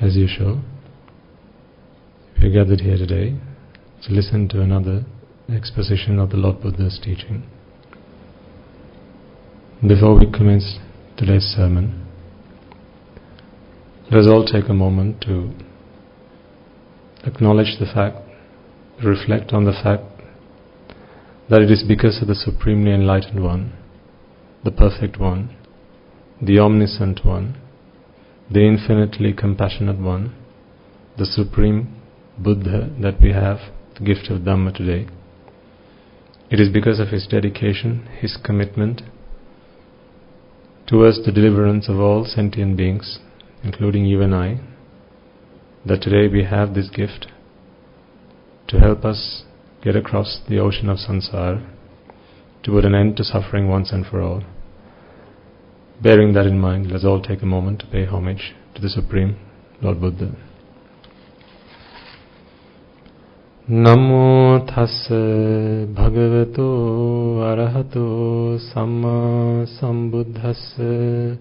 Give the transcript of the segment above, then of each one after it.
As usual, we are gathered here today to listen to another exposition of the Lord Buddha's teaching. Before we commence today's sermon, let us all take a moment to acknowledge the fact, reflect on the fact that it is because of the Supremely Enlightened One, the Perfect One, the Omniscient One, the Infinitely Compassionate One, the Supreme Buddha, that we have the gift of Dhamma today. It is because of his dedication, his commitment towards the deliverance of all sentient beings, including you and I, that today we have this gift to help us get across the ocean of samsara to put an end to suffering once and for all. Bearing that in mind, let's all take a moment to pay homage to the Supreme Lord Buddha. Namo tassa bhagavato arahato samma sambuddhassa.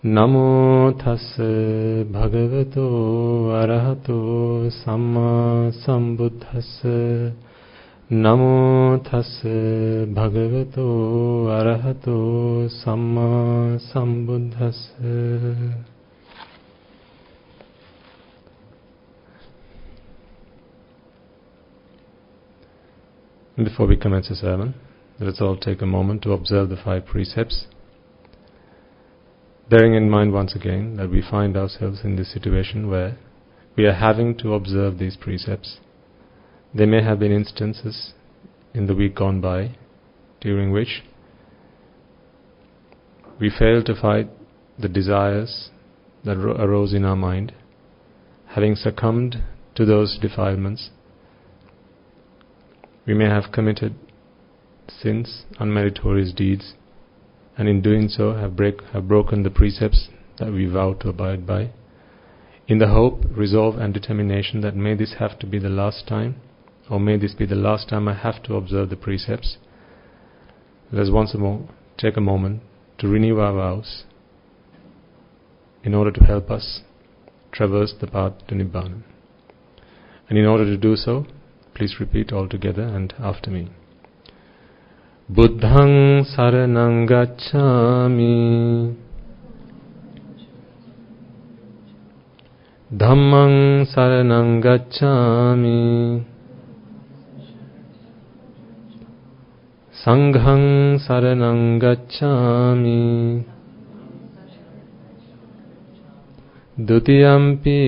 Namo tassa bhagavato arahato samma sambuddhassa. Namo tassa bhagavato arahato samma sambuddhassa. Before we commence the sermon, let us all take a moment to observe the 5 precepts, bearing in mind once again that we find ourselves in this situation where we are having to observe these precepts. There may have been instances in the week gone by during which we failed to fight the desires that arose in our mind, having succumbed to those defilements. We may have committed sins, unmeritorious deeds, and in doing so have broken the precepts that we vowed to abide by, in the hope, resolve and determination that may this have to be the last time, or may this be the last time I have to observe the precepts. Let us once more take a moment to renew our vows in order to help us traverse the path to Nibbana. And in order to do so, please repeat all together and after me. Buddhaṃ saraṇaṃ gacchāmi. Dhammaṃ saraṇaṃ gacchāmi. Saṅghaṃ saraṇaṃ gacchāmi. Dutiyampi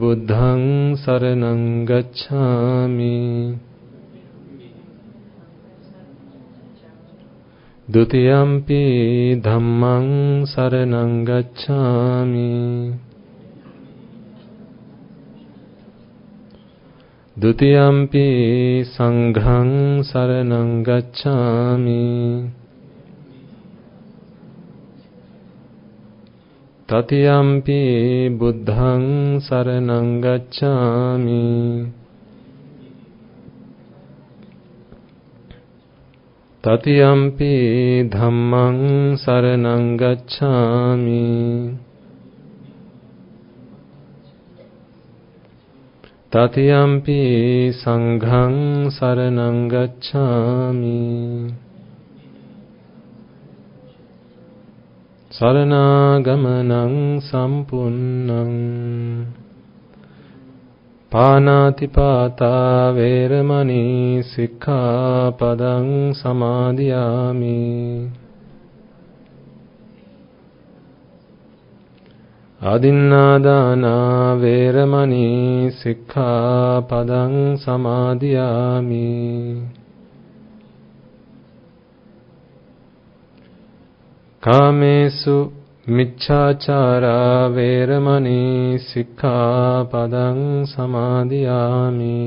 buddhaṃ saraṇaṃ gacchāmi. Dutiyampi dhammaṃ saraṇaṃ gacchāmi. Dutiyampi saṅghaṃ saraṇaṃ gacchāmi. Tatiyampi buddhaṃ saraṇaṃ gacchāmi. Tatiyampi dhammaṃ saraṇaṃ gacchāmi. Tatiyampi saṅghaṃ saraṇaṃ gacchāmi. Saranagamaṇaṃ sampunnaṃ. Pānātipātā vēramaṇī sikkāpadaṃ samādhiyāmi. Adinādānā vēramaṇī sikkāpadaṃ samādhiyāmi. Kāmesu miccācārā vēramaṇī sikkāpadaṃ samādhiyāmi.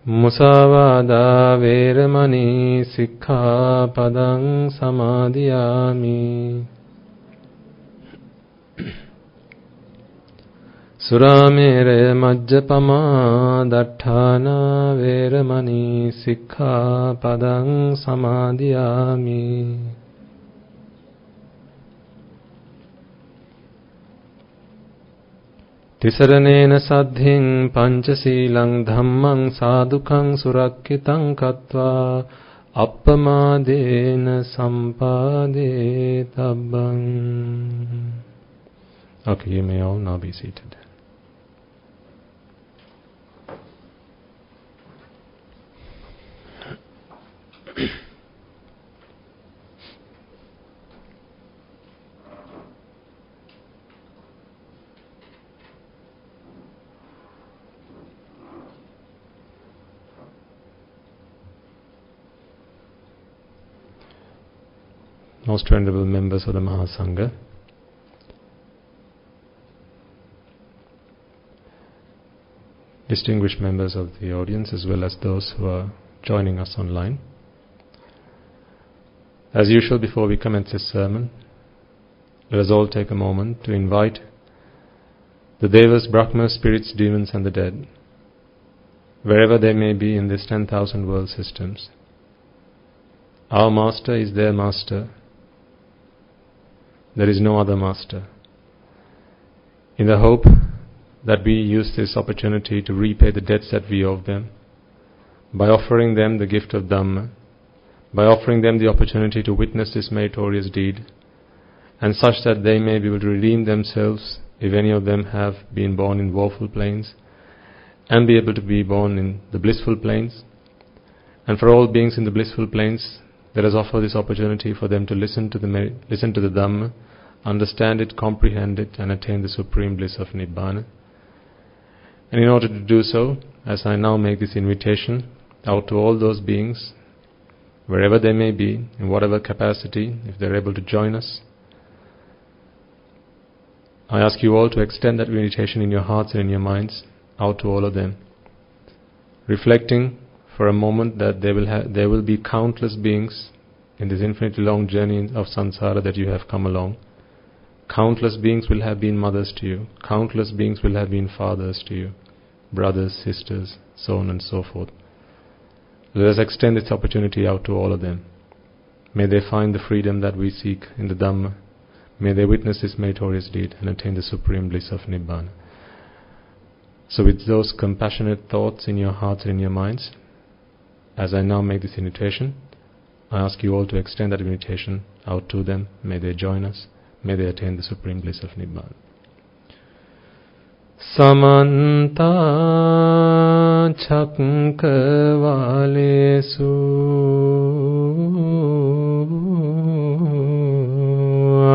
Musāvādā vēramaṇī sikkāpadaṃ samādhiyāmi. Suramere majjapama datthana veramani sikkhapadang samadhiyami. Tisaranena saddhing panchasilang dhammang sadukang surakkitang katva appamadena sampade tabbang. Okay, you may all now be seated. Most venerable members of the Mahasangha, distinguished members of the audience, as well as those who are joining us online. As usual, before we commence this sermon, let us all take a moment to invite the Devas, Brahmas, spirits, demons and the dead, wherever they may be in these 10,000 world systems. Our Master is their Master. There is no other Master. In the hope that we use this opportunity to repay the debts that we owe them, by offering them the gift of Dhamma, by offering them the opportunity to witness this meritorious deed, and such that they may be able to redeem themselves if any of them have been born in woeful planes, and be able to be born in the blissful planes. And for all beings in the blissful planes, let us offer this opportunity for them to listen to the Dhamma, understand it, comprehend it, and attain the supreme bliss of Nibbana. And in order to do so, as I now make this invitation out to all those beings, wherever they may be, in whatever capacity, if they are able to join us, I ask you all to extend that invitation in your hearts and in your minds out to all of them, reflecting for a moment that there will be countless beings in this infinitely long journey of samsara that you have come along. Countless beings will have been mothers to you. Countless beings will have been fathers to you, brothers, sisters, so on and so forth. Let us extend this opportunity out to all of them. May they find the freedom that we seek in the Dhamma. May they witness this meritorious deed and attain the supreme bliss of Nibbana. So with those compassionate thoughts in your hearts and in your minds, as I now make this invitation, I ask you all to extend that invitation out to them. May they join us. May they attain the supreme bliss of Nibbana. Samanta Chakravalesu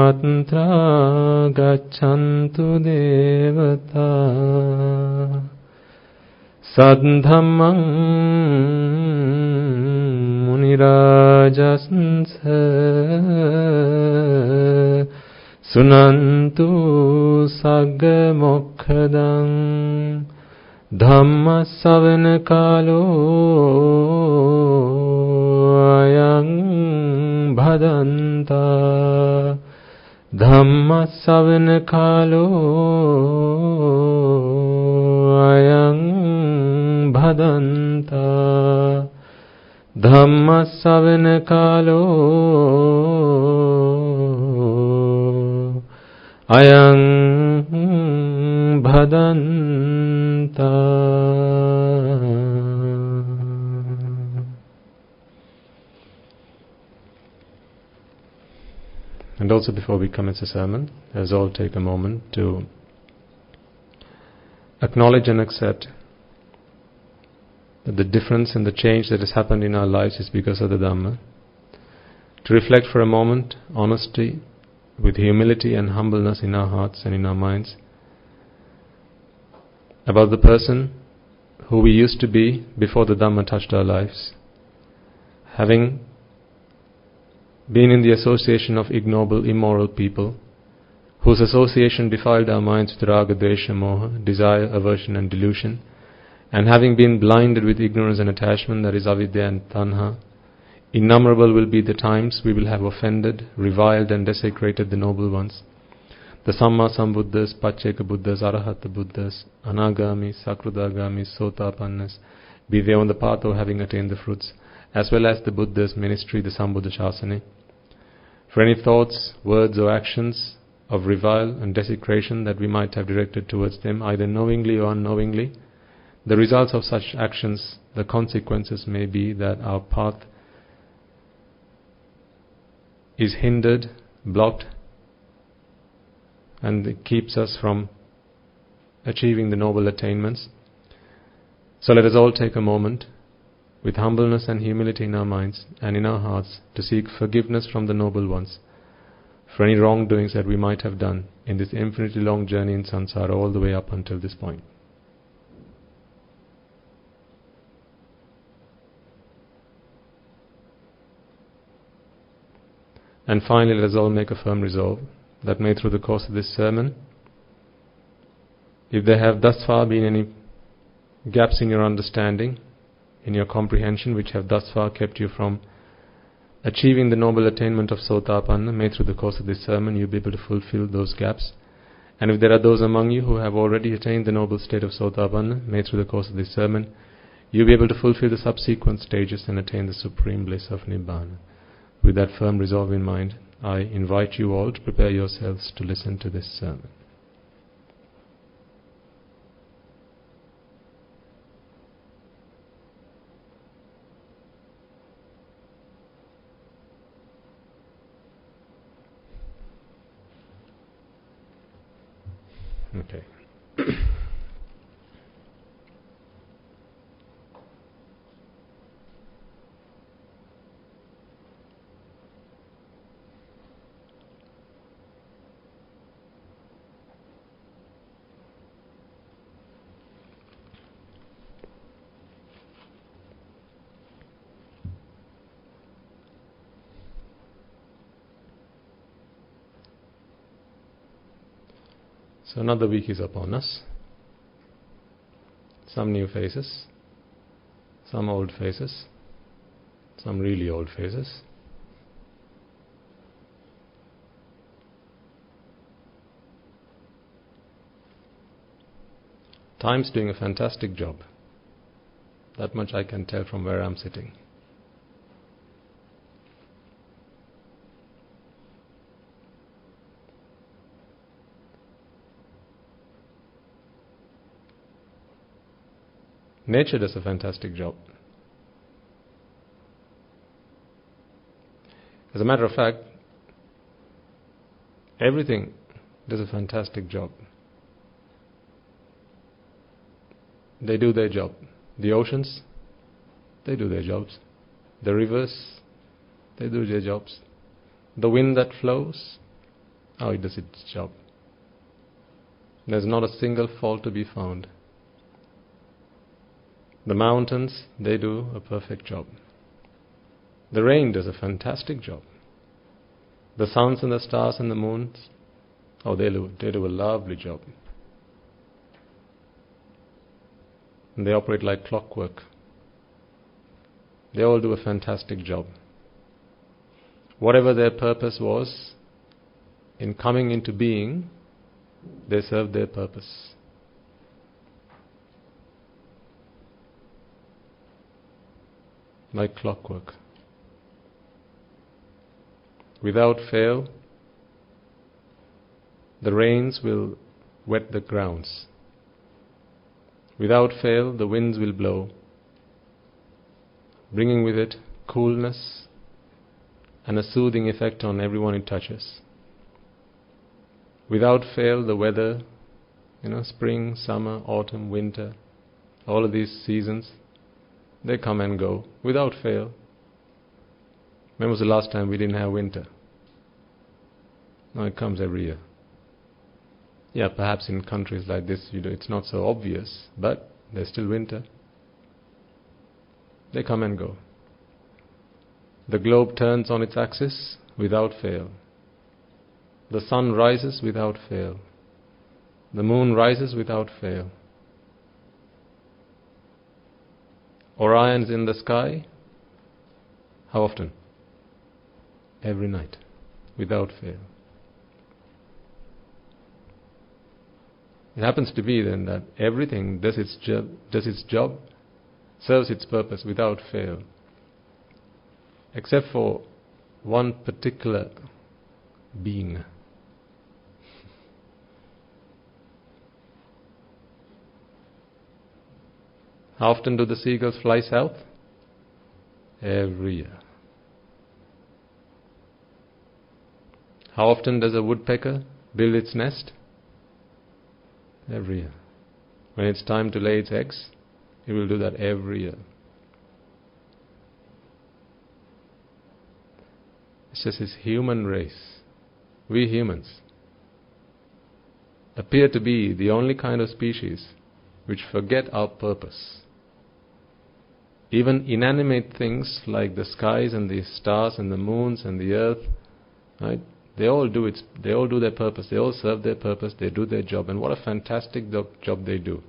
Atra Gachantu Devata Sadhamang Munirajasansa Sunantu Sagga Mokkadang Dhamma Savana Kalo Ayang Bhadanta Dhamma Savana Kalo Ayang Bhadanta Dhamma Savana Kalo Ayang Bhadanta. And also before we commence the sermon, let us all take a moment to acknowledge and accept that the difference and the change that has happened in our lives is because of the Dhamma. To reflect for a moment, honesty, with humility and humbleness in our hearts and in our minds, about the person who we used to be before the Dhamma touched our lives, having been in the association of ignoble, immoral people, whose association defiled our minds with raga, dvesha, moha, desire, aversion and delusion, and having been blinded with ignorance and attachment, that is avidya and tanha, innumerable will be the times we will have offended, reviled and desecrated the noble ones, the Samma Sambuddhas, Pacceka Buddhas, Arahata Buddhas, Anagami, Sakradagami, Sotapannas, be they on the path of having attained the fruits, as well as the Buddha's ministry, the Sambuddha Shasana. For any thoughts, words or actions of revile and desecration that we might have directed towards them, either knowingly or unknowingly, the results of such actions, the consequences may be that our path is hindered, blocked, and it keeps us from achieving the noble attainments. So let us all take a moment with humbleness and humility in our minds and in our hearts to seek forgiveness from the noble ones for any wrongdoings that we might have done in this infinitely long journey in samsara all the way up until this point. And finally, let us all make a firm resolve that may through the course of this sermon, if there have thus far been any gaps in your understanding, in your comprehension, which have thus far kept you from achieving the noble attainment of Sotapanna, may through the course of this sermon you be able to fulfill those gaps. And if there are those among you who have already attained the noble state of Sotapanna, may through the course of this sermon you be able to fulfill the subsequent stages and attain the supreme bliss of Nibbana. With that firm resolve in mind, I invite you all to prepare yourselves to listen to this sermon. Okay. So another week is upon us. Some new faces, some old faces, some really old faces. Time's doing a fantastic job. That much I can tell from where I'm sitting. Nature does a fantastic job. As a matter of fact, everything does a fantastic job. They do their job. The oceans, they do their jobs. The rivers, they do their jobs. The wind that flows, it does its job. There's not a single fault to be found. The mountains, they do a perfect job. The rain does a fantastic job. The suns and the stars and the moons, they do a lovely job. And they operate like clockwork. They all do a fantastic job. Whatever their purpose was in coming into being, they serve their purpose. Like clockwork. Without fail, the rains will wet the grounds. Without fail, the winds will blow, bringing with it coolness and a soothing effect on everyone it touches. Without fail, the weather, spring, summer, autumn, winter, all of these seasons, they come and go without fail. When was the last time we didn't have winter? No, it comes every year. Yeah, perhaps in countries like this, it's not so obvious, but there's still winter. They come and go. The globe turns on its axis without fail. The sun rises without fail. The moon rises without fail. Orion's in the sky. How often? Every night, without fail. It happens to be then that everything does its job, serves its purpose without fail, except for one particular being. How often do the seagulls fly south? Every year. How often does a woodpecker build its nest? Every year. When it's time to lay its eggs, it will do that every year. It's just this human race. We humans appear to be the only kind of species which forget our purpose. Even inanimate things like the skies and the stars and the moons and the earth, right? They all do it. They all do their purpose. They all serve their purpose. They do their job, and what a fantastic job they do.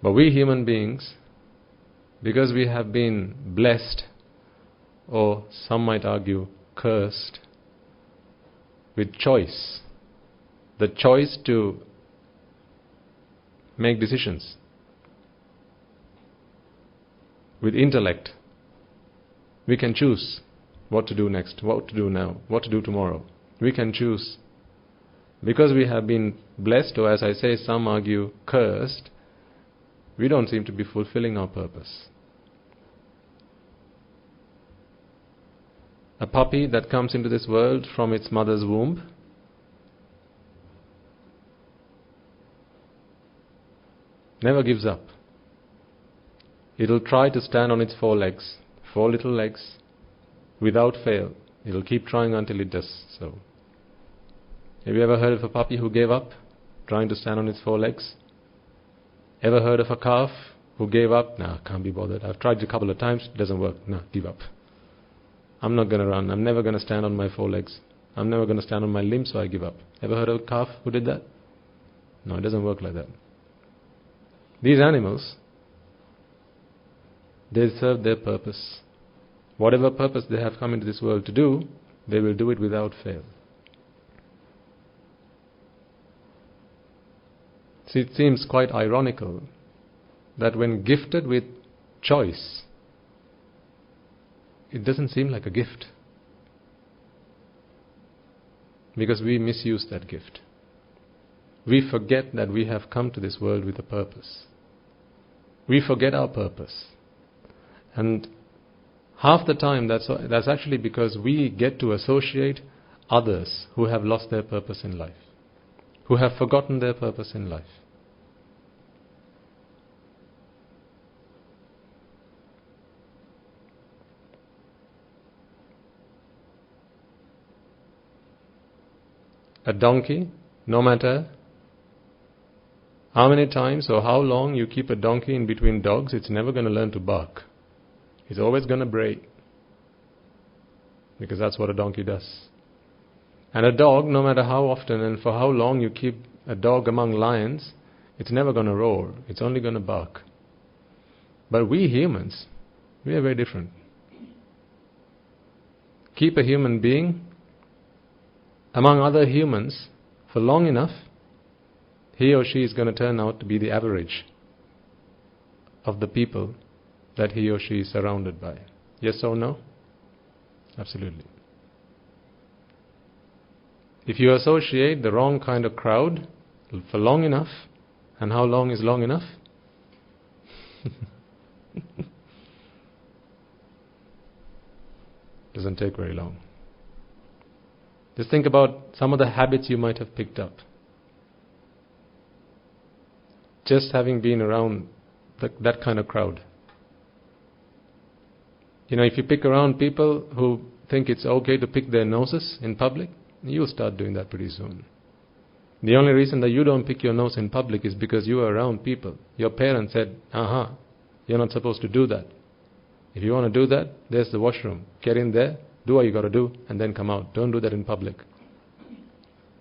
But we human beings, because we have been blessed, or some might argue cursed, with choice, the choice to make decisions, with intellect, we can choose what to do next, what to do now, what to do tomorrow. We can choose. Because we have been blessed, or as I say, some argue cursed, we don't seem to be fulfilling our purpose. A puppy that comes into this world from its mother's womb never gives up. It'll try to stand on its 4 legs, 4 little legs, without fail. It'll keep trying until it does so. Have you ever heard of a puppy who gave up, trying to stand on its 4 legs? Ever heard of a calf who gave up? Nah, can't be bothered. I've tried it a couple of times, it doesn't work. Nah, give up. I'm not going to run. I'm never going to stand on my 4 legs. I'm never going to stand on my limbs, so I give up. Ever heard of a calf who did that? No, it doesn't work like that. These animals, they serve their purpose. Whatever purpose they have come into this world to do, they will do it without fail. See, it seems quite ironical that when gifted with choice, it doesn't seem like a gift. Because we misuse that gift. We forget that we have come to this world with a purpose. We forget our purpose. And half the time that's actually because we get to associate others who have lost their purpose in life, who have forgotten their purpose in life. A donkey, no matter how many times or how long you keep a donkey in between dogs, it's never going to learn to bark. It's always going to bray. Because that's what a donkey does. And a dog, no matter how often and for how long you keep a dog among lions, it's never going to roar. It's only going to bark. But we humans, we are very different. Keep a human being among other humans for long enough, he or she is going to turn out to be the average of the people that he or she is surrounded by. Yes or no? Absolutely. If you associate the wrong kind of crowd for long enough, and how long is long enough? Doesn't take very long. Just think about some of the habits you might have picked up. Just having been around that kind of crowd. You know, if you pick around people who think it's okay to pick their noses in public, you'll start doing that pretty soon. The only reason that you don't pick your nose in public is because you are around people. Your parents said, you're not supposed to do that. If you want to do that, there's the washroom. Get in there, do what you got to do, and then come out. Don't do that in public.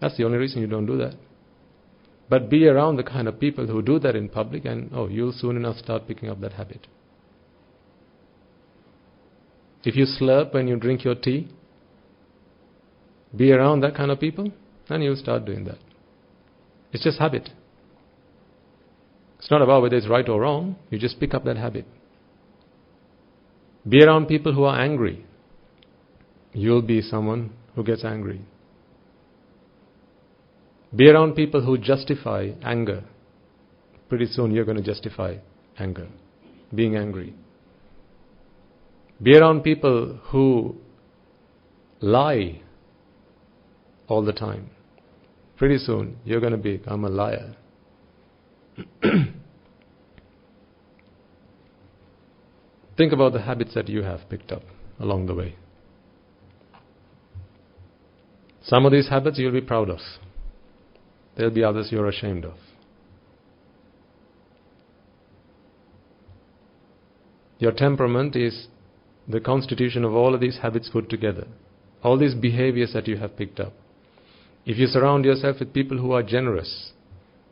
That's the only reason you don't do that. But be around the kind of people who do that in public, and you'll soon enough start picking up that habit. If you slurp when you drink your tea, be around that kind of people, and you'll start doing that. It's just habit. It's not about whether it's right or wrong. You just pick up that habit. Be around people who are angry. You'll be someone who gets angry. Be around people who justify anger, pretty soon you're going to justify anger, being angry. Be around people who lie all the time. Pretty soon you're going to become a liar. Think about the habits that you have picked up along the way. Some of these habits you'll be proud of. There'll be others you're ashamed of. Your temperament is the constitution of all of these habits put together. All these behaviors that you have picked up. If you surround yourself with people who are generous,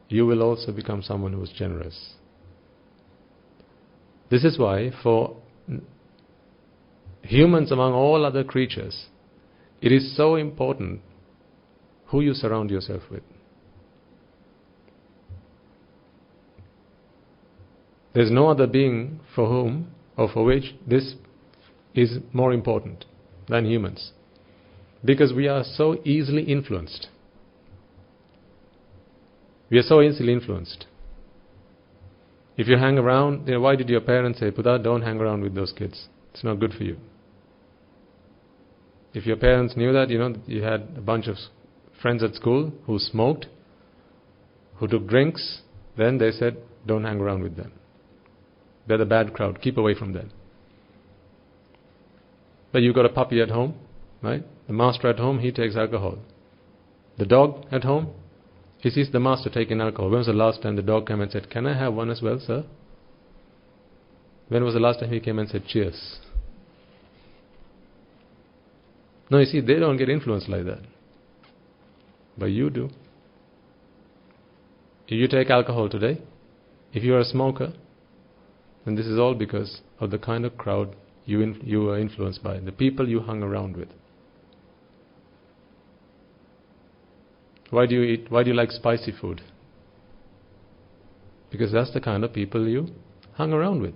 you will also become someone who is generous. This is why for humans among all other creatures, it is so important who you surround yourself with. There's no other being for whom or for which this is more important than humans. Because we are so easily influenced. We are so easily influenced. If you hang around, why did your parents say, Buddha, don't hang around with those kids. It's not good for you. If your parents knew that, you had a bunch of friends at school who smoked, who took drinks, then they said, don't hang around with them. They're the bad crowd. Keep away from them. But you've got a puppy at home, right? The master at home, he takes alcohol. The dog at home, he sees the master taking alcohol. When was the last time the dog came and said, can I have one as well, sir? When was the last time he came and said, cheers? No, you see, they don't get influenced like that. But you do. If you take alcohol today, if you are a smoker, then this is all because of the kind of crowd you were influenced by, the people you hung around with. Why do you eat? Why do you like spicy food? Because that's the kind of people you hung around with.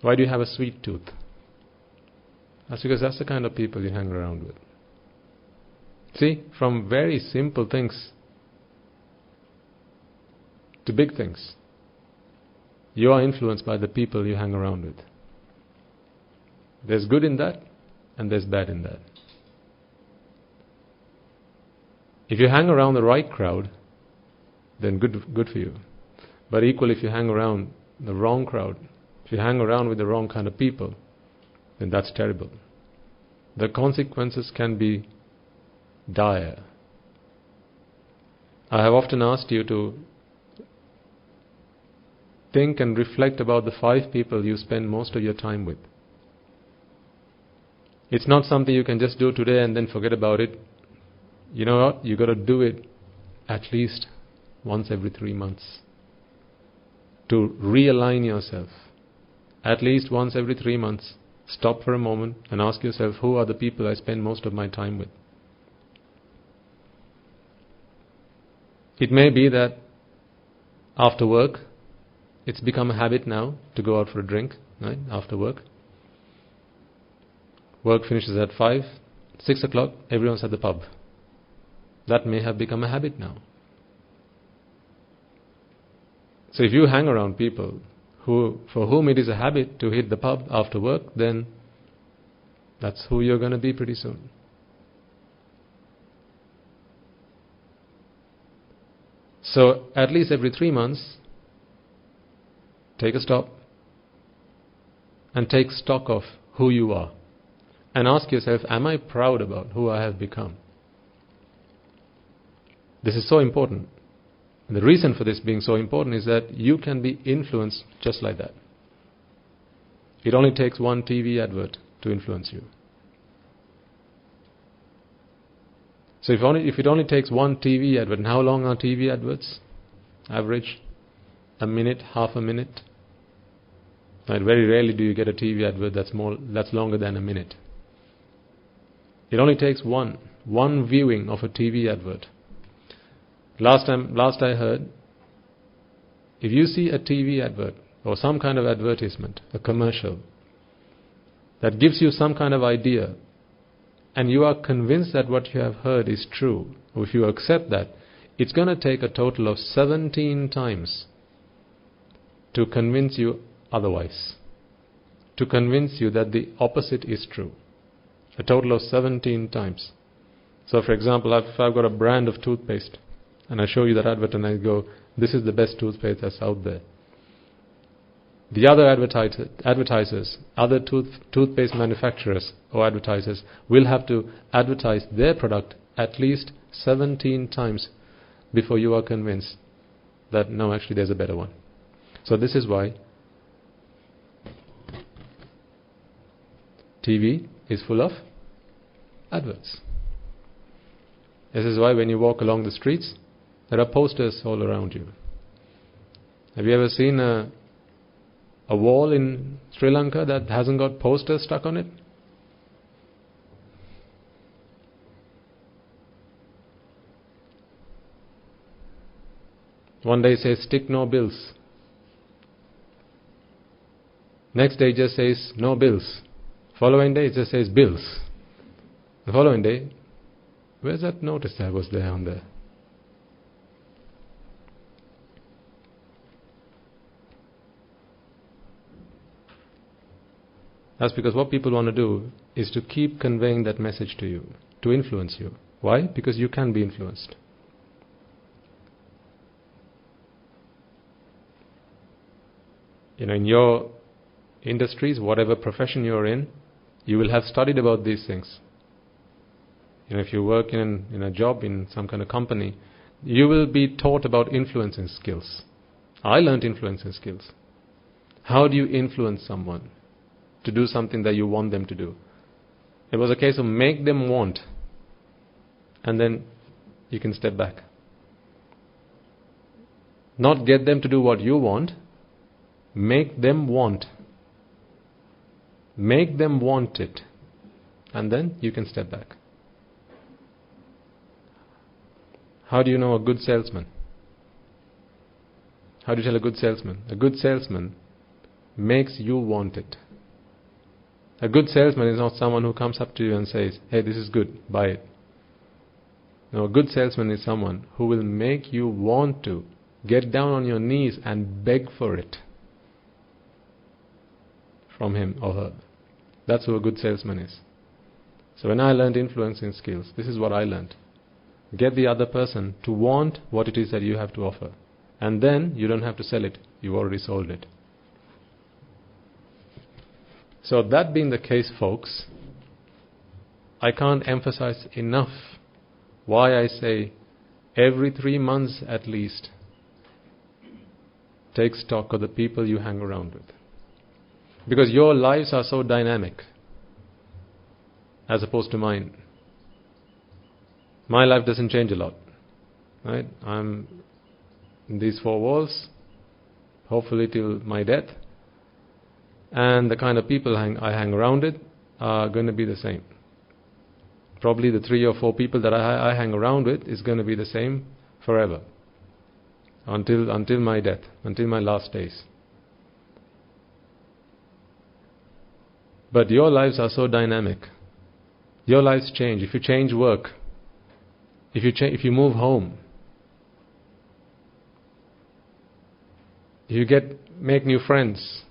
Why do you have a sweet tooth? That's because that's the kind of people you hang around with. See, from very simple things to big things, you are influenced by the people you hang around with. There's good in that, and there's bad in that. If you hang around the right crowd, then good for you. But equally, if you hang around the wrong crowd, if you hang around with the wrong kind of people, then that's terrible. The consequences can be dire. I have often asked you to think and reflect about the 5 people you spend most of your time with. It's not something you can just do today and then forget about it. You know what? You've got to do it at least once every 3 months. To realign yourself. At least once every 3 months. Stop for a moment and ask yourself, who are the people I spend most of my time with? It may be that after work, it's become a habit now to go out for a drink, right, after work. Work finishes at 5, 6 o'clock, everyone's at the pub. That may have become a habit now. So if you hang around people for whom it is a habit to hit the pub after work, then that's who you're going to be pretty soon. So at least every 3 months, take a stop and take stock of who you are. And ask yourself, am I proud about who I have become? This is so important. And the reason for this being so important is that you can be influenced just like that. It only takes one TV advert to influence you. So if it only takes one TV advert, and how long are TV adverts? Average, a minute, half a minute. And very rarely do you get a TV advert that's longer than a minute. It only takes one viewing of a TV advert. Last I heard, if you see a TV advert or some kind of advertisement, a commercial, that gives you some kind of idea, and you are convinced that what you have heard is true, or if you accept that, it's going to take a total of 17 times to convince you otherwise, to convince you that the opposite is true. A total of 17 times. So for example, if I've got a brand of toothpaste and I show you that advert and I go, this is the best toothpaste that's out there. The other advertisers, other toothpaste manufacturers or advertisers will have to advertise their product at least 17 times before you are convinced that no, actually there's a better one. So this is why TV is full of adverts. This is why when you walk along the streets, there are posters all around you. Have you ever seen a wall in Sri Lanka that hasn't got posters stuck on it? One day it says stick no bills. Next day it just says no bills. Following day it just says bills. The following day, where's that notice that was there on there? That's because what people want to do is to keep conveying that message to you, to influence you. Why? Because you can be influenced. In your industries, whatever profession you're in, you will have studied about these things. If you work in a job, in some kind of company, you will be taught about influencing skills. I learned influencing skills. How do you influence someone to do something that you want them to do? It was a case of make them want, and then you can step back. Not get them to do what you want, make them want. Make them want it, and then you can step back. How do you know a good salesman? How do you tell a good salesman? A good salesman makes you want it. A good salesman is not someone who comes up to you and says, hey, this is good, buy it. No, a good salesman is someone who will make you want to get down on your knees and beg for it from him or her. That's who a good salesman is. So when I learned influencing skills, this is what I learned. Get the other person to want what it is that you have to offer. And then you don't have to sell it. You already sold it. So that being the case, folks, I can't emphasize enough why I say every 3 months at least, take stock of the people you hang around with. Because your lives are so dynamic as opposed to mine. My life doesn't change a lot, right? I'm in these 4 walls, hopefully till my death, and the kind of people I hang around with are going to be the same. Probably the 3 or 4 people that I hang around with is going to be the same forever, until my death, until my last days. But your lives are so dynamic. Your lives change. If you change work, if you move home, if you make new friends,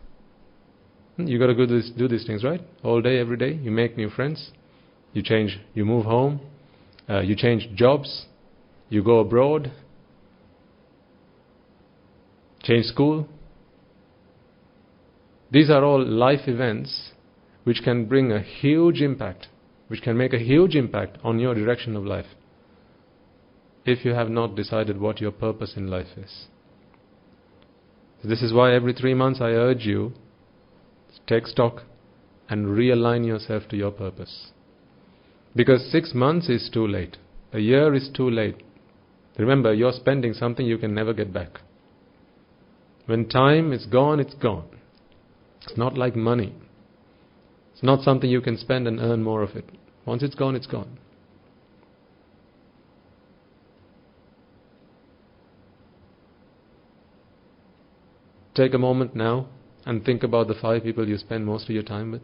you got to do these things, right? All day, every day, you make new friends. You move home, you change jobs, you go abroad, change school. These are all life events which can bring a huge impact, which can make a huge impact on your direction of life, if you have not decided what your purpose in life is. This is why every 3 months I urge you, take stock and realign yourself to your purpose. Because 6 months is too late. A year is too late. Remember, you're spending something you can never get back. When time is gone, it's gone. It's not like money. It's not something you can spend and earn more of it. Once it's gone, it's gone. Take a moment now and think about the 5 people you spend most of your time with.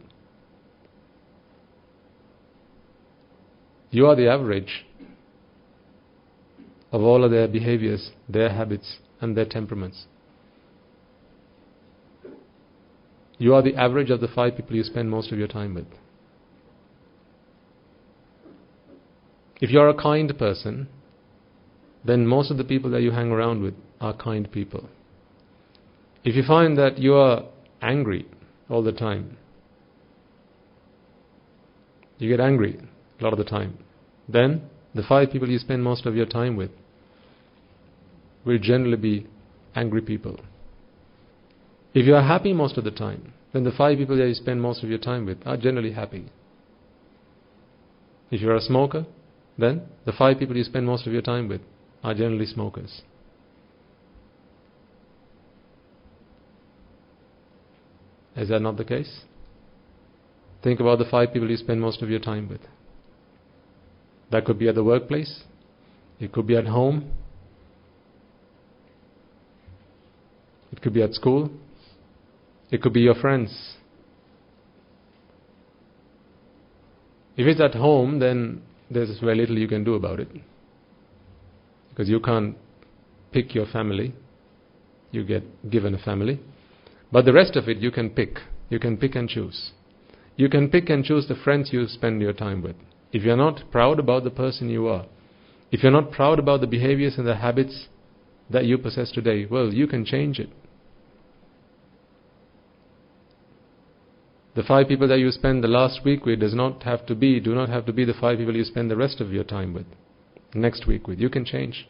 You are the average. of all of their behaviors, their habits, and their temperaments. You are the average of the 5 people you spend most of your time with. If you are a kind person, then most of the people that you hang around with are kind people. If you find that you are angry all the time, you get angry a lot of the time, then the 5 people you spend most of your time with will generally be angry people. If you are happy most of the time, then the 5 people that you spend most of your time with are generally happy. If you are a smoker, then the 5 people you spend most of your time with are generally smokers. Is that not the case? Think about the 5 people you spend most of your time with. That could be at the workplace, it could be at home, it could be at school, it could be your friends. If it's at home, then there's very little you can do about it, because you can't pick your family. You get given a family. But the rest of it you can pick. You can pick and choose. You can pick and choose the friends you spend your time with. If you're not proud about the person you are, if you're not proud about the behaviors and the habits that you possess today, well, you can change it. The 5 people that you spend the last week with do not have to be the 5 people you spend the rest of your time with, next week with. You can change.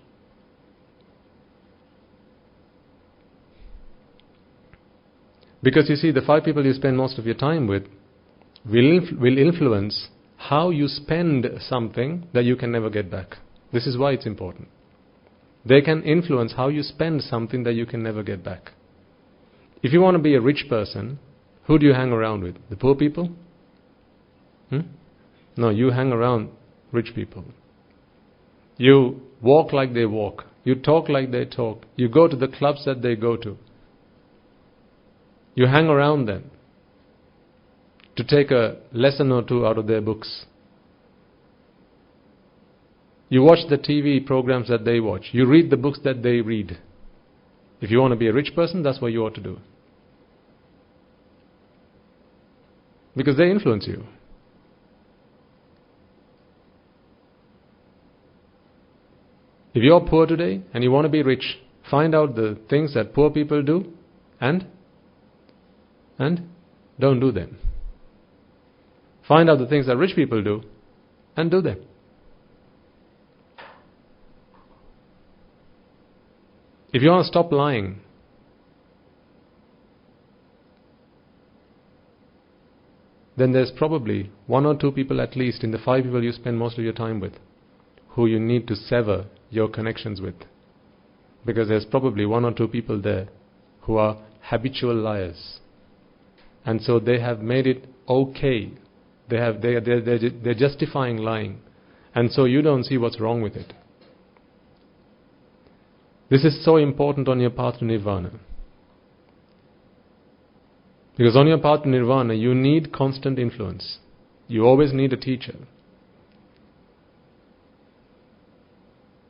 Because you see, the 5 people you spend most of your time with will influence how you spend something that you can never get back. This is why it's important. They can influence how you spend something that you can never get back. If you want to be a rich person, who do you hang around with? The poor people? No, you hang around rich people. You walk like they walk. You talk like they talk. You go to the clubs that they go to. You hang around them to take a lesson or two out of their books. You watch the TV programs that they watch. You read the books that they read. If you want to be a rich person, that's what you ought to do. Because they influence you. If you're poor today and you want to be rich, find out the things that poor people do and don't do them. Find out the things that rich people do and do them. If you want to stop lying, then there's probably 1 or 2 people at least in the 5 people you spend most of your time with who you need to sever your connections with. Because there's probably 1 or 2 people there who are habitual liars. And so they have made it okay. They're justifying lying. And so you don't see what's wrong with it. This is so important on your path to Nirvana. Because on your path to Nirvana, you need constant influence. You always need a teacher.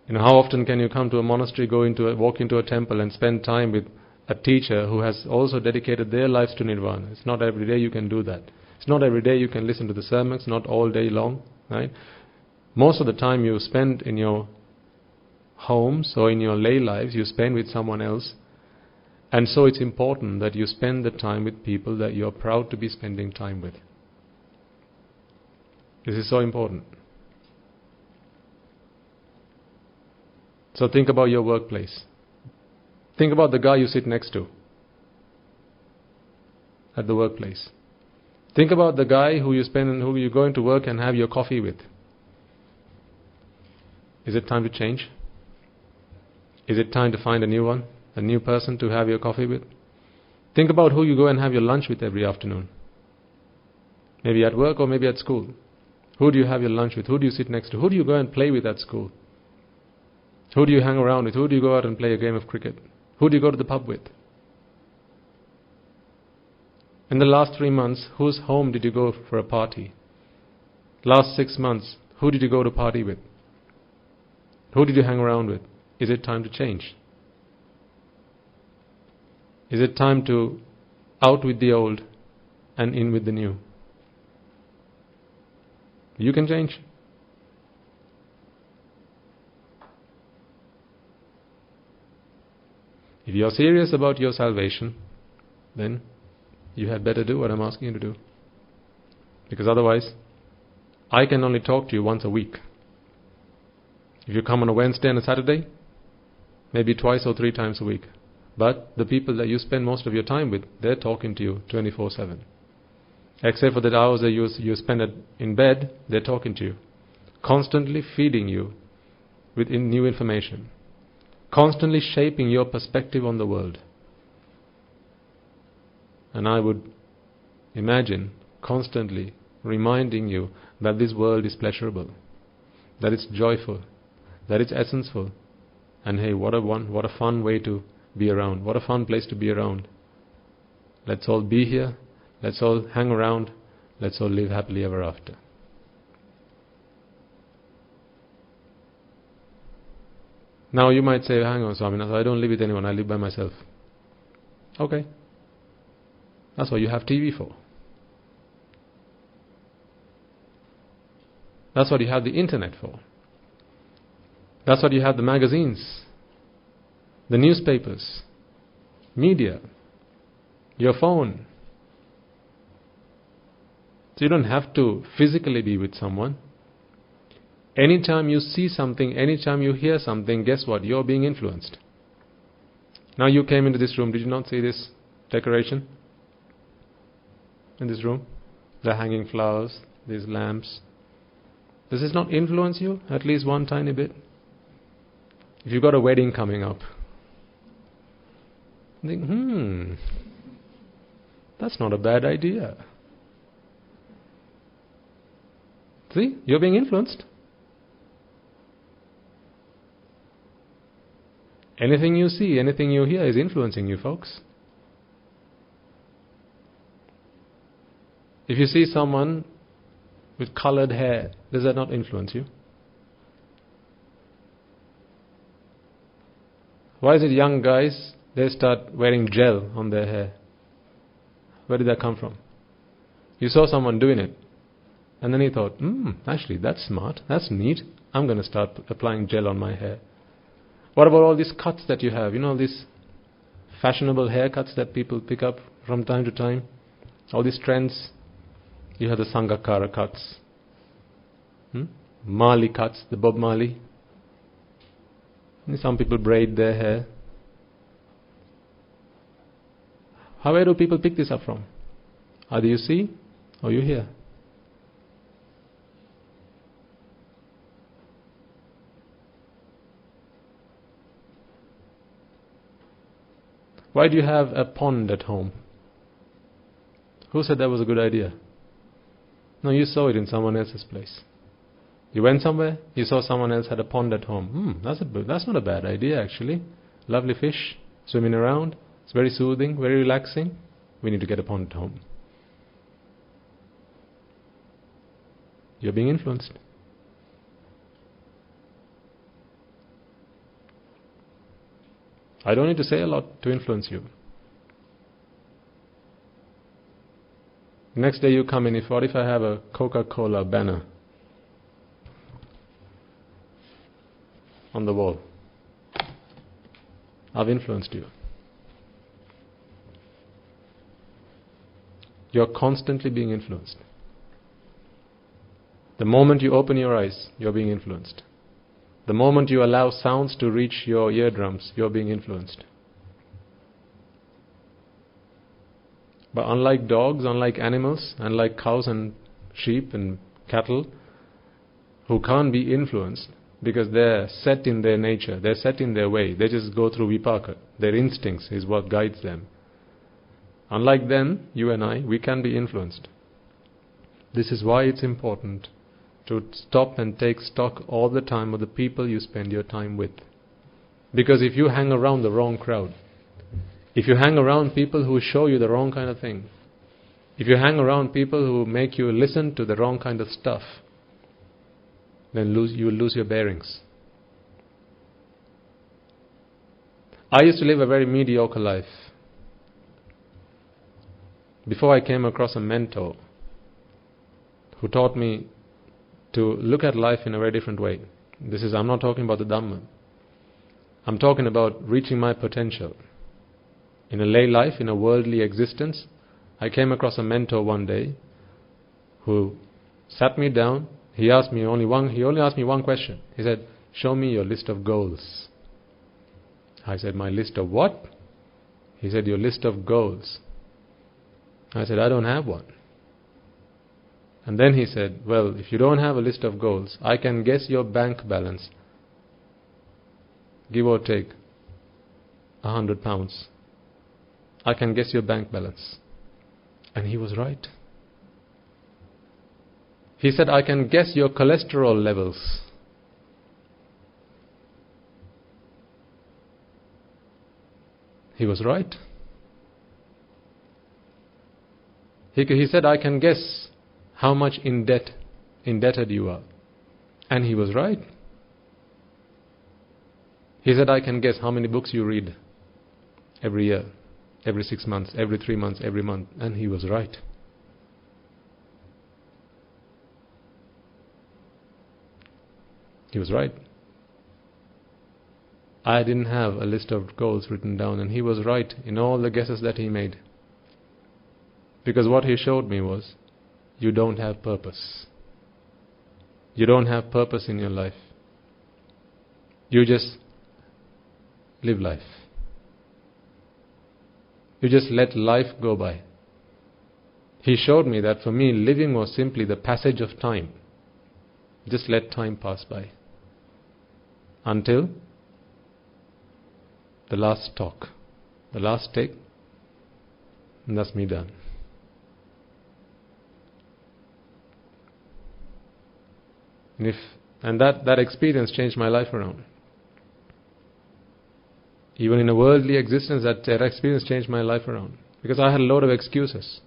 How often can you come to a monastery, walk into a temple and spend time with a teacher who has also dedicated their lives to Nirvana? It's not every day you can do that. It's not every day you can listen to the sermons, not all day long, right? Most of the time you spend in your homes or in your lay lives, you spend with someone else. And so it's important that you spend the time with people that you're proud to be spending time with. This is so important. So think about your workplace. Think about the guy you sit next to at the workplace. Think about the guy who you're going to work and have your coffee with. Is it time to change? Is it time to find a new one? A new person to have your coffee with? Think about who you go and have your lunch with every afternoon. Maybe at work or maybe at school. Who do you have your lunch with? Who do you sit next to? Who do you go and play with at school? Who do you hang around with? Who do you go out and play a game of cricket? Who do you go to the pub with? In the last 3 months, whose home did you go for a party? Last 6 months, who did you go to party with? Who did you hang around with? Is it time to change? Is it time to out with the old and in with the new? You can change. If you are serious about your salvation, then you had better do what I'm asking you to do. Because otherwise, I can only talk to you once a week. If you come on a Wednesday and a Saturday, maybe twice or 3 times a week. But the people that you spend most of your time with, they're talking to you 24/7. Except for the hours that you spend in bed, they're talking to you. Constantly feeding you with new information. Constantly shaping your perspective on the world. And I would imagine constantly reminding you that this world is pleasurable, that it's joyful, that it's essential. And hey, what a fun way to be around. What a fun place to be around. Let's all be here. Let's all hang around. Let's all live happily ever after. Now you might say, hang on, Swaminatha, I don't live with anyone, I live by myself. Okay. That's what you have TV for. That's what you have the internet for. That's what you have the magazines, the newspapers, media, your phone. So you don't have to physically be with someone. Anytime you see something, anytime you hear something, guess what? You're being influenced. Now you came into this room, did you not see this decoration in this room? The hanging flowers, these lamps. Does this not influence you at least one tiny bit? If you've got a wedding coming up, think, that's not a bad idea. See, you're being influenced. Anything you see, anything you hear is influencing you, folks. If you see someone with colored hair, does that not influence you? Why is it young guys, they start wearing gel on their hair? Where did that come from? You saw someone doing it, and then you thought, actually that's smart, that's neat, I'm going to start applying gel on my hair. What about all these cuts that you have? You know, these fashionable haircuts that people pick up from time to time? All these trends. You have the Sangakkara cuts. Marley cuts, the Bob Marley. And some people braid their hair. Where do people pick this up from? Either you see or you hear. Why do you have a pond at home? Who said that was a good idea? No, you saw it in someone else's place. You went somewhere, you saw someone else had a pond at home. That's not a bad idea actually. Lovely fish swimming around. It's very soothing, very relaxing. We need to get a pond at home. You're being influenced. I don't need to say a lot to influence you. Next day you come in, what if I have a Coca-Cola banner on the wall? I've influenced you. You're constantly being influenced. The moment you open your eyes, you're being influenced. The moment you allow sounds to reach your eardrums, you're being influenced. But unlike dogs, unlike animals, unlike cows and sheep and cattle, who can't be influenced because they're set in their nature, they're set in their way, they just go through vipaka. Their instincts is what guides them. Unlike them, you and I, we can be influenced. This is why it's important to stop and take stock all the time of the people you spend your time with. Because if you hang around the wrong crowd, if you hang around people who show you the wrong kind of thing, if you hang around people who make you listen to the wrong kind of stuff, then you will lose your bearings. I used to live a very mediocre life before I came across a mentor who taught me to look at life in a very different way. I'm not talking about the Dhamma. I'm talking about reaching my potential. In a lay life, in a worldly existence, I came across a mentor one day who sat me down. He only asked me one question. He said, "Show me your list of goals." I said, "My list of what?" He said, "Your list of goals." I said, "I don't have one." And then he said, "Well, if you don't have a list of goals, I can guess your bank balance, give or take £100. I can guess your bank balance." And he was right. He said, "I can guess your cholesterol levels." He was right. He said, "I can guess how much indebted you are." And he was right. He said, "I can guess how many books you read every year, every 6 months, every 3 months, every month." And he was right. He was right. I didn't have a list of goals written down, and he was right in all the guesses that he made. Because what he showed me was, you don't have purpose. You don't have purpose in your life. You just live life. You just let life go by. He showed me that for me, living was simply the passage of time. Just let time pass by. Until the last talk, the last take, and that's me done. And that experience changed my life around. Even in a worldly existence, that experience changed my life around. Because I had a lot of excuses.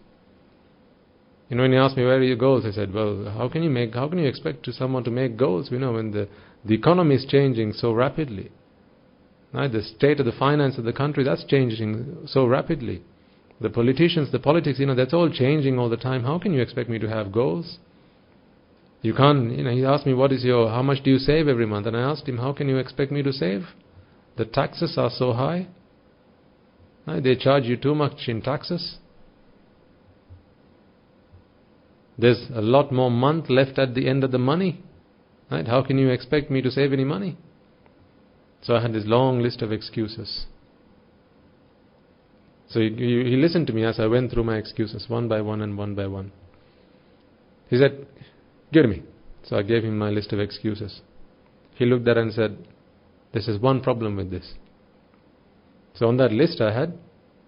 When he asked me, "Where are your goals?" I said, "Well, how can you expect someone to make goals, when the economy is changing so rapidly? Right? The state of the finance of the country, that's changing so rapidly. The politicians, the politics, that's all changing all the time. How can you expect me to have goals? You can't." He asked me, how much do you save every month? And I asked him, how can you expect me to save? The taxes are so high. Right? They charge you too much in taxes. There's a lot more month left at the end of the money. Right? How can you expect me to save any money? So I had this long list of excuses. So he listened to me as I went through my excuses, one by one and one by one. He said, "Give me." So I gave him my list of excuses. He looked at it and said, "This is one problem with this." So on that list I had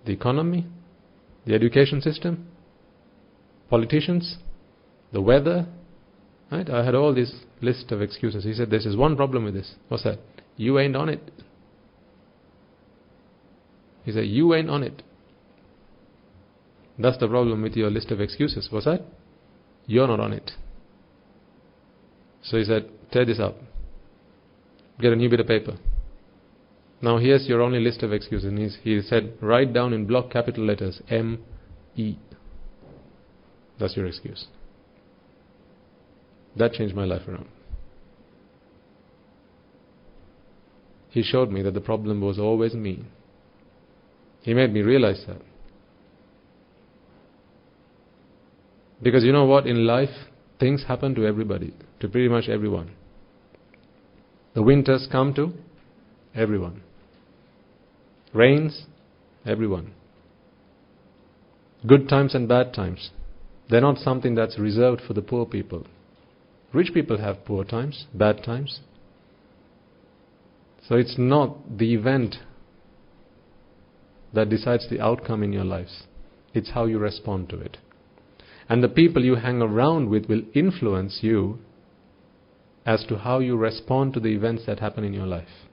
the economy, the education system, politicians, the weather. Right? I had all this list of excuses. He said, "This is one problem with this." What's that? You ain't on it. He said, "You ain't on it. That's the problem with your list of excuses." What's that? You're not on it. So he said, "Tear this up. Get a new bit of paper. Now here's your only list of excuses." And he said, "Write down in block capital letters, M-E. That's your excuse." That changed my life around. He showed me that the problem was always me. He made me realize that. Because you know what? In life, things happen to everybody, to pretty much everyone. The winters come to everyone. Rains, everyone. Good times and bad times. They're not something that's reserved for the poor people. Rich people have poor times, bad times. So it's not the event that decides the outcome in your lives. It's how you respond to it. And the people you hang around with will influence you as to how you respond to the events that happen in your life.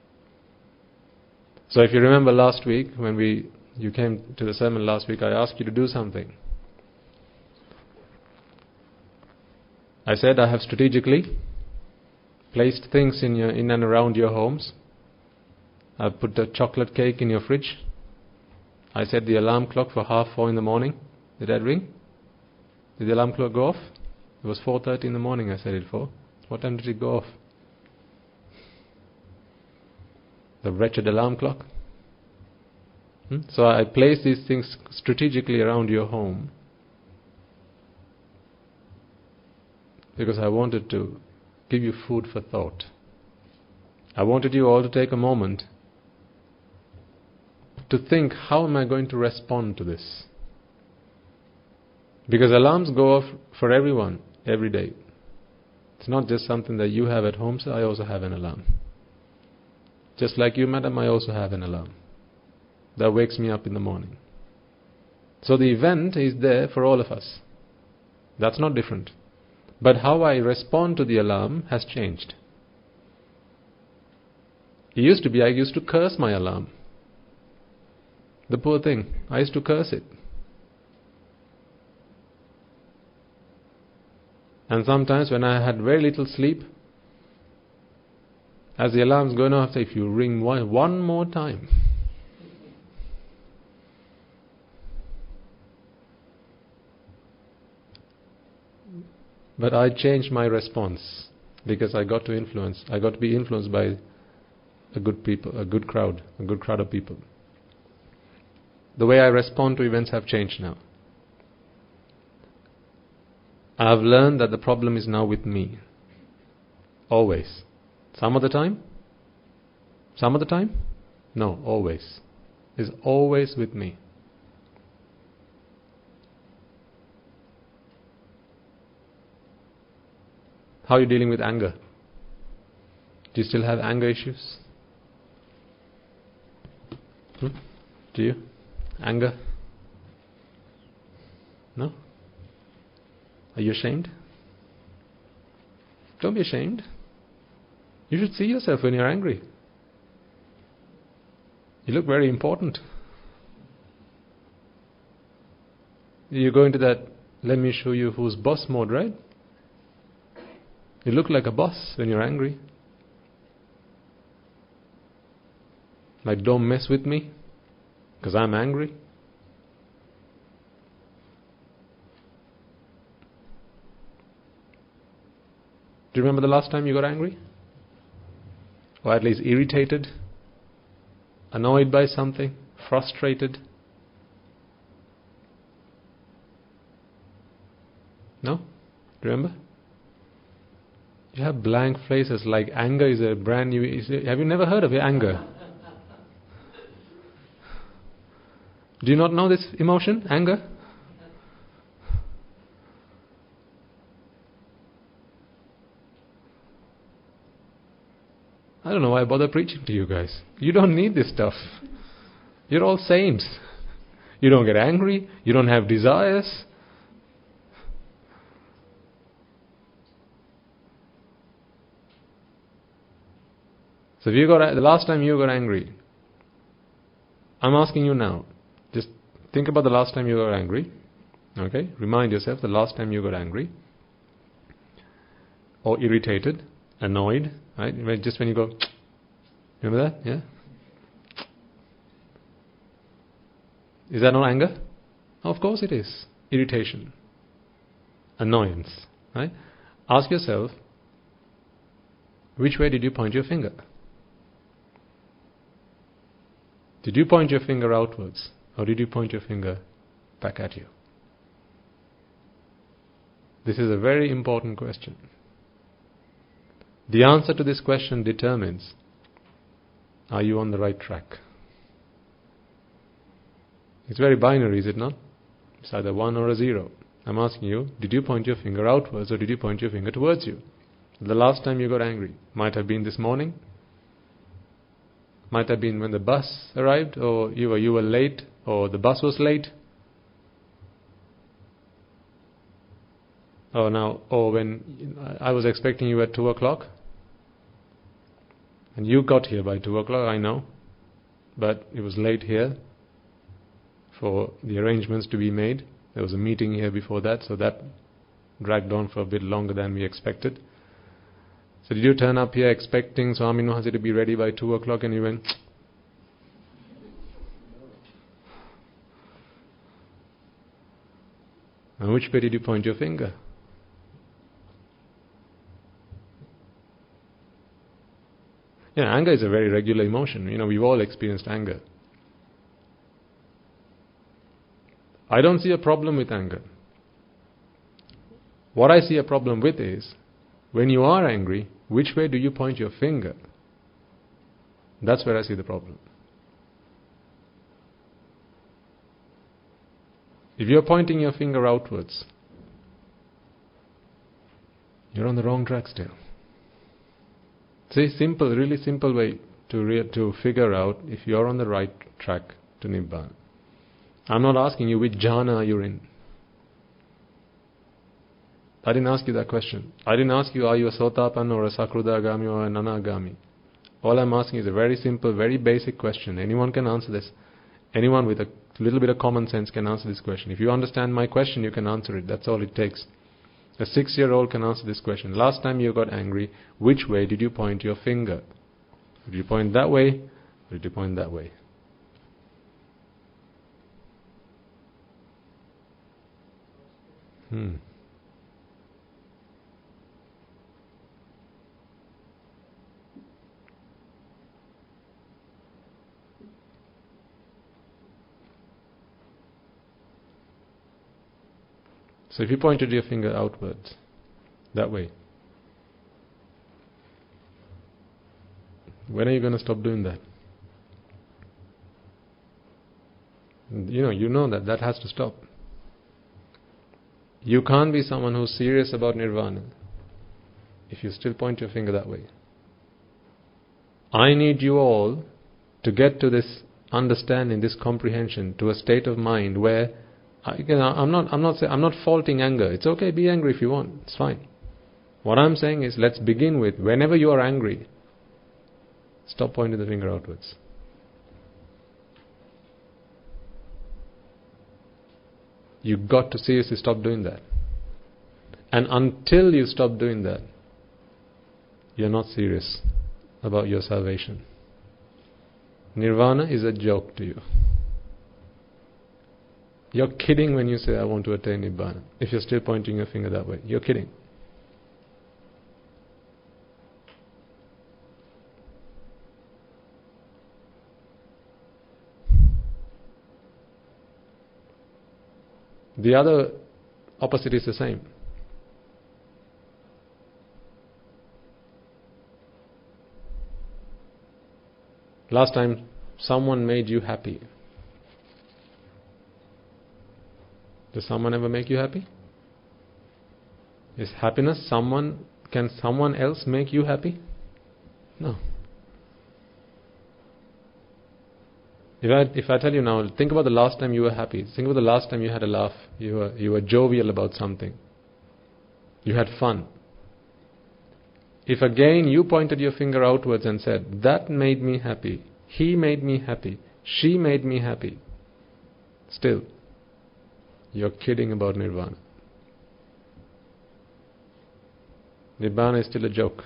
So if you remember last week, when you came to the sermon last week, I asked you to do something. I said, I have strategically placed things in and around your homes. I put a chocolate cake in your fridge. I set the alarm clock for 4:30 in the morning. Did that ring? Did the alarm clock go off? It was 4:30 in the morning I set it for. What time did it go off? The wretched alarm clock. So I place these things strategically around your home because I wanted to give you food for thought. I wanted you all to take a moment to think, how am I going to respond to this? Because alarms go off for everyone, every day. It's not just something that you have at home, so I also have an alarm. Just like you, madam, I also have an alarm that wakes me up in the morning. So the event is there for all of us. That's not different. But how I respond to the alarm has changed. It used to be I used to curse my alarm. The poor thing, I used to curse it. And sometimes when I had very little sleep, as the alarm's going off, I say, if you ring one more time, but I changed my response because I got to be influenced by a good crowd of people. The way I respond to events have changed now. I have learned that the problem is now with me. Always. Some of the time? No, always. It's always with me. How are you dealing with anger? Do you still have anger issues? Do you? Anger? No? Are you ashamed? Don't be ashamed. You should see yourself when you're angry. You look very important. You go into that, let me show you who's boss mode, right? You look like a boss when you're angry. Like, don't mess with me because I'm angry. Do you remember the last time you got angry? Or at least irritated? Annoyed by something? Frustrated? No? Do you remember? You have blank faces like anger is a brand new... Have you never heard of anger? Do you not know this emotion, anger? I don't know why I bother preaching to you guys. You don't need this stuff. You're all saints. You don't get angry. You don't have desires. So if you got the last time you got angry, I'm asking you now, just think about the last time you got angry. Okay? Remind yourself the last time you got angry or irritated, annoyed, right? Just when you go, remember that? Yeah? Is that not anger? Of course it is. Irritation, annoyance, right? Ask yourself, which way did you point your finger? Did you point your finger outwards or did you point your finger back at you? This is a very important question. The answer to this question determines, are you on the right track? It's very binary, is it not? It's either 1 or a 0. I'm asking you, did you point your finger outwards or did you point your finger towards you? The last time you got angry might have been this morning, might have been when the bus arrived, or you were late, or the bus was late, or when I was expecting you at 2 o'clock, and you got here by 2 o'clock, I know, but it was late here for the arrangements to be made. There was a meeting here before that, so that dragged on for a bit longer than we expected. So did you turn up here expecting Swami Nuhasi to be ready by 2 o'clock and you went, And which way did you point your finger? Yeah, anger is a very regular emotion. We've all experienced anger. I don't see a problem with anger. What I see a problem with is, when you are angry, which way do you point your finger? That's where I see the problem. If you're pointing your finger outwards, you're on the wrong track still. See, really simple way to figure out if you're on the right track to Nibbana. I'm not asking you which jhana you're in. I didn't ask you that question. I didn't ask you, are you a Sotapanna or a Sakrudagami or a Nanagami? All I'm asking is a very simple, very basic question. Anyone can answer this. Anyone with a little bit of common sense can answer this question. If you understand my question, you can answer it. That's all it takes. A 6-year-old can answer this question. Last time you got angry, which way did you point your finger? Did you point that way, or did you point that way? So if you pointed your finger outwards, that way, when are you going to stop doing that? You know that has to stop. You can't be someone who's serious about nirvana if you still point your finger that way. I need you all to get to this understanding, this comprehension, to a state of mind where I'm not faulting anger. It's okay, be angry if you want. It's fine. What I'm saying is, let's begin with, whenever you are angry, stop pointing the finger outwards. You've got to seriously stop doing that. And until you stop doing that, you're not serious about your salvation. Nirvana is a joke to you. You're kidding when you say, I want to attain Nibbana. If you're still pointing your finger that way, you're kidding. The other opposite is the same. Last time someone made you happy. Does someone ever make you happy? Is happiness can someone else make you happy? No. If I tell you now, think about the last time you were happy. Think about the last time you had a laugh. You were jovial about something. You had fun. If again you pointed your finger outwards and said, that made me happy, he made me happy, she made me happy, still, you're kidding about Nirvana. Nibbana is still a joke.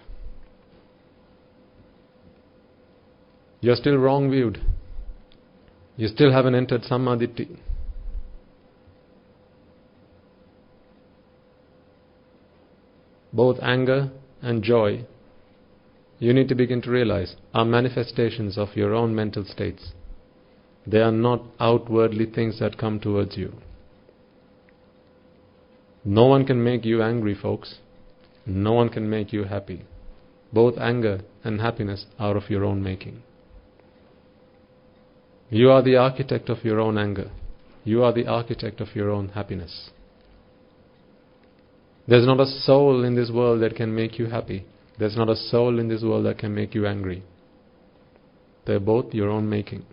You're still wrong-viewed. You still haven't entered Sammaditthi. Both anger and joy, you need to begin to realize, are manifestations of your own mental states. They are not outwardly things that come towards you. No one can make you angry, folks. No one can make you happy. Both anger and happiness are of your own making. You are the architect of your own anger. You are the architect of your own happiness. There's not a soul in this world that can make you happy. There's not a soul in this world that can make you angry. They're both your own making.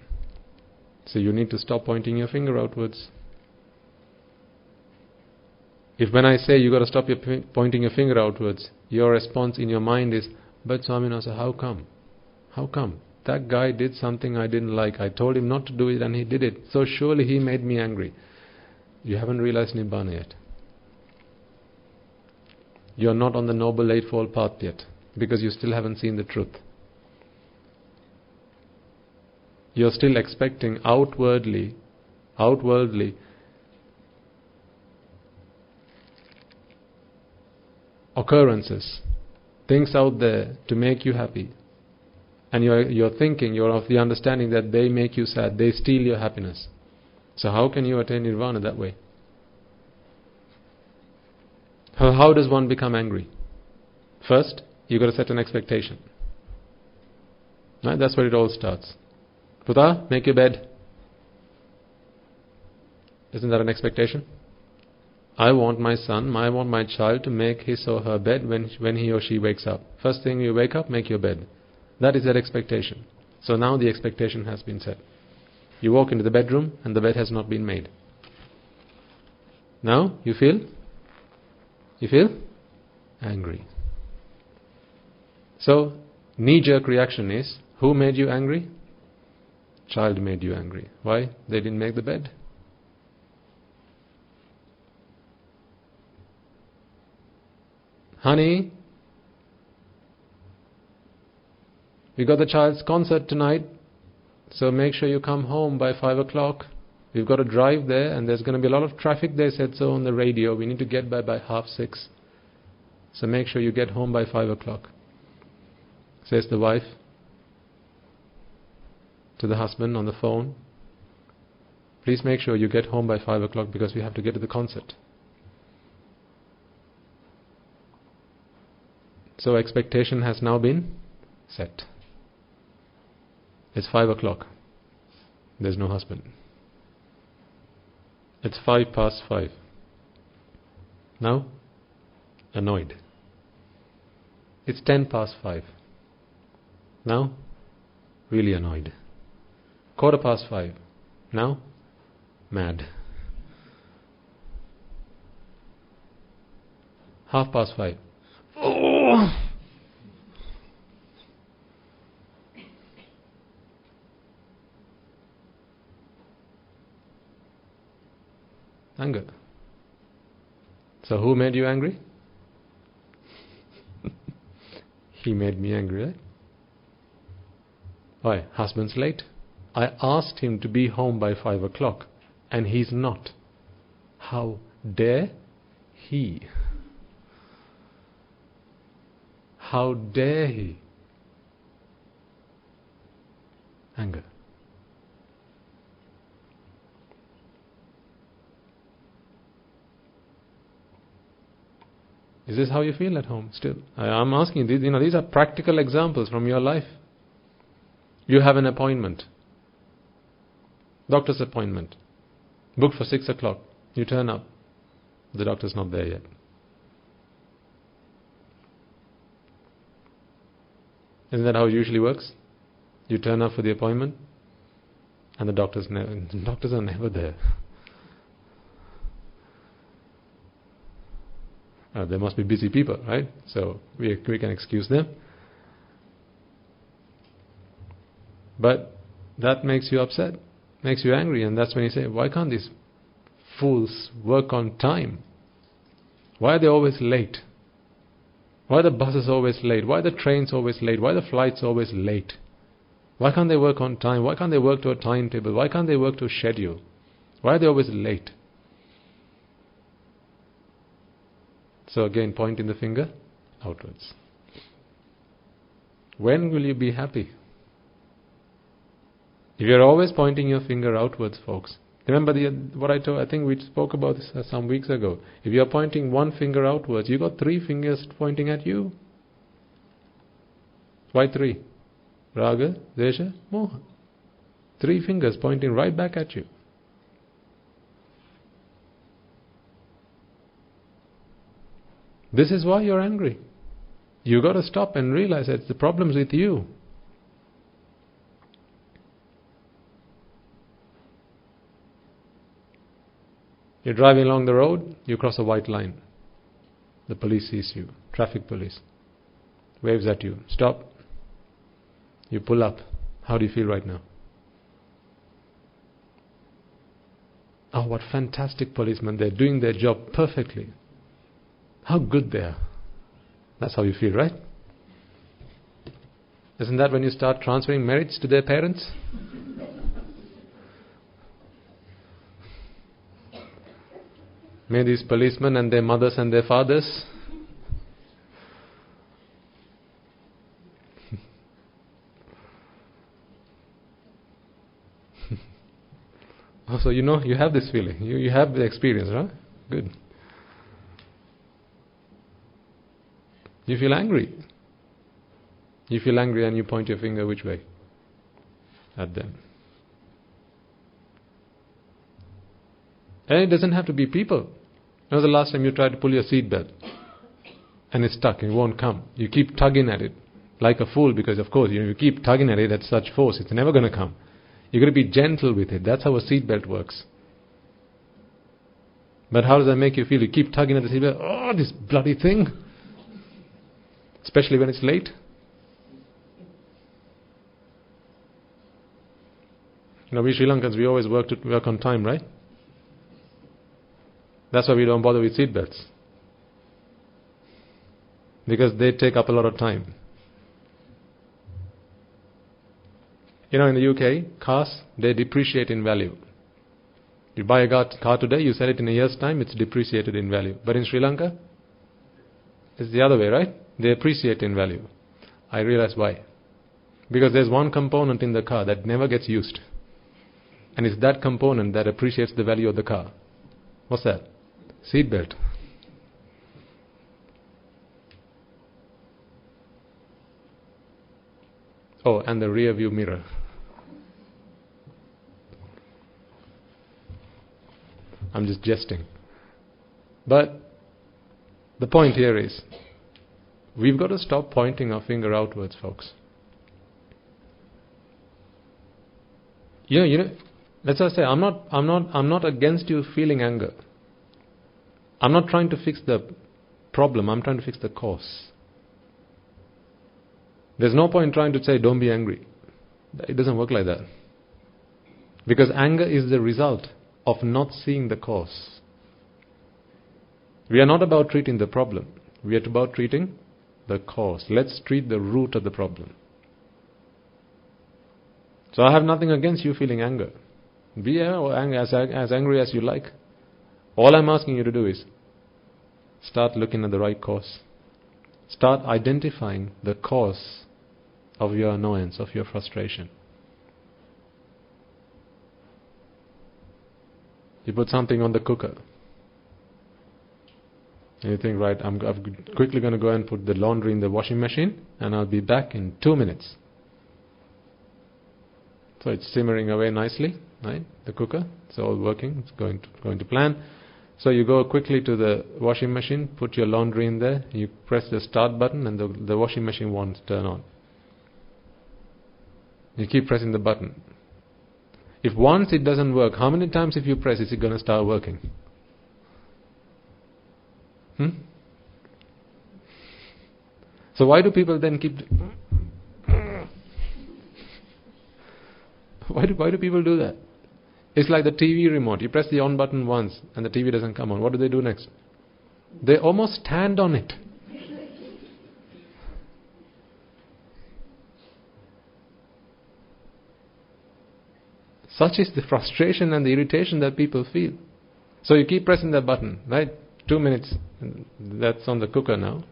So you need to stop pointing your finger outwards. If when I say you got to stop pointing your finger outwards, your response in your mind is, but Swaminasa, how come? How come? That guy did something I didn't like. I told him not to do it and he did it. So surely he made me angry. You haven't realized Nibbana yet. You're not on the Noble Eightfold Path yet, because you still haven't seen the truth. You're still expecting outwardly, occurrences, things out there to make you happy. And you're thinking, you're of the understanding that they make you sad, they steal your happiness. So how can you attain nirvana that way? How does one become angry? First, you've got to set an expectation. Right? That's where it all starts. Puta, make your bed. Isn't that an expectation? I want my son, I want my child to make his or her bed when he or she wakes up. First thing you wake up, make your bed. That is that expectation. So now the expectation has been set. You walk into the bedroom and the bed has not been made. Now you feel angry. So knee-jerk reaction is, who made you angry? Child made you angry. Why? They didn't make the bed. Honey, we got the child's concert tonight, so make sure you come home by 5 o'clock. We've got to drive there and there's going to be a lot of traffic, they said so on the radio. We need to get by 6:30. So make sure you get home by 5 o'clock. Says the wife to the husband on the phone, please make sure you get home by 5 o'clock because we have to get to the concert. So expectation has now been set. It's 5 o'clock. There's no husband. It's 5:05. Now, annoyed. It's 5:10. Now, really annoyed. 5:15. Now, mad. 5:30. Oh! Anger. So who made you angry? He made me angry, right? Why? Husband's late. I asked him to be home by 5 o'clock and he's not. How dare he? How dare he? Anger. Is this how you feel at home still? I'm asking you, these are practical examples from your life. You have an appointment. Doctor's appointment. Booked for 6 o'clock. You turn up. The doctor's not there yet. Isn't that how it usually works? You turn up for the appointment and the doctors are never there. There must be busy people, right? So we can excuse them. But that makes you upset, makes you angry, and that's when you say, why can't these fools work on time? Why are they always late? Why are the buses always late? Why are the trains always late? Why are the flights always late? Why can't they work on time? Why can't they work to a timetable? Why can't they work to a schedule? Why are they always late? So again, pointing the finger outwards. When will you be happy? If you're always pointing your finger outwards, folks, remember what I told, I think we spoke about this some weeks ago. If you're pointing one finger outwards, you got 3 fingers pointing at you. Why 3? Raga, Desha, Moha. 3 fingers pointing right back at you. This is why you're angry. You got to stop and realize that the problem's with you. You're driving along the road, you cross a white line. The police sees you, traffic police, waves at you, stop. You pull up. How do you feel right now? Oh, what fantastic policemen, they're doing their job perfectly. How good they are. That's how you feel, right? Isn't that when you start transferring merits to their parents? May these policemen and their mothers and their fathers Oh, so you know, you have this feeling. You have the experience, right? Good. You feel angry. You feel angry and you point your finger which way? At them. And it doesn't have to be people. When was the last time you tried to pull your seat belt and it's stuck and it won't come? You keep tugging at it like a fool because, of course, you keep tugging at it at such force, it's never going to come. You've got to be gentle with it. That's how a seat belt works. But how does that make you feel? You keep tugging at the seat belt. Oh, this bloody thing. Especially when it's late. You know, we Sri Lankans, we always work on time, right? That's why we don't bother with seat belts. Because they take up a lot of time. You know, in the UK, cars, they depreciate in value. You buy a car today, you sell it in a year's time, it's depreciated in value. But in Sri Lanka, it's the other way, right? They appreciate in value. I realize why. Because there's one component in the car that never gets used. And it's that component that appreciates the value of the car. What's that? Seat belt. Oh, and the rear view mirror. I'm just jesting. But the point here is, we've got to stop pointing our finger outwards, folks. You know, let's just say, I'm not against you feeling anger. I'm not trying to fix the problem, I'm trying to fix the cause. There's no point trying to say, don't be angry. It doesn't work like that. Because anger is the result of not seeing the cause. We are not about treating the problem. We are about treating the cause. Let's treat the root of the problem. So I have nothing against you feeling anger. Be as angry as you like. All I'm asking you to do is start looking at the right cause. Start identifying the cause of your annoyance, of your frustration. You put something on the cooker. And you think, right, I'm quickly going to go and put the laundry in the washing machine and I'll be back in 2 minutes. So it's simmering away nicely, right? The cooker, it's all working, it's going to plan. So you go quickly to the washing machine, put your laundry in there, you press the start button and the washing machine won't turn on. You keep pressing the button. If once it doesn't work, how many times if you press is it going to start working? So why do people then keep... Why do people do that? It's like the TV remote. You press the on button once and the TV doesn't come on. What do they do next? They almost stand on it. Such is the frustration and the irritation that people feel. So you keep pressing that button, right? 2 minutes, that's on the cooker now,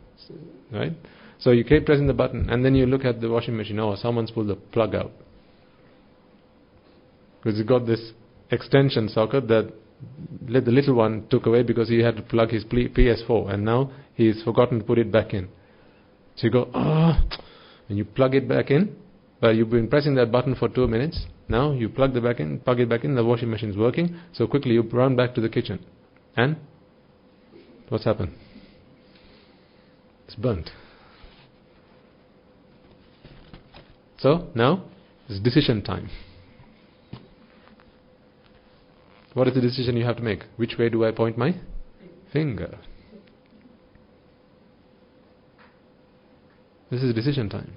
right? So you keep pressing the button and then you look at the washing machine. Oh, someone's pulled the plug out. Because you've got this extension socket that the little one took away because he had to plug his PS4 and now he's forgotten to put it back in. So you go, and you plug it back in, but you've been pressing that button for 2 minutes. Now you plug it back in, the washing machine's working, so quickly you run back to the kitchen. And what's happened? It's burnt. So now it's decision time. What is the decision you have to make? Which way do I point my finger? This is decision time.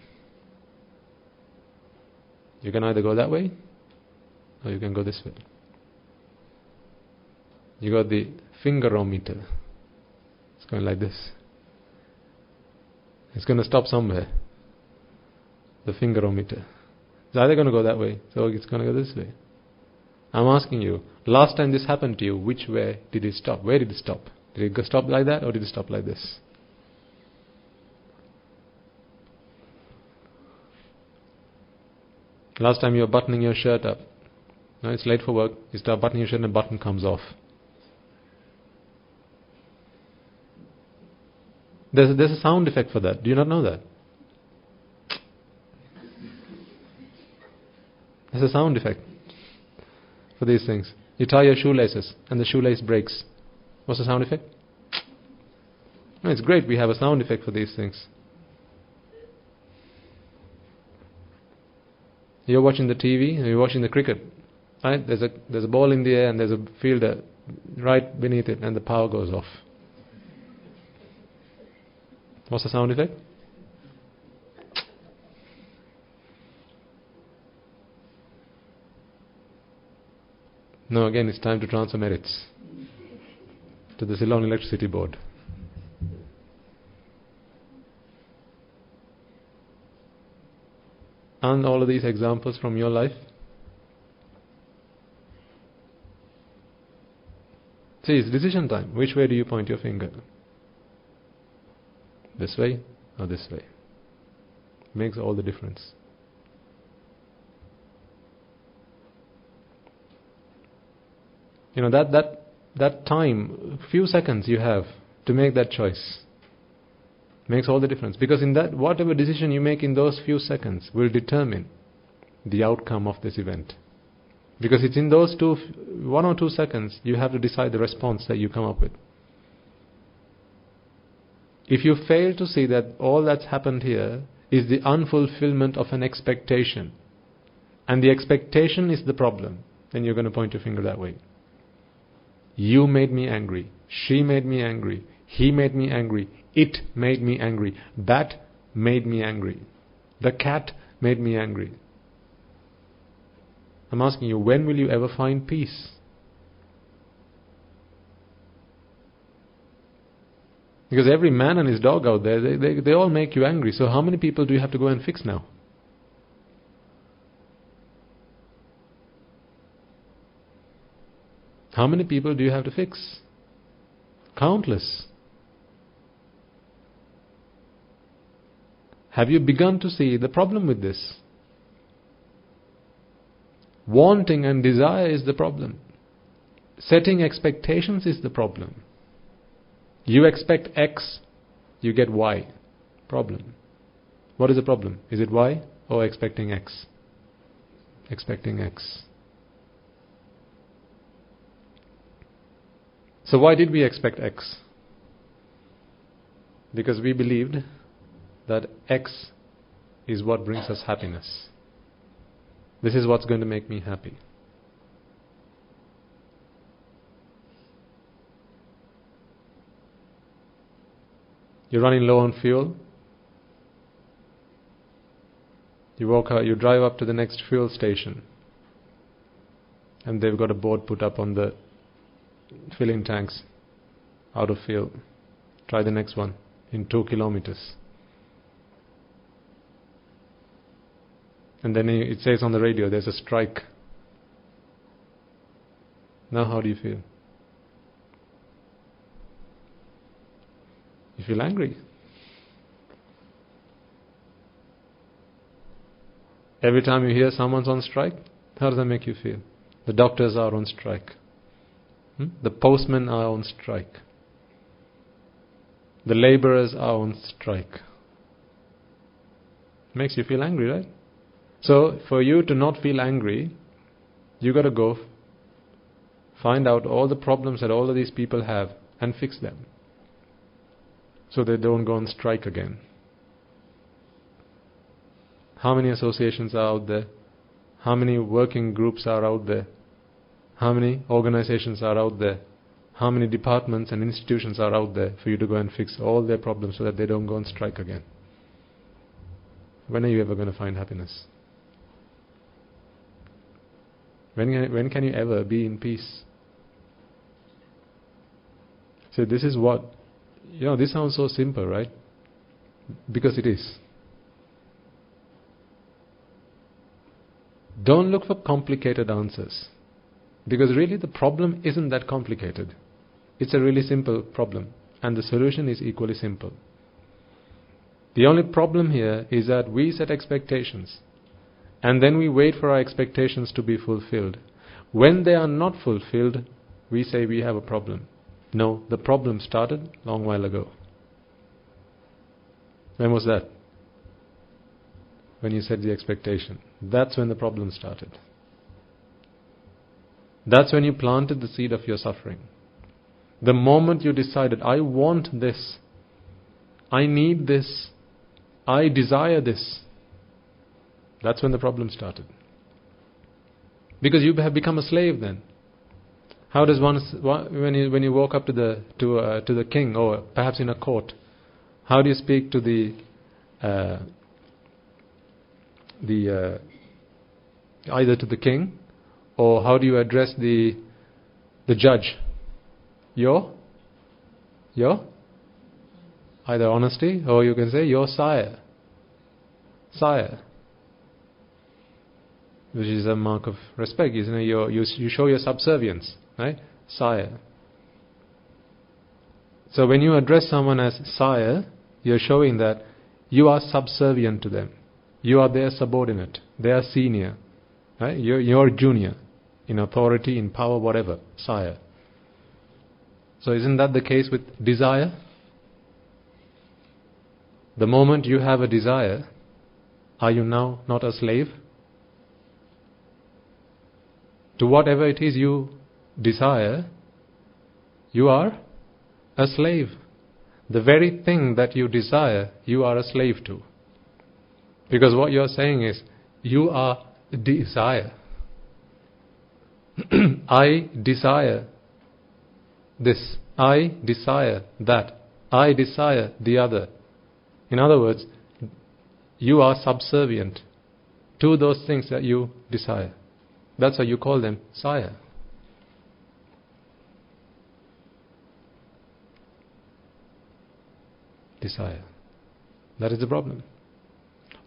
You can either go that way or you can go this way. You got the fingerometer. It's going like this. It's going to stop somewhere. The fingerometer. It's either going to go that way, so it's going to go this way. I'm asking you, last time this happened to you, which way did it stop? Where did it stop? Did it stop like that or did it stop like this? Last time you were buttoning your shirt up, No, it's late for work. You start buttoning your shirt and the button comes off. There's a sound effect for that. Do you not know that? There's a sound effect for these things. You tie your shoelaces and the shoelace breaks. What's the sound effect? No, it's great. We have a sound effect for these things. You're watching the TV and you're watching the cricket. Right? There's a ball in the air and there's a fielder right beneath it and the power goes off. What's the sound effect? No, again, it's time to transfer merits to the Ceylon Electricity Board. Aren't all of these examples from your life? See, it's decision time. Which way do you point your finger? This way or this way? Makes all the difference. You know, that time, few seconds you have to make that choice makes all the difference. Because in that, whatever decision you make in those few seconds will determine the outcome of this event. Because it's in those 1 or 2 seconds you have to decide the response that you come up with. If you fail to see that all that's happened here is the unfulfillment of an expectation, and the expectation is the problem, then you're going to point your finger that way. You made me angry. She made me angry. He made me angry. It made me angry. That made me angry. The cat made me angry. I'm asking you, when will you ever find peace? Because every man and his dog out there, they all make you angry. So how many people do you have to go and fix now? How many people do you have to fix? Countless. Have you begun to see the problem with this? Wanting and desire is the problem. Setting expectations is the problem. You expect X, you get Y. Problem. What is the problem? Is it Y or expecting X? Expecting X. So why did we expect X? Because we believed that X is what brings us happiness. This is what's going to make me happy. You're running low on fuel. You walk out, you drive up to the next fuel station, and they've got a board put up on the filling tanks, out of fuel. Try the next one in 2 kilometers. And then it says on the radio, there's a strike. Now how do you feel? You feel angry. Every time you hear someone's on strike, how does that make you feel? The doctors are on strike. The postmen are on strike. The laborers are on strike. Makes you feel angry, right? So, for you to not feel angry, you got to go find out all the problems that all of these people have and fix them, so they don't go on strike again. How many associations are out there? How many working groups are out there? How many organizations are out there? How many departments and institutions are out there for you to go and fix all their problems so that they don't go on strike again? When are you ever going to find happiness? When can you ever be in peace? So this is what, this sounds so simple, right? Because it is. Don't look for complicated answers. Because really the problem isn't that complicated. It's a really simple problem. And the solution is equally simple. The only problem here is that we set expectations. And then we wait for our expectations to be fulfilled. When they are not fulfilled, we say we have a problem. No, the problem started long while ago. When was that? When you set the expectation. That's when the problem started. That's when you planted the seed of your suffering. The moment you decided, I want this, I need this, I desire this, that's when the problem started. Because you have become a slave then. How does one, when you walk up to the king, or perhaps in a court, how do you speak to the either to the king, or how do you address the judge? Your either honesty, or you can say your sire, which is a mark of respect, isn't it? You show your subservience, right? Sire. So when you address someone as sire, you're showing that you are subservient to them. You are their subordinate. They are senior, right? You're junior in authority, in power, whatever. Sire. So isn't that the case with desire? The moment you have a desire, are you now not a slave? To whatever it is you desire, you are a slave. The very thing that you desire, you are a slave to. Because what you are saying is, you are desire. I desire this. I desire that. I desire the other. In other words, you are subservient to those things that you desire. That's why you call them sire. Desire. That is the problem.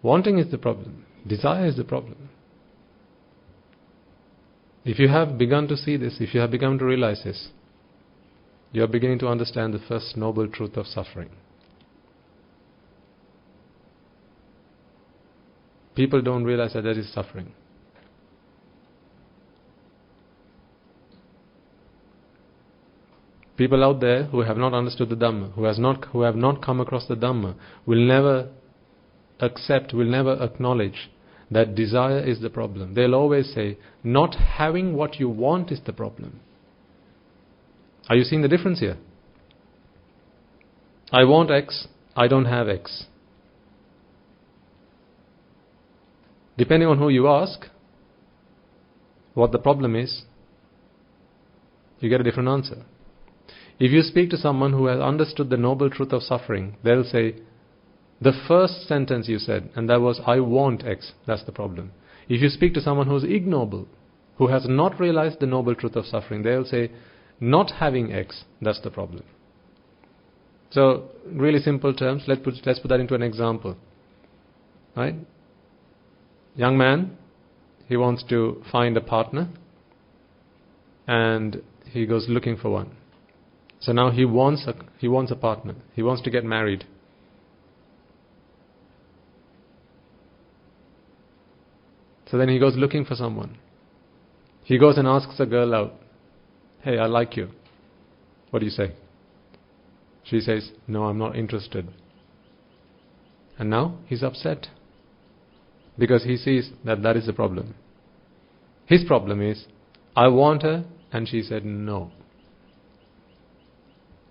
Wanting is the problem. Desire is the problem. If you have begun to see this, if you have begun to realize this, you are beginning to understand the first noble truth of suffering. People don't realize that there is suffering. People out there who have not understood the Dhamma, who have not come across the Dhamma, will never accept, will never acknowledge that desire is the problem. They'll always say, not having what you want is the problem. Are you seeing the difference here? I want X, I don't have X. Depending on who you ask, what the problem is, you get a different answer. If you speak to someone who has understood the noble truth of suffering, they'll say, the first sentence you said, and that was, I want X, that's the problem. If you speak to someone who's ignoble, who has not realized the noble truth of suffering, they'll say, not having X, that's the problem. So, really simple terms, let's put that into an example. Right? Young man, he wants to find a partner, and he goes looking for one. So now he wants a partner. He wants to get married. So then he goes looking for someone. He goes and asks a girl out, hey, I like you. What do you say? She says, no, I'm not interested. And now he's upset. Because he sees that is the problem. His problem is, I want her, and she said no.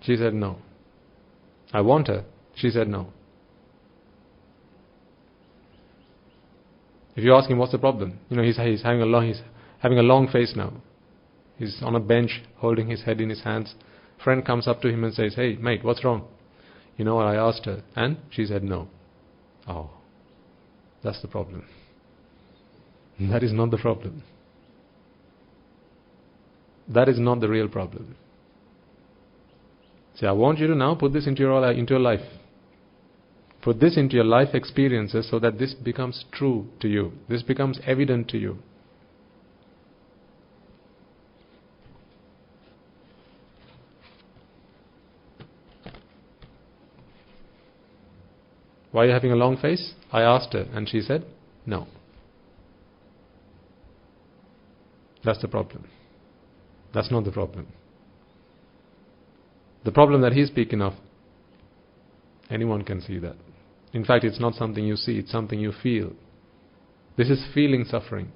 She said no. I want her. She said no. If you ask him what's the problem, he's having a long face now. He's on a bench holding his head in his hands. Friend comes up to him and says, hey mate, what's wrong? You know what, I asked her and she said no. Oh, that's the problem. That is not the problem. That is not the real problem. See, I want you to now put this into your life. Put this into your life experiences so that this becomes true to you. This becomes evident to you. Why are you having a long face? I asked her and she said no. That's the problem. That's not the problem. The problem that he's speaking of, anyone can see that. In fact, it's not something you see, it's something you feel. This is feeling suffering.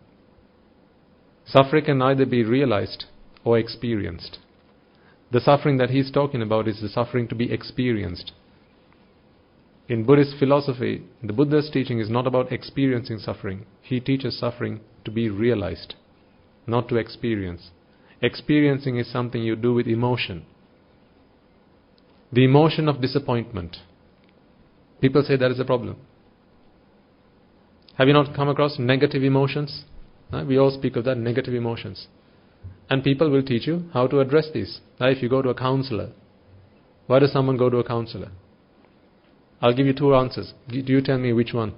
Suffering can either be realized or experienced. The suffering that he's talking about is the suffering to be experienced. In Buddhist philosophy, the Buddha's teaching is not about experiencing suffering. He teaches suffering to be realized, not to experience. Experiencing is something you do with emotion. The emotion of disappointment. People say that is a problem. Have you not come across negative emotions? We all speak of that, negative emotions. And people will teach you how to address these. If you go to a counselor, why does someone go to a counselor? I'll give you two answers. Do you tell me which one?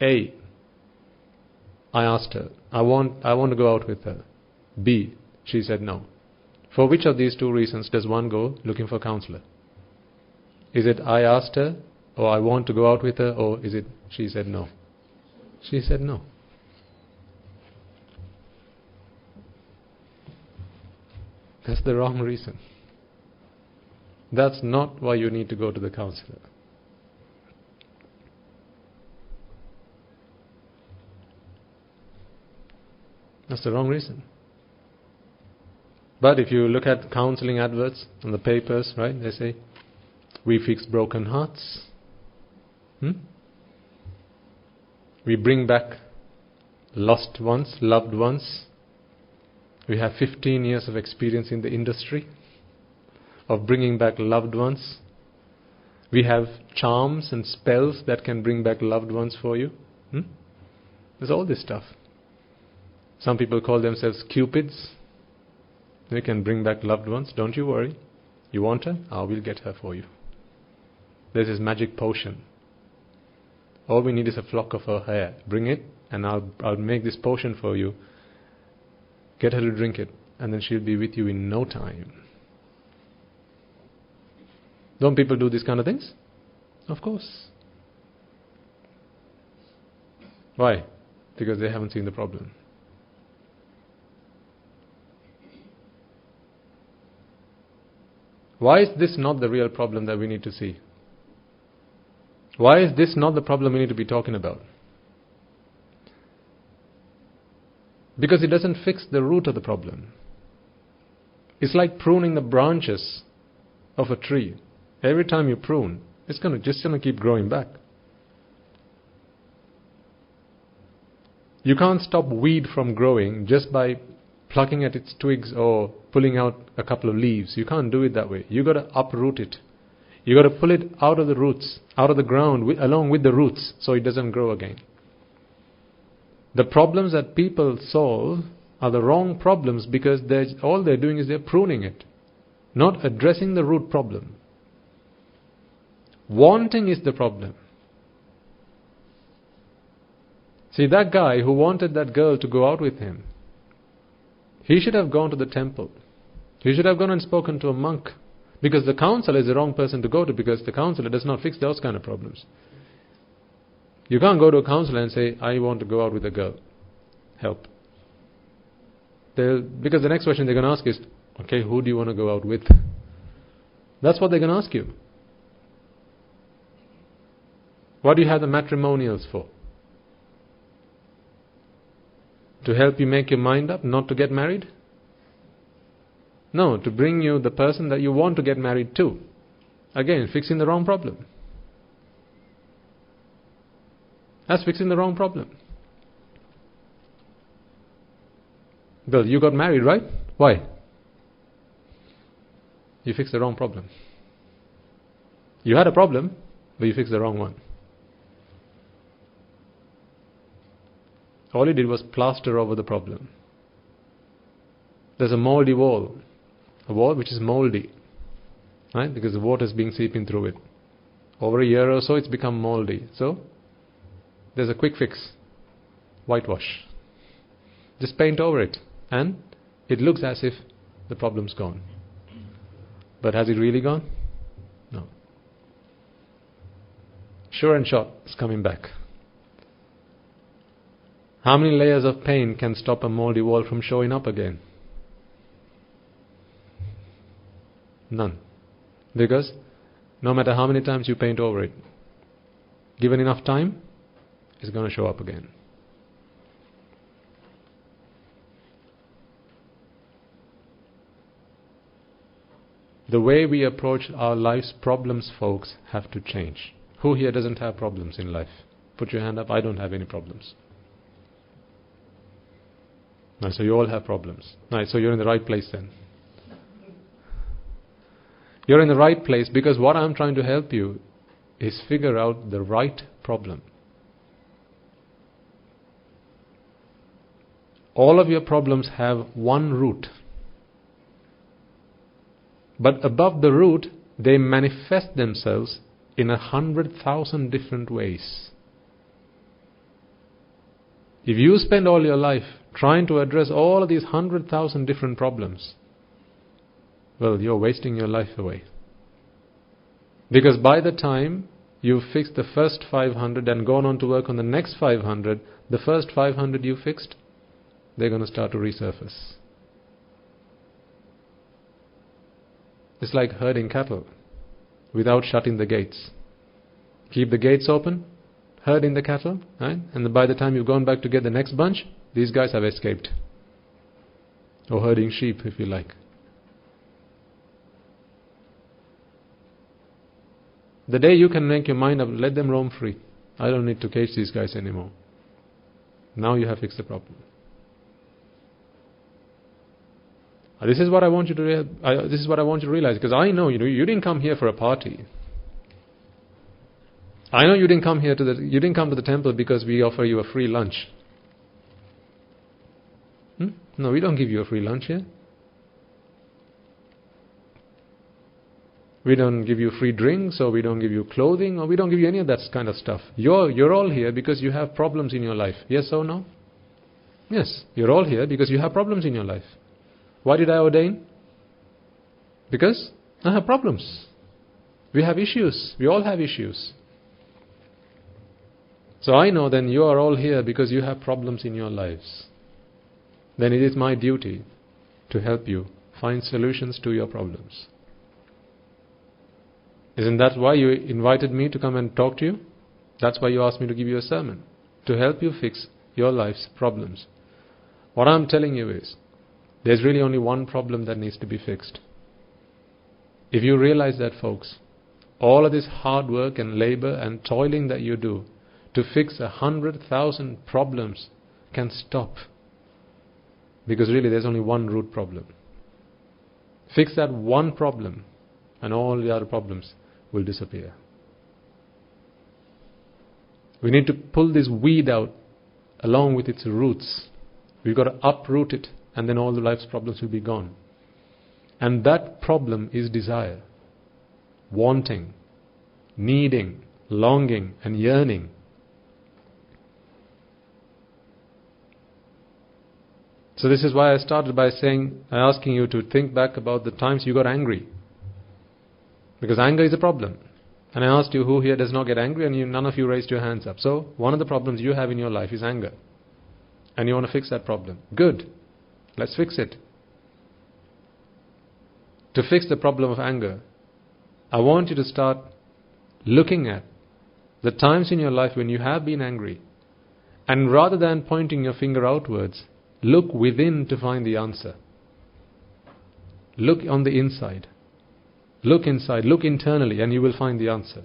A, I asked her, I want to go out with her. B, she said no. For which of these two reasons does one go looking for a counselor? Is it I asked her, or I want to go out with her, or is it she said no? She said no. That's the wrong reason. That's not why you need to go to the counselor. That's the wrong reason. But if you look at counseling adverts on the papers, right, they say, we fix broken hearts. We bring back lost ones, loved ones. We have 15 years of experience in the industry of bringing back loved ones. We have charms and spells that can bring back loved ones for you. There's all this stuff. Some people call themselves cupids. They can bring back loved ones. Don't you worry. You want her? I will get her for you. There's this magic potion. All we need is a flock of her hair. Bring it, and I'll make this potion for you. Get her to drink it, and then she'll be with you in no time. Don't people do these kind of things? Of course. Why? Because they haven't seen the problem. Why is this not the real problem that we need to see? Why is this not the problem we need to be talking about? Because it doesn't fix the root of the problem. It's like pruning the branches of a tree. Every time you prune, it's just going to keep growing back. You can't stop weed from growing just by plucking at its twigs or pulling out a couple of leaves. You can't do it that way. You got to uproot it. You got to pull it out of the roots, out of the ground, along with the roots, so it doesn't grow again. The problems that people solve are the wrong problems because all they're doing is they're pruning it, not addressing the root problem. Wanting is the problem. See, that guy who wanted that girl to go out with him, he should have gone to the temple. He should have gone and spoken to a monk. Because the counselor is the wrong person to go to, because the counselor does not fix those kind of problems. You can't go to a counselor and say, I want to go out with a girl. Help. Because the next question they're going to ask is, okay, who do you want to go out with? That's what they're going to ask you. What do you have the matrimonials for? To help you make your mind up not to get married? No, to bring you the person that you want to get married to. Again, fixing the wrong problem. That's fixing the wrong problem. Bill, you got married, right? Why? You fixed the wrong problem. You had a problem, but you fixed the wrong one. All you did was plaster over the problem. There's a moldy wall. A wall which is moldy. Right? Because the water is being seeping through it. Over a year or so it's become moldy. So, there's a quick fix. Whitewash. Just paint over it. And it looks as if the problem's gone. But has it really gone? No. Sure and short, it's coming back. How many layers of paint can stop a moldy wall from showing up again? None. Because no matter how many times you paint over it, given enough time, it's going to show up again. The way we approach our life's problems, folks, have to change. Who here doesn't have problems in life? Put your hand up. I don't have any problems. Right, so you all have problems. Right, so you're in the right place then. You're in the right place because what I'm trying to help you is figure out the right problem. All of your problems have one root. But above the root, they manifest themselves in 100,000 different ways. If you spend all your life trying to address all of these 100,000 different problems, well, you're wasting your life away. Because by the time you've fixed the first 500 and gone on to work on the next 500, the first 500 you fixed, they're going to start to resurface. It's like herding cattle without shutting the gates. Keep the gates open, herd in the cattle, right? And by the time you've gone back to get the next bunch, these guys have escaped. Or herding sheep, if you like. The day you can make your mind up, let them roam free. I don't need to cage these guys anymore. Now you have fixed the problem. This is what I want you to this is what I want you to realize, because I know you didn't come here for a party. I know you didn't come to the temple because we offer you a free lunch. No, we don't give you a free lunch here. We don't give you free drinks, or we don't give you clothing, or we don't give you any of that kind of stuff. You're all here because you have problems in your life. Yes or no? Yes, you're all here because you have problems in your life. Why did I ordain? Because I have problems. We have issues. We all have issues. So I know then you are all here because you have problems in your lives. Then it is my duty to help you find solutions to your problems. Isn't that why you invited me to come and talk to you? That's why you asked me to give you a sermon, to help you fix your life's problems. What I'm telling you is, there's really only one problem that needs to be fixed. If you realize that, folks, all of this hard work and labor and toiling that you do to fix 100,000 problems can stop. Because really there's only one root problem. Fix that one problem and all the other problems will disappear. We need to pull this weed out along with its roots. We've got to uproot it, and then all the life's problems will be gone. And that problem is desire. Wanting, needing, longing, and yearning. So this is why I started by asking you to think back about the times you got angry. Because anger is a problem. And I asked you who here does not get angry, and none of you raised your hands up. So one of the problems you have in your life is anger. And you want to fix that problem. Good. Let's fix it. To fix the problem of anger, I want you to start looking at the times in your life when you have been angry. And rather than pointing your finger outwards, look within to find the answer. Look on the inside. Look inside, look internally, and you will find the answer.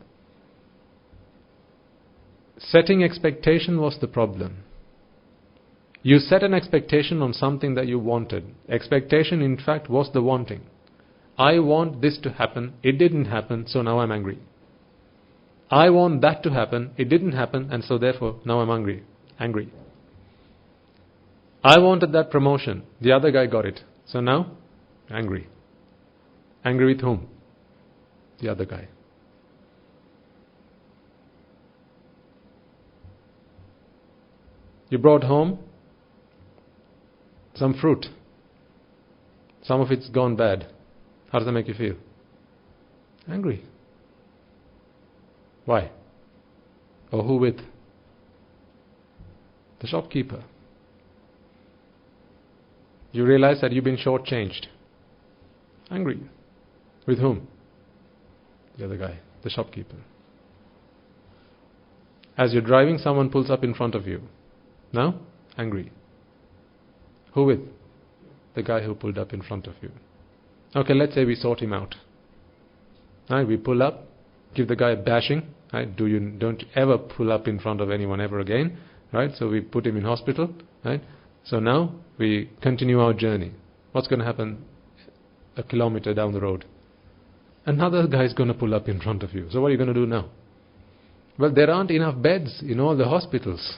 Setting expectation was the problem. You set an expectation on something that you wanted. Expectation, in fact, was the wanting. I want this to happen, it didn't happen, so now I'm angry. I want that to happen, it didn't happen, and so therefore now I'm angry. I wanted that promotion, the other guy got it, so now angry. Angry with whom? The other guy. You brought home some fruit. Some of it's gone bad. How does that make you feel? Angry. Why? Or who with? The shopkeeper. You realize that you've been shortchanged. Angry. With whom? The other guy, the shopkeeper. As you're driving, someone pulls up in front of you. Now, angry. Who with? The guy who pulled up in front of you. Okay, let's say we sort him out. Right, we pull up, give the guy a bashing. Right, don't ever pull up in front of anyone ever again. Right, so we put him in hospital. Right, so now we continue our journey. What's going to happen a kilometer down the road? Another guy is going to pull up in front of you. So what are you going to do now? Well, there aren't enough beds in all the hospitals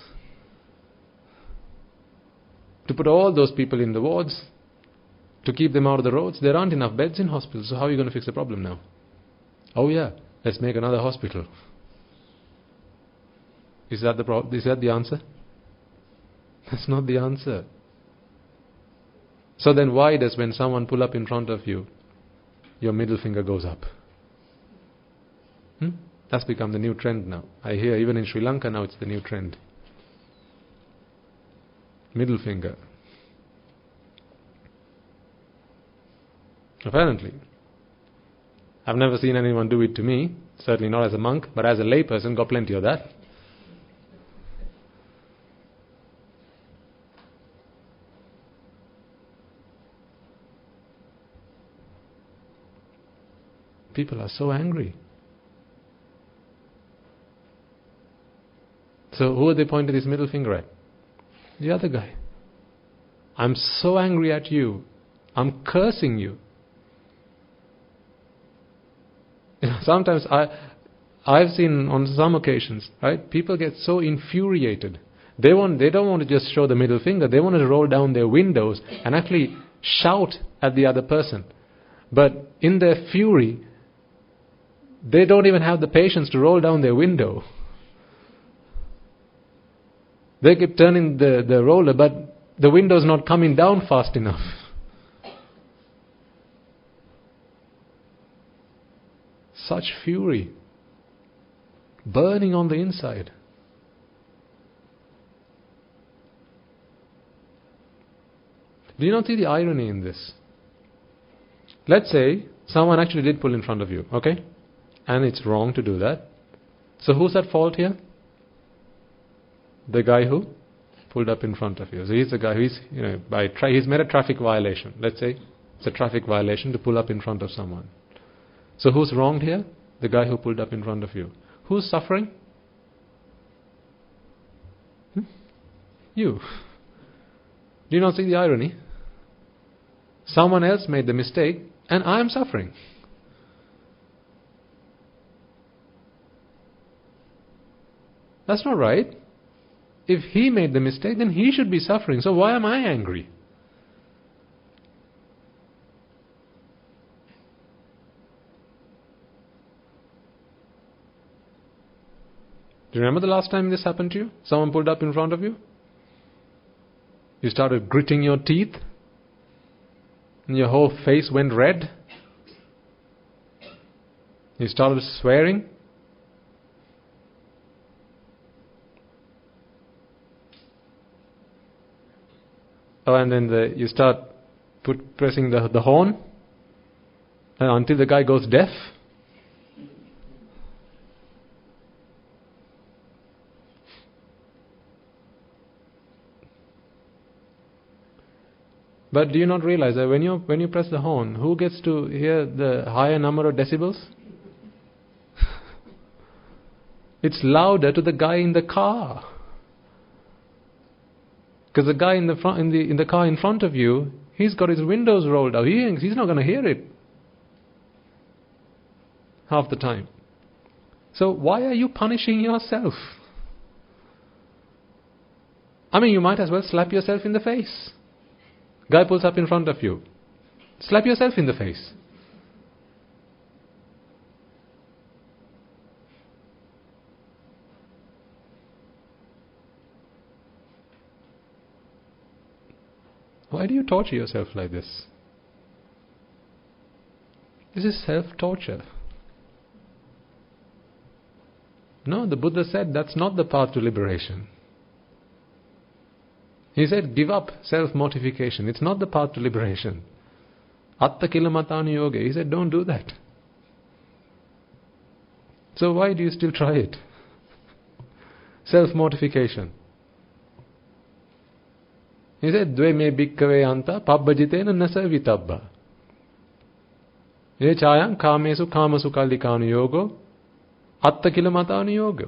to put all those people in the wards, to keep them out of the roads. There aren't enough beds in hospitals. So how are you going to fix the problem now? Oh yeah, let's make another hospital. Is that the answer? That's not the answer. So then why does when someone pull up in front of you, your middle finger goes up? That's become the new trend now. I hear even in Sri Lanka now it's the new trend. Middle finger. Apparently. I've never seen anyone do it to me, certainly not as a monk, but as a layperson, got plenty of that. People are so angry. So who are they pointing this middle finger at? The other guy. I'm so angry at you. I'm cursing you. Sometimes I've seen on some occasions, right? People get so infuriated. They don't want to just show the middle finger. They want to roll down their windows and actually shout at the other person. But in their fury, they don't even have the patience to roll down their window. They keep turning the roller, but the window's not coming down fast enough. Such fury. Burning on the inside. Do you not see the irony in this? Let's say someone actually did pull in front of you, okay? And it's wrong to do that. So who's at fault here? The guy who pulled up in front of you. So he's the guy who's, he's made a traffic violation. Let's say it's a traffic violation to pull up in front of someone. So who's wronged here? The guy who pulled up in front of you. Who's suffering? You. Do you not see the irony? Someone else made the mistake and I am suffering. That's not right. If he made the mistake, then he should be suffering. So why am I angry? Do you remember the last time this happened to you? Someone pulled up in front of you? You started gritting your teeth? And your whole face went red? You started swearing? Oh, and then you start pressing the horn until the guy goes deaf? But do you not realize that when you press the horn, who gets to hear the higher number of decibels? It's louder to the guy in the car. Because the guy in the car in front of you, he's got his windows rolled out. He's not going to hear it half the time. So why are you punishing yourself? I mean, you might as well slap yourself in the face. Guy pulls up in front of you. Slap yourself in the face. Why do you torture yourself like this? This is self-torture. No, the Buddha said that's not the path to liberation. He said, give up self-mortification. It's not the path to liberation. Atta kilamatani yoga. He said, don't do that. So why do you still try it? Self-mortification. He said, dve me bhikkave anta pabbajitena nasa vitabba. Ye chayam kamesu kamasu kallikanu yogo atta kilamatani yoga.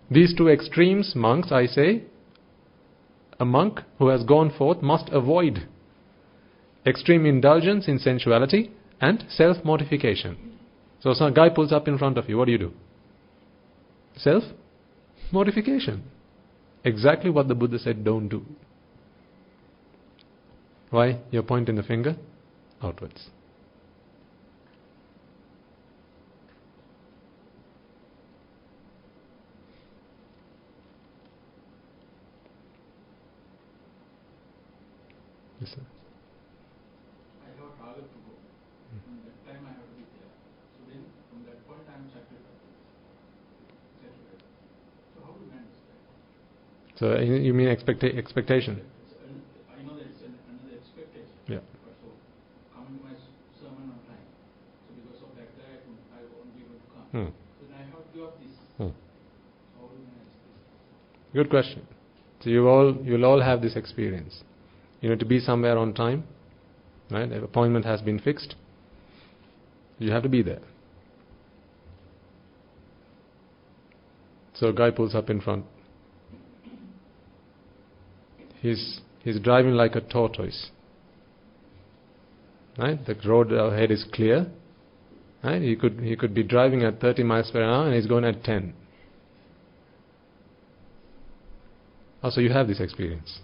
These two extremes, monks, I say, a monk who has gone forth must avoid extreme indulgence in sensuality and self-mortification. So some guy pulls up in front of you, what do? Self-mortification. Exactly what the Buddha said, don't do. Why? You're pointing the finger outwards. Yes, sir. I have a target to go. From that time I have to be there. So then from that point I am sacrificing. So how do you manage that? So you mean expectation? I know that it's another expectation. Yeah. But so coming to my sermon on time. So because of that guy I won't be able to come. So then I have to give up this. So how do you manage this? Good question. So you'll all have this experience. You know, to be somewhere on time, right? If appointment has been fixed, you have to be there. So a guy pulls up in front. He's driving like a tortoise. Right? The road ahead is clear. Right? He could be driving at 30 miles per hour and he's going at 10. Also, you have this experience.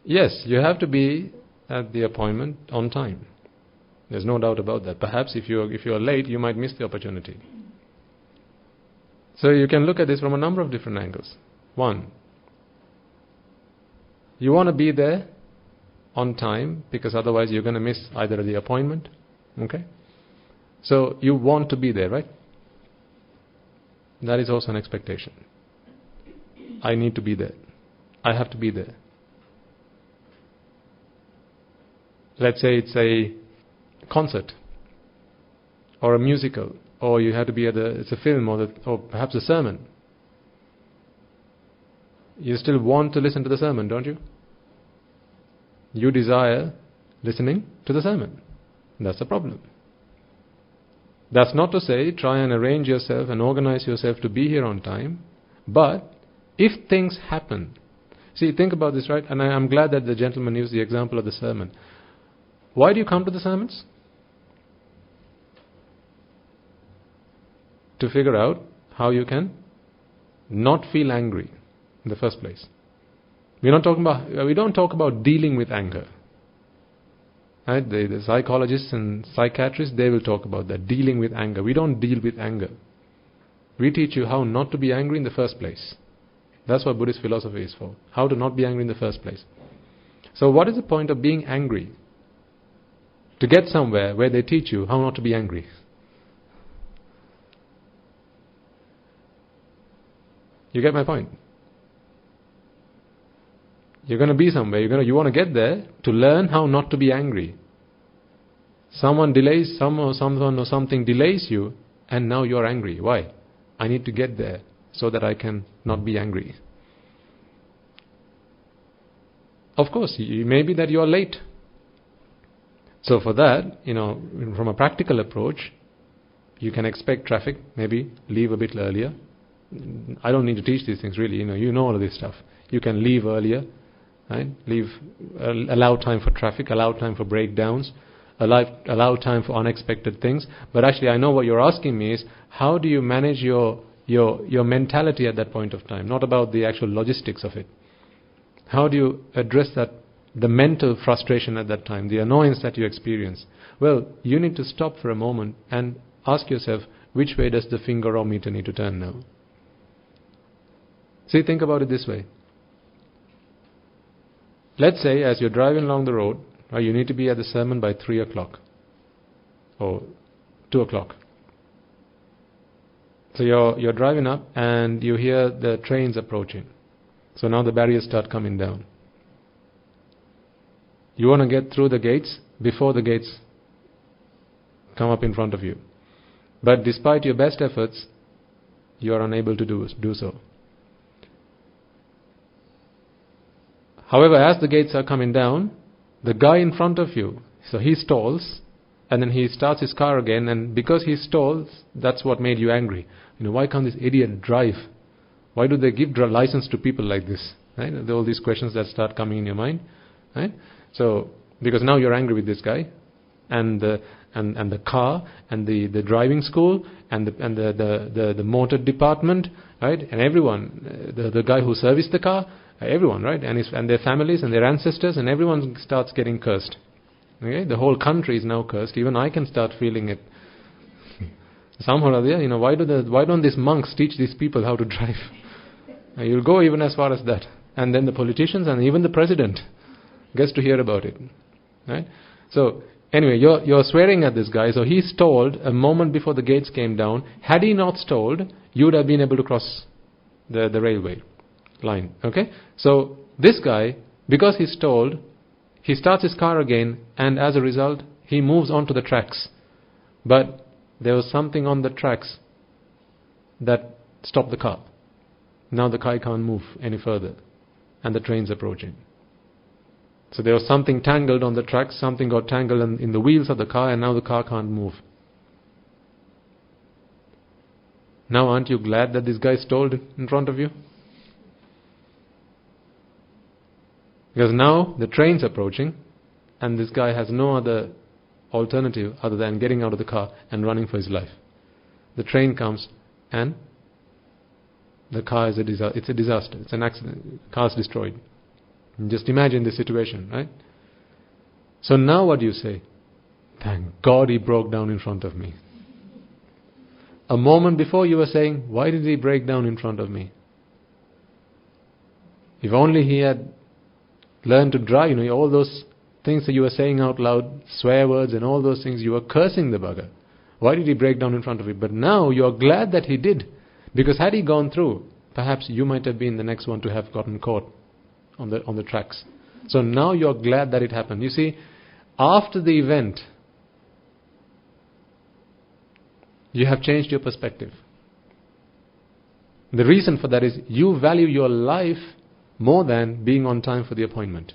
Yes, you have to be at the appointment on time. There's no doubt about that. Perhaps if you are late, you might miss the opportunity. So you can look at this from a number of different angles. One, you want to be there on time because otherwise you're going to miss either the appointment. Okay? So you want to be there, right? That is also an expectation. I need to be there. I have to be there. Let's say it's a concert or a musical, or you have to be it's a film or perhaps a sermon. You still want to listen to the sermon, don't you? You desire listening to the sermon. That's the problem. That's not to say try and arrange yourself and organize yourself to be here on time, but if things happen, see, think about this, right? And I'm glad that the gentleman used the example of the sermon. Why do you come to the sermons? To figure out how you can not feel angry in the first place. We don't talk about dealing with anger. Right? The psychologists and psychiatrists, they will talk about that, dealing with anger. We don't deal with anger. We teach you how not to be angry in the first place. That's what Buddhist philosophy is for. How to not be angry in the first place. So what is the point of being angry? To get somewhere where they teach you how not to be angry. You get my point? You're going to be somewhere. You want to get there to learn how not to be angry. Someone or something delays you, and now you're angry. Why? I need to get there so that I can not be angry. Of course, it may be that you're late. So for that, from a practical approach, you can expect traffic, maybe leave a bit earlier. I don't need to teach these things really, you know all of this stuff. You can leave earlier, right? Allow time for traffic, allow time for breakdowns, allow time for unexpected things. But actually I know what you're asking me is, how do you manage your mentality at that point of time? Not about the actual logistics of it. How do you address the mental frustration at that time, the annoyance that you experience? Well, you need to stop for a moment and ask yourself, which way does the finger or meter need to turn now? See, think about it this way. Let's say as you're driving along the road, you need to be at the sermon by 3 o'clock or 2 o'clock. So you're driving up and you hear the trains approaching. So now the barriers start coming down. You want to get through the gates before the gates come up in front of you. But despite your best efforts, you are unable to do so. However, as the gates are coming down, the guy in front of you, so he stalls, and then he starts his car again, and because he stalls, that's what made you angry. Why can't this idiot drive? Why do they give license to people like this? Right? There are all these questions that start coming in your mind. Right? So, because now you're angry with this guy, and the car, and the driving school, and the motor department, right? And everyone, the guy who serviced the car, everyone, right? And their families and their ancestors, and everyone starts getting cursed. Okay? The whole country is now cursed. Even I can start feeling it. Somehow or the other, why don't these monks teach these people how to drive? You'll go even as far as that. And then the politicians and even the president gets to hear about it. Right? So, anyway, you're swearing at this guy. So he stalled a moment before the gates came down. Had he not stalled, you would have been able to cross the railway line. Okay? So, this guy, because he stalled, he starts his car again, and as a result, he moves onto the tracks. But there was something on the tracks that stopped the car. Now the car can't move any further, and the train's approaching. So there was something tangled on the tracks, something got tangled in the wheels of the car, and now the car can't move. Now aren't you glad that this guy stalled in front of you? Because now the train's approaching, and this guy has no other alternative other than getting out of the car and running for his life. The train comes, and the car is it's a disaster. It's an accident. The car's destroyed. And just imagine the situation, right? So now what do you say? Thank God he broke down in front of me. A moment before you were saying, why did he break down in front of me? If only he had learned to drive, all those things that you were saying out loud, swear words and all those things, you were cursing the bugger. Why did he break down in front of you? But now you are glad that he did. Because had he gone through, perhaps you might have been the next one to have gotten caught on the tracks. So now you are glad that it happened. You see, after the event, you have changed your perspective. The reason for that is you value your life more than being on time for the appointment.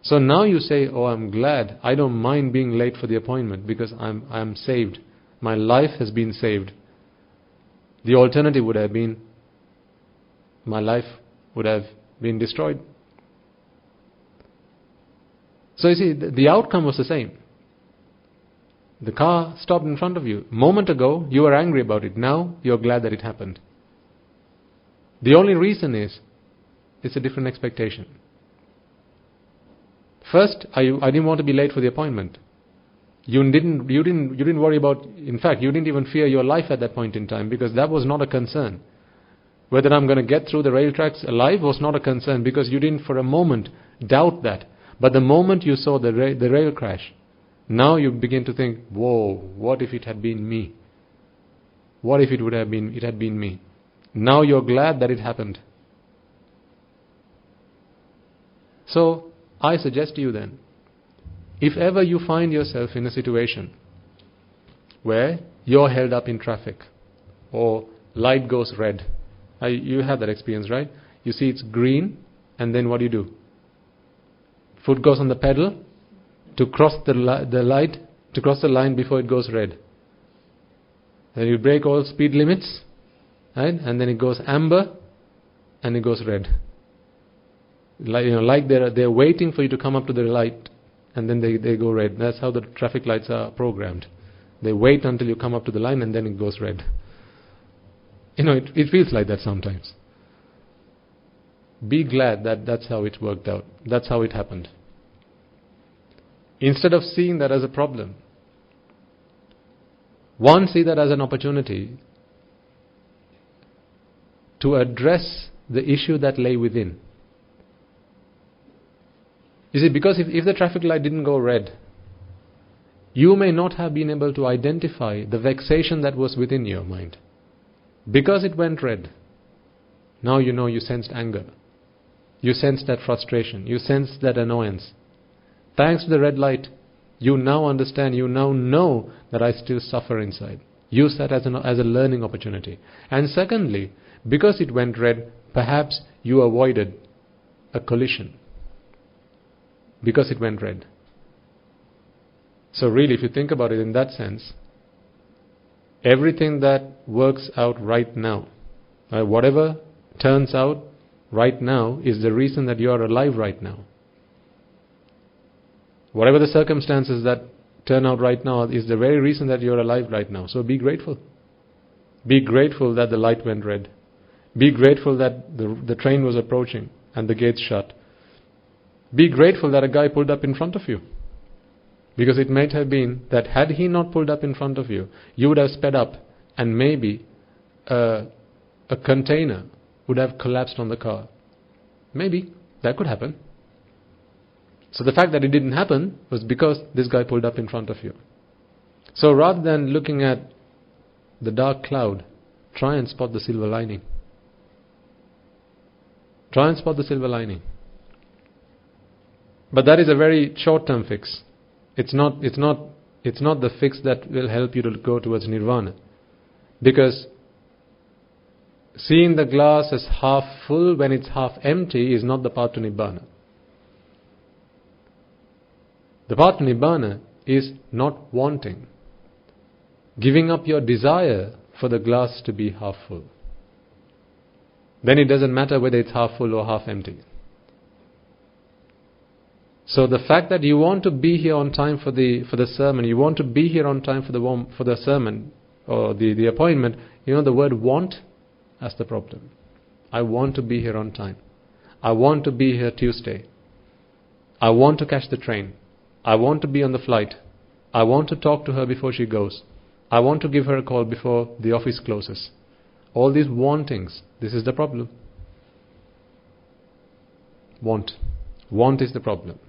So now you say, oh, I'm glad. I don't mind being late for the appointment because I'm saved. My life has been saved. The alternative would have been, my life would have been destroyed. So you see, the outcome was the same. The car stopped in front of you. A moment ago, you were angry about it. Now, you're glad that it happened. The only reason is, it's a different expectation. First, I didn't want to be late for the appointment. You didn't worry about, in fact, you didn't even fear your life at that point in time because that was not a concern. Whether I'm going to get through the rail tracks alive was not a concern because you didn't for a moment doubt that. But the moment you saw the rail crash, now you begin to think, whoa, what if it had been me? What if it had been me? Now you're glad that it happened. So, I suggest to you then, if ever you find yourself in a situation where you're held up in traffic or light goes red, you have that experience, right? You see it's green, and then what do? Foot goes on the pedal to cross the light, to cross the line before it goes red. Then you break all speed limits, right? And then it goes amber, and it goes red. Like they're waiting for you to come up to the light, and then they go red. That's how the traffic lights are programmed. They wait until you come up to the line, and then it goes red. It feels like that sometimes. Be glad that that's how it worked out. That's how it happened. Instead of seeing that as a problem, one, see that as an opportunity to address the issue that lay within. You see, because if the traffic light didn't go red, you may not have been able to identify the vexation that was within your mind. Because it went red, now you know you sensed anger. You sensed that frustration. You sensed that annoyance. Thanks to the red light, you now understand, you now know that I still suffer inside. Use that as a learning opportunity. And secondly, because it went red, perhaps you avoided a collision. Because it went red. So really, if you think about it in that sense, everything that works out right now, whatever turns out right now, is the reason that you are alive right now. Whatever the circumstances that turn out right now is the very reason that you are alive right now. So be grateful. Be grateful that the light went red. Be grateful that the train was approaching and the gates shut. Be grateful that a guy pulled up in front of you. Because it might have been that had he not pulled up in front of you, you would have sped up and maybe a container would have collapsed on the car. Maybe. That could happen. So the fact that it didn't happen was because this guy pulled up in front of you. So rather than looking at the dark cloud, try and spot the silver lining. Try and spot the silver lining. But that is a very short-term fix. It's not the fix that will help you to go towards nirvana. Because seeing the glass as half full when it's half empty is not the path to Nibbana. The path to Nibbana is not wanting. Giving up your desire for the glass to be half full. Then it doesn't matter whether it's half full or half empty. So the fact that you want to be here on time for the sermon, you want to be here on time for the sermon or the appointment, the word want, that's the problem. I want to be here on time. I want to be here Tuesday. I want to catch the train. I want to be on the flight. I want to talk to her before she goes. I want to give her a call before the office closes. All these wantings, this is the problem. Want. Want is the problem.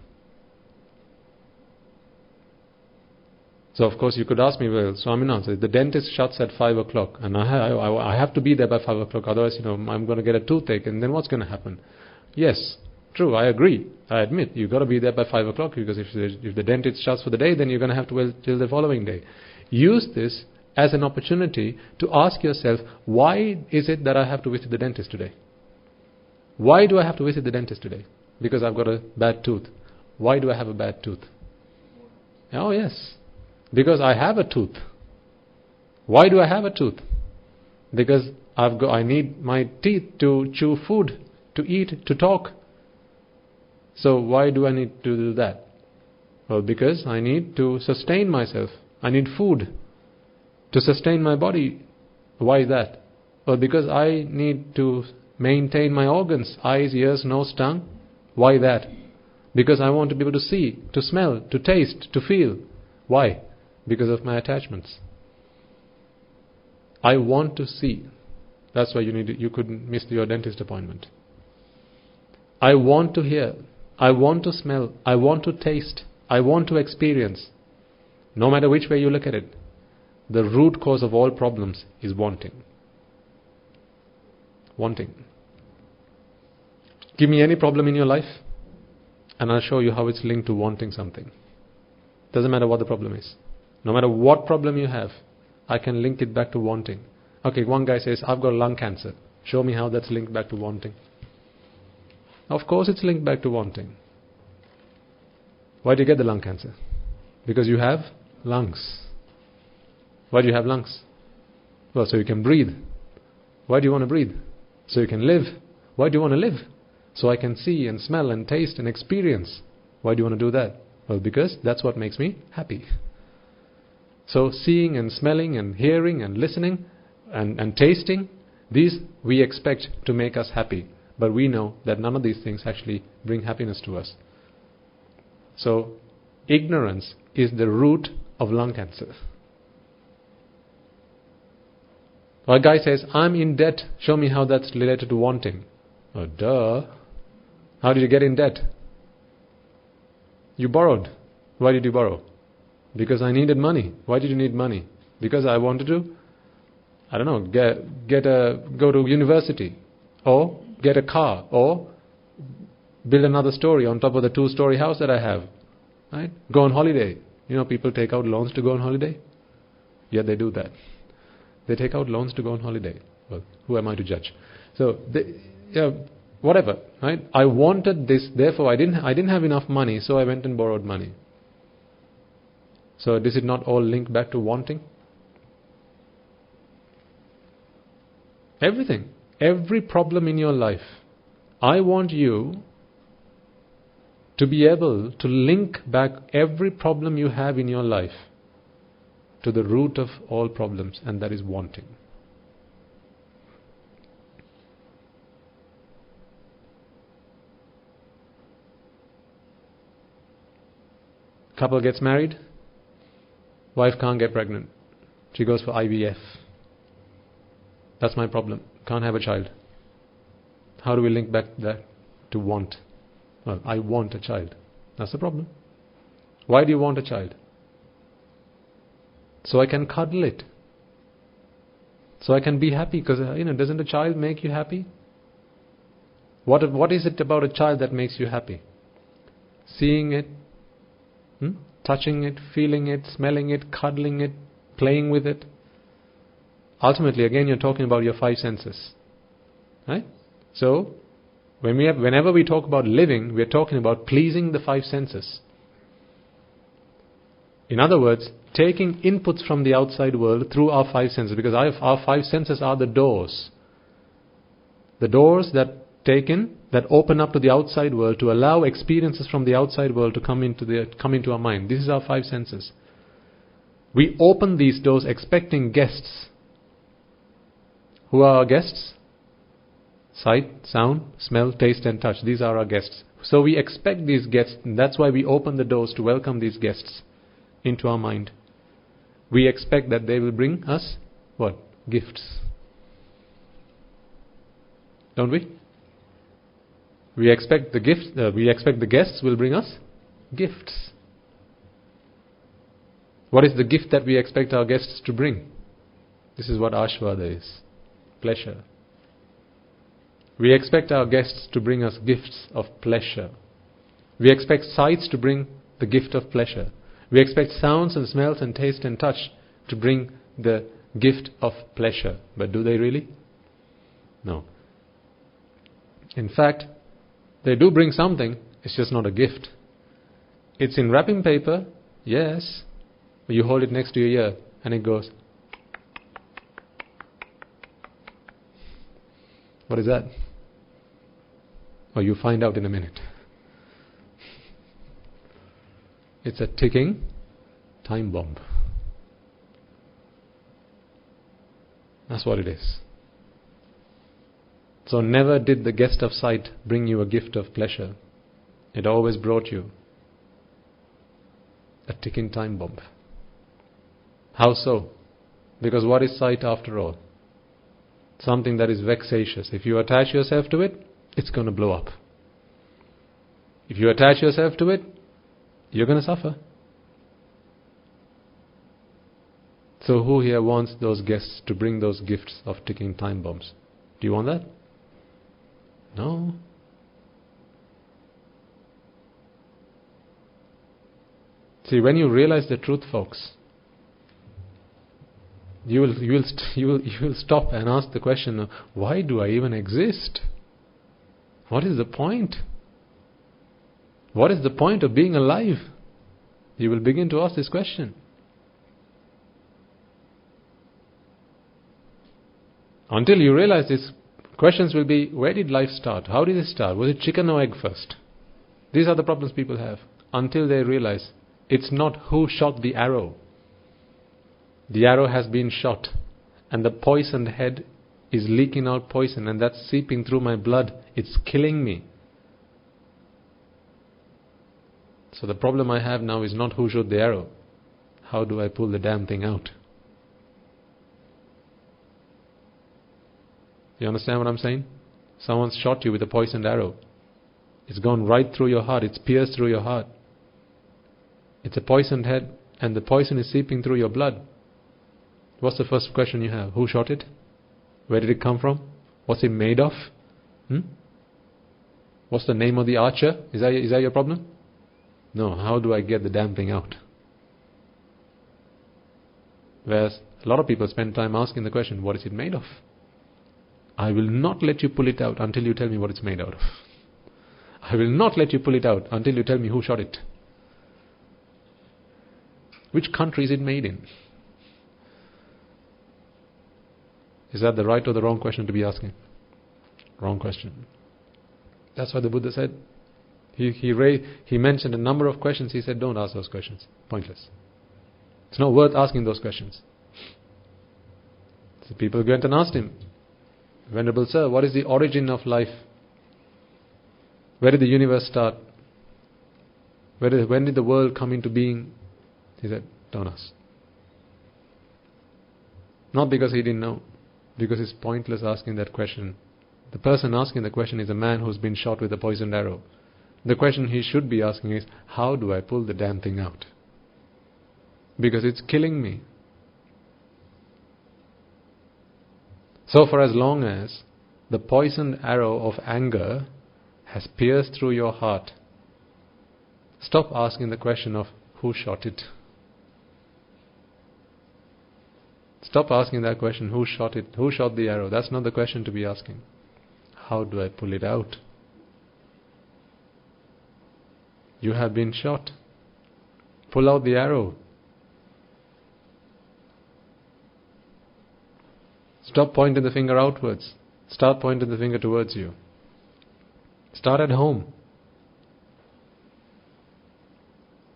So of course you could ask me, well, Swaminathan, the dentist shuts at 5 o'clock and I have to be there by 5 o'clock, otherwise I'm going to get a toothache, and then what's going to happen? Yes, true, I agree, I admit, you've got to be there by 5 o'clock, because if the dentist shuts for the day, then you're going to have to wait till the following day. Use this as an opportunity to ask yourself, why is it that I have to visit the dentist today? Why do I have to visit the dentist today? Because I've got a bad tooth. Why do I have a bad tooth? Oh yes, because I have a tooth. Why do I have a tooth? Because I need my teeth to chew food, to eat, to talk. So why do I need to do that? Well, because I need to sustain myself. I need food to sustain my body. Why is that? Well, because I need to maintain my organs, eyes, ears, nose, tongue. Why that? Because I want to be able to see, to smell, to taste, to feel. Why? Because of my attachments. I want to see. That's why you couldn't miss your dentist appointment. I want to hear. I want to smell. I want to taste. I want to experience. No matter which way you look at it, the root cause of all problems is wanting. Wanting. Give me any problem in your life, and I'll show you how it's linked to wanting something. Doesn't matter what the problem is. No matter what problem you have, I can link it back to wanting. Okay, one guy says, I've got lung cancer. Show me how that's linked back to wanting. Of course it's linked back to wanting. Why do you get the lung cancer? Because you have lungs. Why do you have lungs? Well, so you can breathe. Why do you want to breathe? So you can live. Why do you want to live? So I can see and smell and taste and experience. Why do you want to do that? Well, because that's what makes me happy. So seeing and smelling and hearing and listening and tasting, these we expect to make us happy. But we know that none of these things actually bring happiness to us. So ignorance is the root of lung cancer. A guy says, I'm in debt. Show me how that's related to wanting. Oh, duh. How did you get in debt? You borrowed. Why did you borrow? Because I needed money. Why did you need money? Because I wanted to I don't know, go to university, or get a car, or build another story on top of the 2-story house that I have. Right? Go on holiday. People take out loans to go on holiday. Yeah, they do that. They take out loans to go on holiday. Well, who am I to judge? So, whatever. Right? I wanted this, therefore I didn't have enough money, so I went and borrowed money. So, does it not all link back to wanting? Everything. Every problem in your life. I want you to be able to link back every problem you have in your life to the root of all problems, and that is wanting. Couple gets married, wife can't get pregnant. She goes for IVF. That's my problem. Can't have a child. How do we link back that to want? Well, I want a child. That's the problem. Why do you want a child? So I can cuddle it. So I can be happy, because doesn't a child make you happy? What is it about a child that makes you happy? Seeing it, touching it, feeling it, smelling it, cuddling it, playing with it. Ultimately, again, you're talking about your 5 senses. Right? So, whenever we talk about living, we're talking about pleasing the 5 senses. In other words, taking inputs from the outside world through our 5 senses, because our 5 senses are the doors. The doors that open up to the outside world to allow experiences from the outside world to come into our mind. This is our 5 senses. We open these doors expecting guests. Who are our guests? Sight, sound, smell, taste and touch. These are our guests. So we expect these guests, and that's why we open the doors to welcome these guests into our mind. We expect that they will bring us what? Gifts. Don't we? We expect the guests will bring us gifts. What is the gift that we expect our guests to bring? This is what Ashvada is. Pleasure. We expect our guests to bring us gifts of pleasure. We expect sights to bring the gift of pleasure. We expect sounds and smells and taste and touch to bring the gift of pleasure. But do they really? No. In fact, they do bring something, it's just not a gift. It's in wrapping paper, yes, but you hold it next to your ear and it goes. What is that? Or you find out in a minute. It's a ticking time bomb. That's what it is. So never did the guest of sight bring you a gift of pleasure. It always brought you a ticking time bomb. How so? Because what is sight after all? Something that is vexatious. If you attach yourself to it, it's going to blow up. If you attach yourself to it, you're going to suffer. So who here wants those guests to bring those gifts of ticking time bombs? Do you want that? No. See, when you realize the truth, folks, you will stop and ask the question, why do I even exist? What is the point? What is the point of being alive? You will begin to ask this question. Until you realize this, questions will be, where did life start? How did it start? Was it chicken or egg first? These are the problems people have. Until they realize it's not who shot the arrow. The arrow has been shot and the poisoned head is leaking out poison and that's seeping through my blood. It's killing me. So the problem I have now is not who shot the arrow. How do I pull the damn thing out? You understand what I'm saying? Someone's shot you with a poisoned arrow. It's gone right through your heart. It's pierced through your heart. It's a poisoned head and the poison is seeping through your blood. What's the first question you have? Who shot it? Where did it come from? What's it made of? What's the name of the archer? Is that your problem? No, how do I get the damn thing out? Whereas a lot of people spend time asking the question, what is it made of? I will not let you pull it out until you tell me what it's made out of. I will not let you pull it out until you tell me who shot it. Which country is it made in? Is that the right or the wrong question to be asking? Wrong question. That's why the Buddha said, he mentioned a number of questions. He said, don't ask those questions. Pointless. It's not worth asking those questions. So people went and asked him, Venerable Sir, what is the origin of life? Where did the universe start? When did the world come into being? He said, don't ask. Not because he didn't know, because it's pointless asking that question. The person asking the question is a man who's been shot with a poisoned arrow. The question he should be asking is, how do I pull the damn thing out? Because it's killing me. So for as long as the poisoned arrow of anger has pierced through your heart, stop asking the question of who shot it. Stop asking that question, who shot it? Who shot the arrow? That's not the question to be asking. How do I pull it out? You have been shot. Pull out the arrow. Stop pointing the finger outwards. Start pointing the finger towards you. Start at home.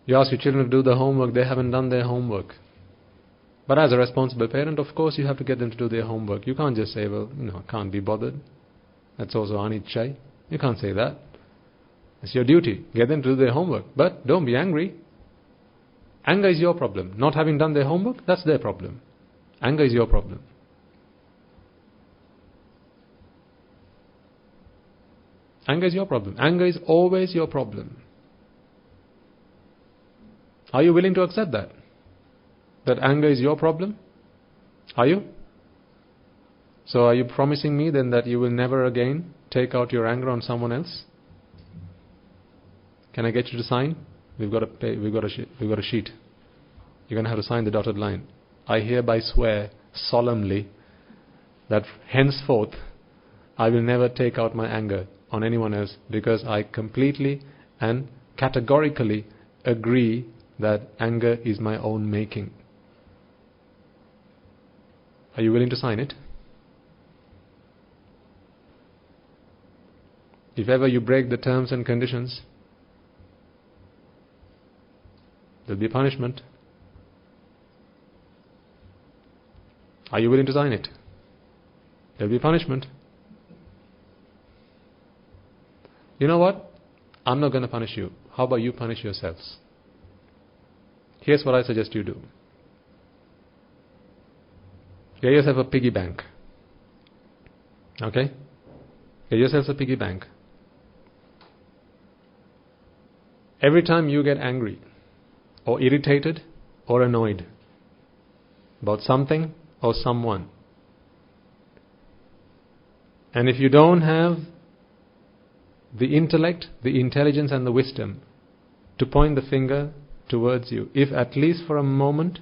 You ask your children to do the homework, they haven't done their homework. But as a responsible parent, of course you have to get them to do their homework. You can't just say, well, can't be bothered. That's also anichai. You can't say that. It's your duty. Get them to do their homework. But don't be angry. Anger is your problem. Not having done their homework, that's their problem. Anger is your problem. Anger is your problem. Anger is always your problem. Are you willing to accept that? That anger is your problem? Are you? So are you promising me then that you will never again take out your anger on someone else? Can I get you to sign? We've got a sheet. You're going to have to sign the dotted line. I hereby swear solemnly that henceforth I will never take out my anger on anyone else, because I completely and categorically agree that anger is my own making. Are you willing to sign it? If ever you break the terms and conditions, there'll be a punishment. Are you willing to sign it? There'll be punishment. You know what? I'm not going to punish you. How about you punish yourselves? Here's what I suggest you do. Get yourself a piggy bank. Okay? Get yourself a piggy bank. Every time you get angry, or irritated, or annoyed about something or someone, and if you don't have the intellect, the intelligence and the wisdom to point the finger towards you, if at least for a moment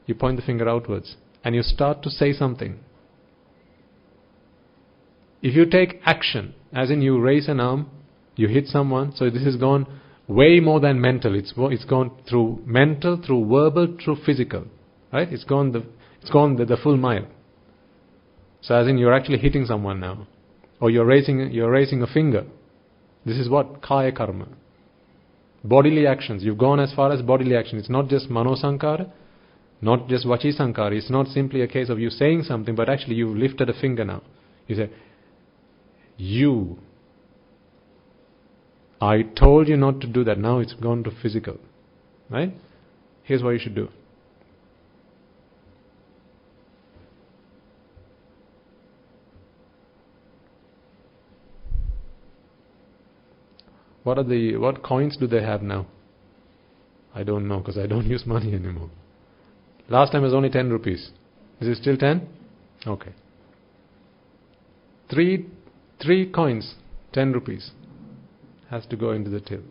you point the finger outwards and you start to say something, if you take action, as in you raise an arm, you hit someone, so this has gone way more than mental. It's gone through mental, through verbal, through physical, right? It's gone the full mile. So as in you're actually hitting someone now, or you're raising a finger. This is what? Kaya karma. Bodily actions. You've gone as far as bodily action. It's not just mano sankara, not just vachi sankara. It's not simply a case of you saying something, but actually you've lifted a finger now. You say, I told you not to do that. Now it's gone to physical. Right? Here's what you should do. What coins do they have now? I don't know, because I don't use money anymore. Last time was only 10 rupees. Is it still 10? Okay. Three coins, 10 rupees, has to go into the till.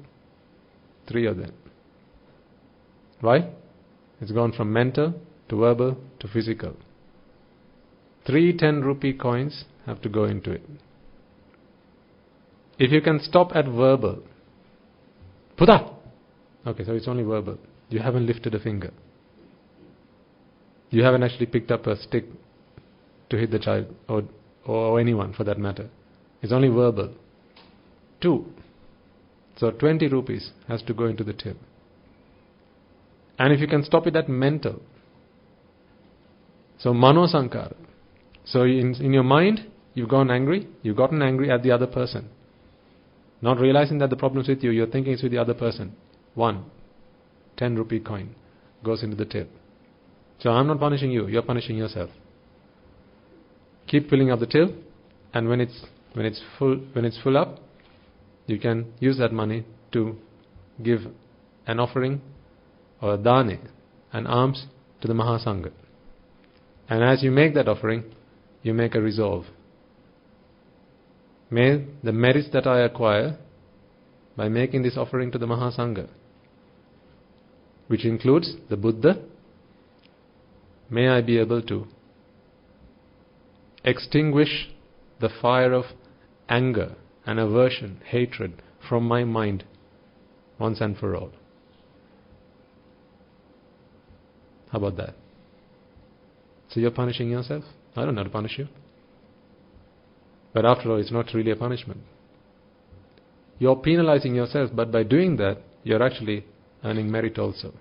3 of them. Why? It's gone from mental to verbal to physical. 3 10-rupee coins have to go into it. If you can stop at verbal, Buddha! Okay, so it's only verbal. You haven't lifted a finger. You haven't actually picked up a stick to hit the child, or anyone for that matter. It's only verbal. 2. So 20 rupees has to go into the till. And if you can stop it at mental, so mano sankara. So in your mind, you've gotten angry at the other person. Not realizing that the problem's with you, you're thinking it's with the other person. 1 10-rupee coin goes into the till. So I'm not punishing you, you're punishing yourself. Keep filling up the till, and when it's full up, you can use that money to give an offering or a dane, an alms to the Mahasangha. And as you make that offering, you make a resolve. May the merits that I acquire by making this offering to the Mahasangha, which includes the Buddha, may I be able to extinguish the fire of anger and aversion, hatred from my mind once and for all. How about that? So you're punishing yourself? I don't know how to punish you. But after all, it's not really a punishment. You're penalizing yourself, but by doing that, you're actually earning merit also.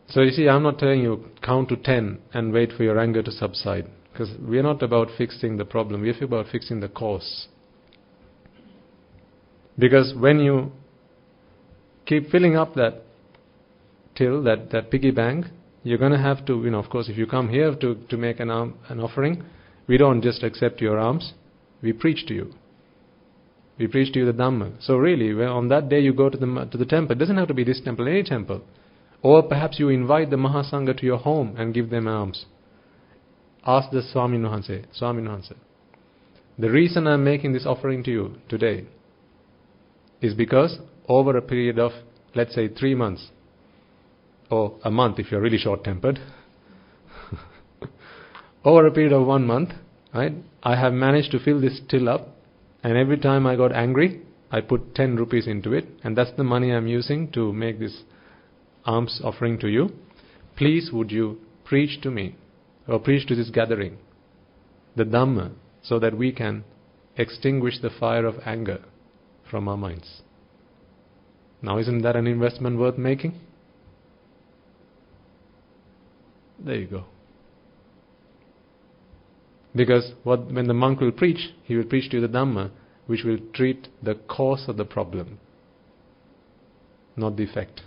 So you see, I'm not telling you count to 10 and wait for your anger to subside. Because we're not about fixing the problem, we're about fixing the cause. Because when you keep filling up that till, that piggy bank, you're going to have to, of course, if you come here to make an offering, we don't just accept your alms, we preach to you. We preach to you the Dhamma. So really, on that day you go to the temple, it doesn't have to be this temple, any temple. Or perhaps you invite the Mahasangha to your home and give them alms. Ask the Swami Nuhanse, the reason I'm making this offering to you today is because over a period of, let's say, 3 months, or a month if you're really short-tempered, over a period of 1 month, right, I have managed to fill this till up, and every time I got angry, I put 10 rupees into it, and that's the money I'm using to make this alms offering to you. Please would you preach to me, or preach to this gathering, the Dhamma, so that we can extinguish the fire of anger from our minds. Now isn't that an investment worth making? There you go. Because when the monk will preach, he will preach to you the Dhamma, which will treat the cause of the problem, not the effect.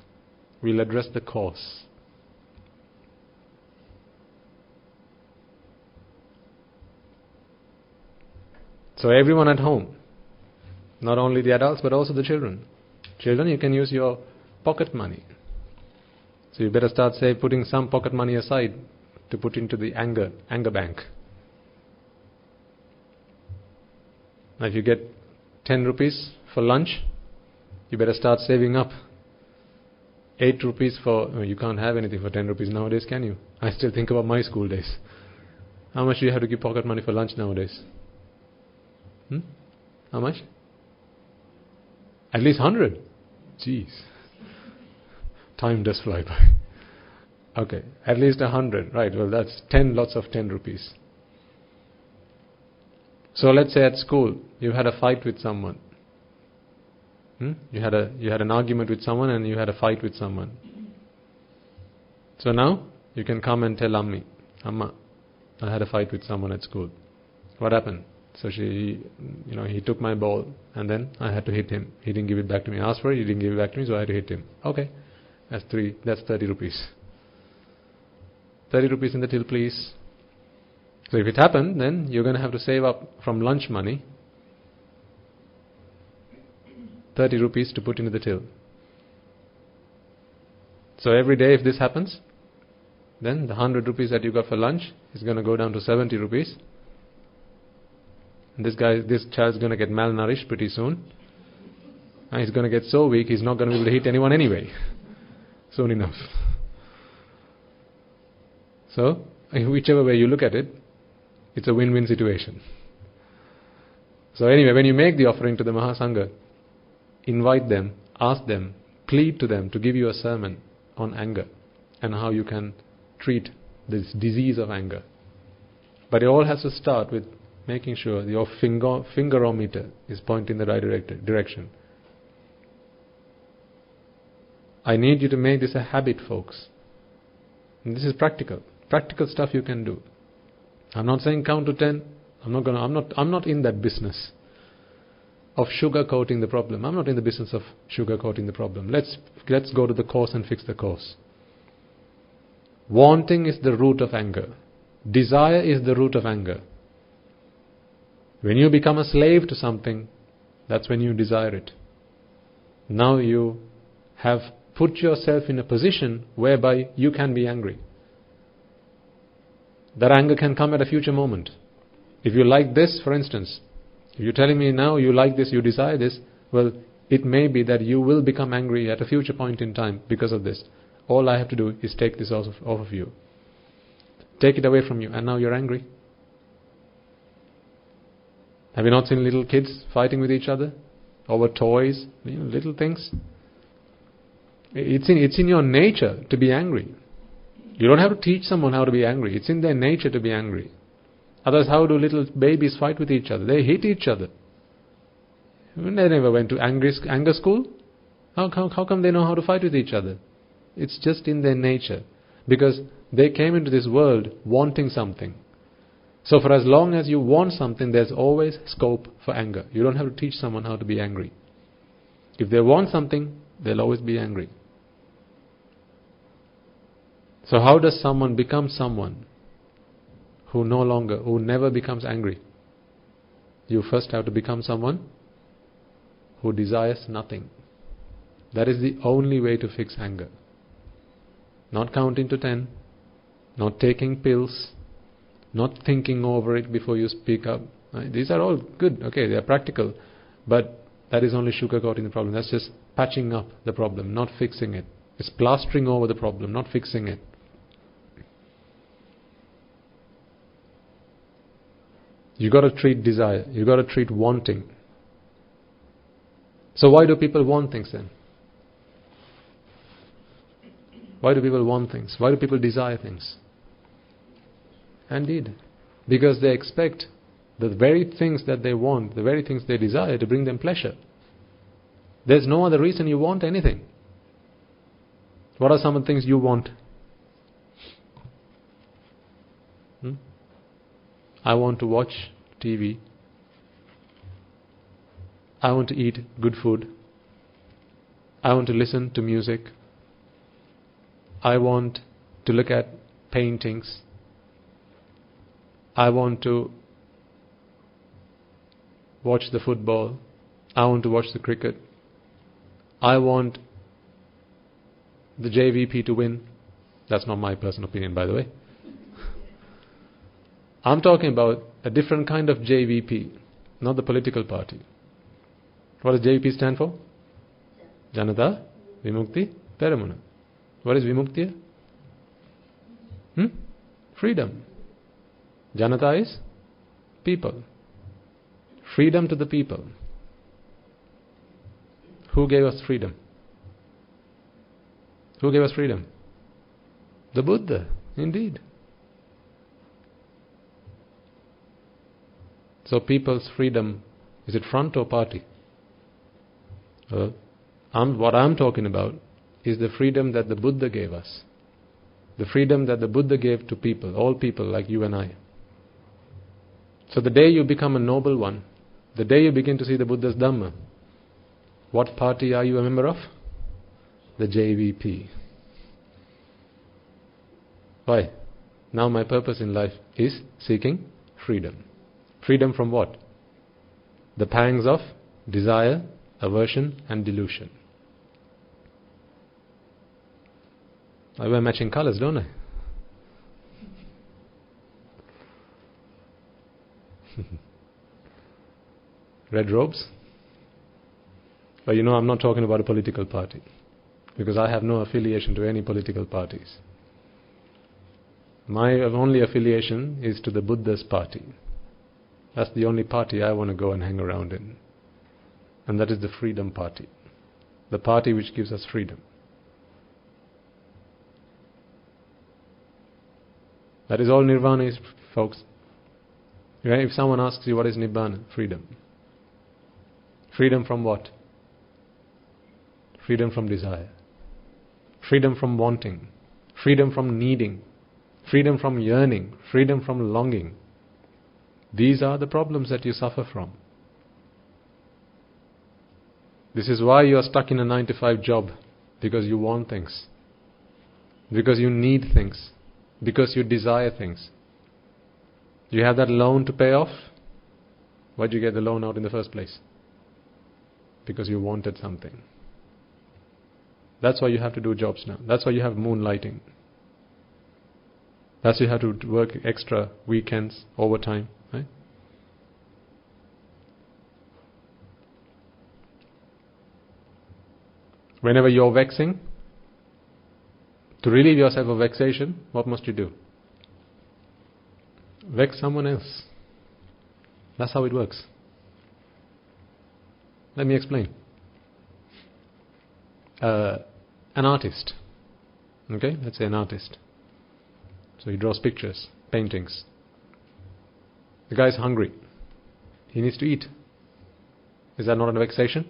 We'll address the cause. So everyone at home, not only the adults but also the children. Children, you can use your pocket money. So you better start, putting some pocket money aside to put into the anger bank. Now if you get 10 rupees for lunch, you better start saving up. 8 rupees you can't have anything for 10 rupees nowadays, can you? I still think about my school days. How much do you have to give pocket money for lunch nowadays? How much? At least 100. Jeez. Time does fly by. Okay, at least 100. Right, well that's 10 lots of 10 rupees. So let's say at school, you had a fight with someone. You had an argument with someone and you had a fight with someone. So now, you can come and tell Amma, I had a fight with someone at school. What happened? So he took my ball and then I had to hit him. He didn't give it back to me. I asked for it, he didn't give it back to me, so I had to hit him. Okay, that's 30 rupees. 30 rupees in the till, please. So if it happened, then you're going to have to save up from lunch money 30 rupees to put into the till. So every day if this happens, then the 100 rupees that you got for lunch is going to go down to 70 rupees. And this child's going to get malnourished pretty soon. And he's going to get so weak, he's not going to be able to hit anyone anyway. Soon enough. So, whichever way you look at it, it's a win-win situation. So anyway, when you make the offering to the Mahasangha, invite them, ask them, plead to them to give you a sermon on anger and how you can treat this disease of anger. But it all has to start with making sure your fingerometer is pointing in the right direction. I need you to make this a habit, folks. And this is practical. Practical stuff you can do. I'm not saying count to 10. I'm not in that business of sugarcoating the problem. I'm not in the business of sugarcoating the problem. Let's go to the cause and fix the cause. Wanting is the root of anger. Desire is the root of anger. When you become a slave to something, that's when you desire it. Now you have put yourself in a position whereby you can be angry. That anger can come at a future moment. If you like this, for instance, if you're telling me now you like this, you desire this, well, it may be that you will become angry at a future point in time because of this. All I have to do is take this off of you. Take it away from you, and now you're angry. Have you not seen little kids fighting with each other over toys, little things? It's in your nature to be angry. You don't have to teach someone how to be angry. It's in their nature to be angry. Otherwise, how do little babies fight with each other? They hit each other. They never went to anger school. How come they know how to fight with each other? It's just in their nature. Because they came into this world wanting something. So for as long as you want something, there's always scope for anger. You don't have to teach someone how to be angry. If they want something, they'll always be angry. So how does someone become someone who never becomes angry? You first have to become someone who desires nothing. That is the only way to fix anger. Not counting to 10, not taking pills, not thinking over it before you speak up. These are all good, okay, they are practical, but that is only sugarcoating the problem. That's just patching up the problem, not fixing it. It's plastering over the problem, not fixing it. You got to treat desire. You got to treat wanting. So why do people want things then? Why do people want things? Why do people desire things? Indeed, because they expect the very things that they want, the very things they desire to bring them pleasure. There's no other reason you want anything. What are some of the things you want? I want to watch TV. I want to eat good food. I want to listen to music. I want to look at paintings. I want to watch the football. I want to watch the cricket. I want the JVP to win. That's not my personal opinion, by the way. I'm talking about a different kind of JVP, not the political party. What does JVP stand for? Janata Vimukti Peramuna. What is Vimukti? Freedom. Janata is people. Freedom to the people. Who gave us freedom? Who gave us freedom? The Buddha, indeed. So people's freedom, is it front or party? What I'm talking about is the freedom that the Buddha gave us. The freedom that the Buddha gave to people, all people like you and I. So the day you become a noble one, the day you begin to see the Buddha's Dhamma, what party are you a member of? The JVP. Why? Now my purpose in life is seeking freedom. Freedom from what? The pangs of desire, aversion and delusion. I wear matching colors, don't I? Red robes. But I'm not talking about a political party, because I have no affiliation to any political parties. My only affiliation is to the Buddha's party. That's the only party I want to go and hang around in. And that is the Freedom Party. The party which gives us freedom. That is all Nirvana is, folks. If someone asks you what is Nibbana, freedom. Freedom from what? Freedom from desire. Freedom from wanting. Freedom from needing. Freedom from yearning. Freedom from longing. These are the problems that you suffer from. This is why you are stuck in a 9-to-5 job. Because you want things. Because you need things. Because you desire things. You have that loan to pay off. Why did you get the loan out in the first place? Because you wanted something. That's why you have to do jobs now. That's why you have moonlighting. That's why you have to work extra weekends, overtime. Right? Whenever you're vexing, to relieve yourself of vexation, what must you do? Vex someone else. That's how it works. Let me explain. An artist. Okay, let's say an artist. So he draws pictures, paintings. The guy's hungry. He needs to eat. Is that not a vexation?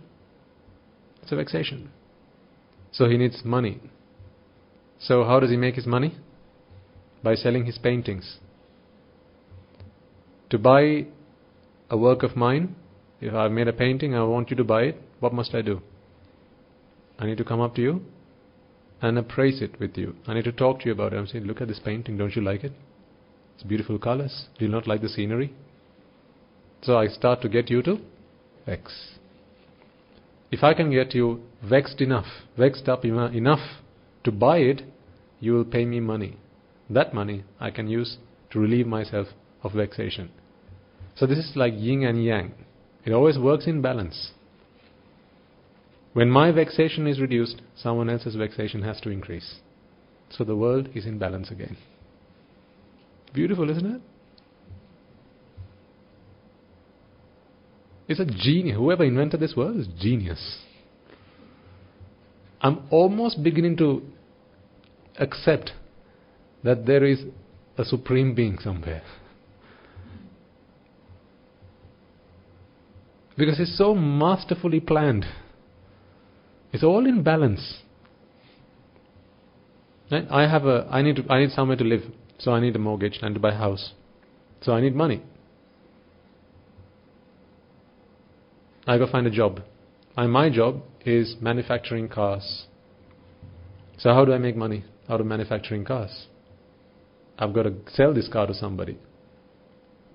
It's a vexation. So he needs money. So how does he make his money? By selling his paintings. To buy a work of mine, if I've made a painting, I want you to buy it, what must I do? I need to come up to you and appraise it with you. I need to talk to you about it. I'm saying, look at this painting, don't you like it? It's beautiful colors. Do you not like the scenery? So I start to get you to vex. If I can get you vexed up enough to buy it, you will pay me money. That money I can use to relieve myself of vexation. So this is like yin and yang. It always works in balance. When my vexation is reduced, someone else's vexation has to increase. So the world is in balance again. Beautiful, isn't it? It's a genius. Whoever invented this world is genius. I'm almost beginning to accept that there is a supreme being somewhere. Because it's so masterfully planned. It's all in balance. Right? I need somewhere to live. So I need a mortgage and to buy a house. So I need money. I go find a job. And my job is manufacturing cars. So how do I make money out of manufacturing cars? I've got to sell this car to somebody.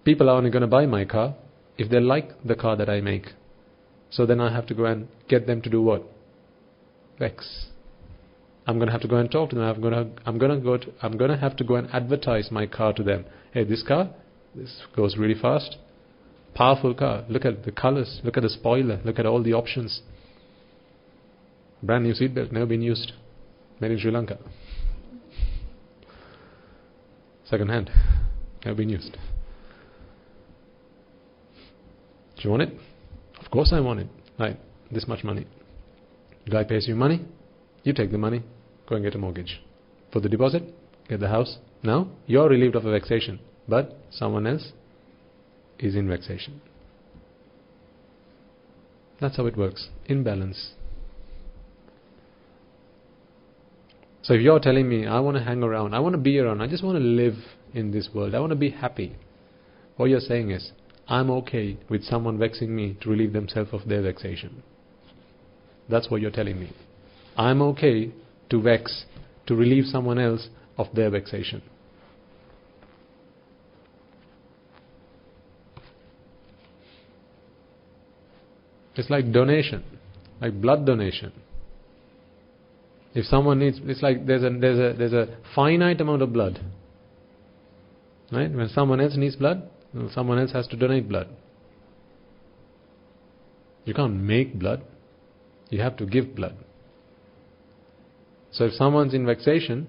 People are only going to buy my car if they like the car that I make. So then I have to go and get them to do what? Vex. I'm going to have to go and talk to them. I'm going to have to go and advertise my car to them. Hey, this car, this goes really fast. Powerful car. Look at the colors. Look at the spoiler. Look at all the options. Brand new seatbelt, never been used. Made in Sri Lanka. Second hand, never been used. Do you want it? Of course I want it. Right, this much money. Guy pays you money, you take the money, go and get a mortgage. For the deposit, get the house. Now, you're relieved of a vexation, but someone else is in vexation. That's how it works, in balance. So if you're telling me, I want to hang around, I want to be around, I just want to live in this world, I want to be happy, what you're saying is, I'm okay with someone vexing me to relieve themselves of their vexation. That's what you're telling me. I'm okay to vex, to relieve someone else of their vexation. It's like donation, like blood donation. If someone needs, it's like there's a finite amount of blood. Right? When someone else needs blood, someone else has to donate blood. You can't make blood. You have to give blood. So if someone's in vexation,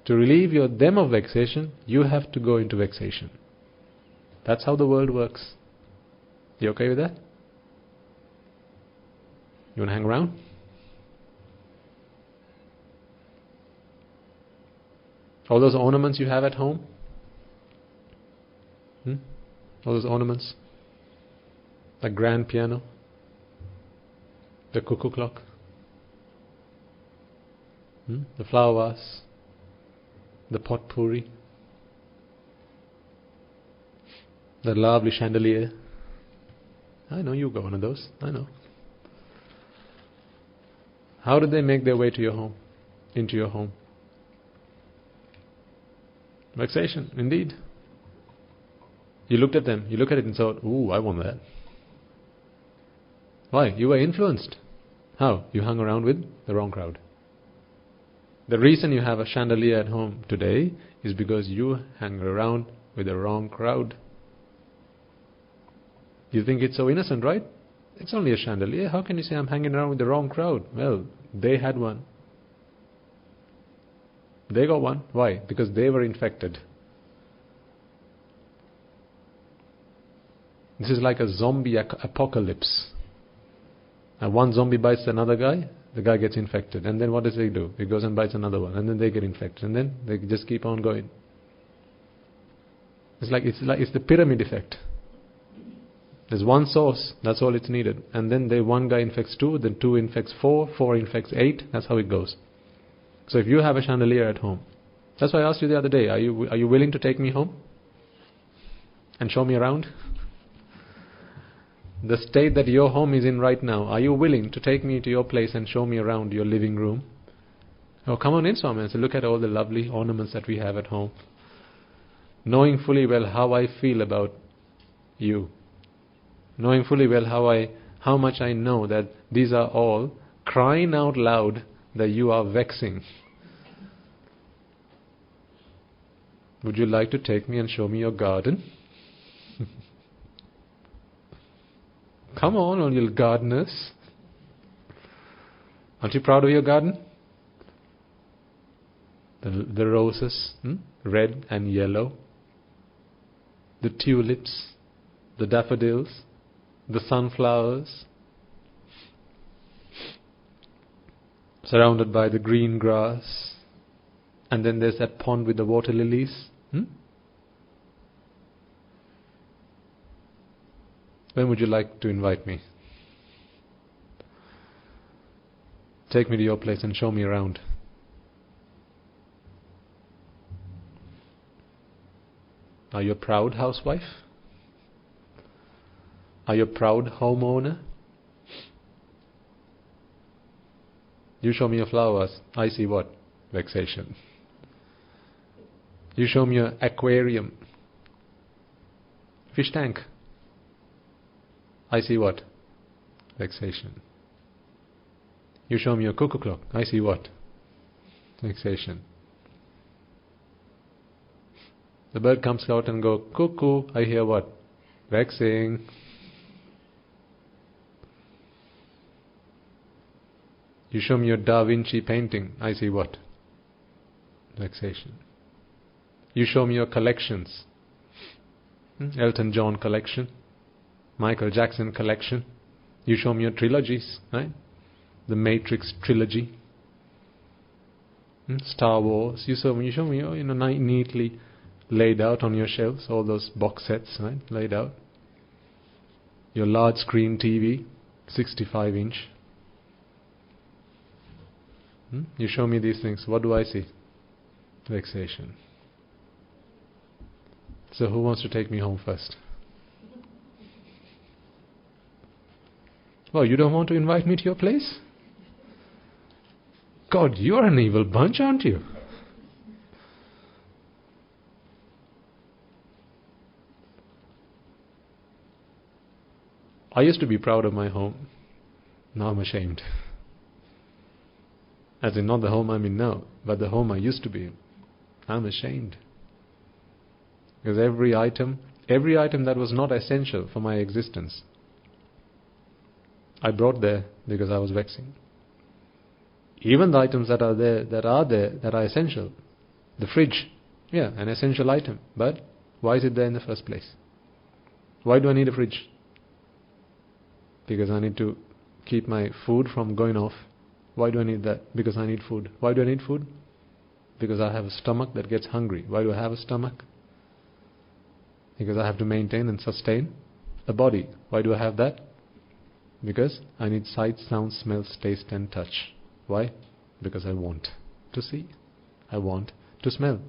to relieve them of vexation, you have to go into vexation. That's how the world works. You okay with that? You want to hang around? All those ornaments you have at home? All those ornaments? The grand piano? The cuckoo clock? The flower vase? The potpourri? The lovely chandelier? I know you got one of those. I know. How did they make their way to your home? Into your home? Vexation, indeed. You looked at them, you look at it and thought, ooh, I want that. Why? You were influenced. How? You hung around with the wrong crowd. The reason you have a chandelier at home today is because you hang around with the wrong crowd. You think it's so innocent, right? It's only a chandelier. How can you say I'm hanging around with the wrong crowd? Well, they had one. They got one. Why? Because they were infected. This is like a zombie apocalypse. And one zombie bites another guy, the guy gets infected. And then what does he do? He goes and bites another one. And then they get infected. And then they just keep on going. It's the pyramid effect. There's one source, that's all it's needed. And then one guy infects 2, then 2 infects 4, 4 infects 8. That's how it goes. So if you have a chandelier at home, that's why I asked you the other day, are you willing to take me home? And show me around? The state that your home is in right now, are you willing to take me to your place and show me around your living room? Oh, come on in, Swami, and say, look at all the lovely ornaments that we have at home. Knowing fully well how I feel about you. Knowing fully well how much I know that these are all crying out loud that you are vexing. Would you like to take me and show me your garden? Come on, all you gardeners. Aren't you proud of your garden? The roses, red and yellow. The tulips, the daffodils, the sunflowers. Surrounded by the green grass. And then there's that pond with the water lilies. When would you like to invite me? Take me to your place and show me around. Are you a proud housewife? Are you a proud homeowner? You show me your flowers, I see what? Vexation. You show me your aquarium, fish tank, I see what? Vexation. You show me your cuckoo clock, I see what? Vexation. The bird comes out and go, cuckoo, I hear what? Vexing. You show me your Da Vinci painting, I see what? Vexation. You show me your collections. Elton John collection, Michael Jackson collection. You show me your trilogies, right? The Matrix trilogy, Star Wars. You show me, neatly laid out on your shelves, all those box sets, right? Laid out. Your large screen TV, 65-inch. You show me these things. What do I see? Vexation. So who wants to take me home first? Oh, you don't want to invite me to your place? God, you're an evil bunch, aren't you? I used to be proud of my home. Now I'm ashamed. As in not the home I'm in now, but the home I used to be in. I'm ashamed. Because every item that was not essential for my existence, I brought there because I was vexing. Even the items that are essential. The fridge, yeah, an essential item. But why is it there in the first place? Why do I need a fridge? Because I need to keep my food from going off. Why do I need that? Because I need food. Why do I need food? Because I have a stomach that gets hungry. Why do I have a stomach? Because I have to maintain and sustain a body. Why do I have that? Because I need sight, sound, smell, taste and touch. Why? Because I want to see. I want to smell.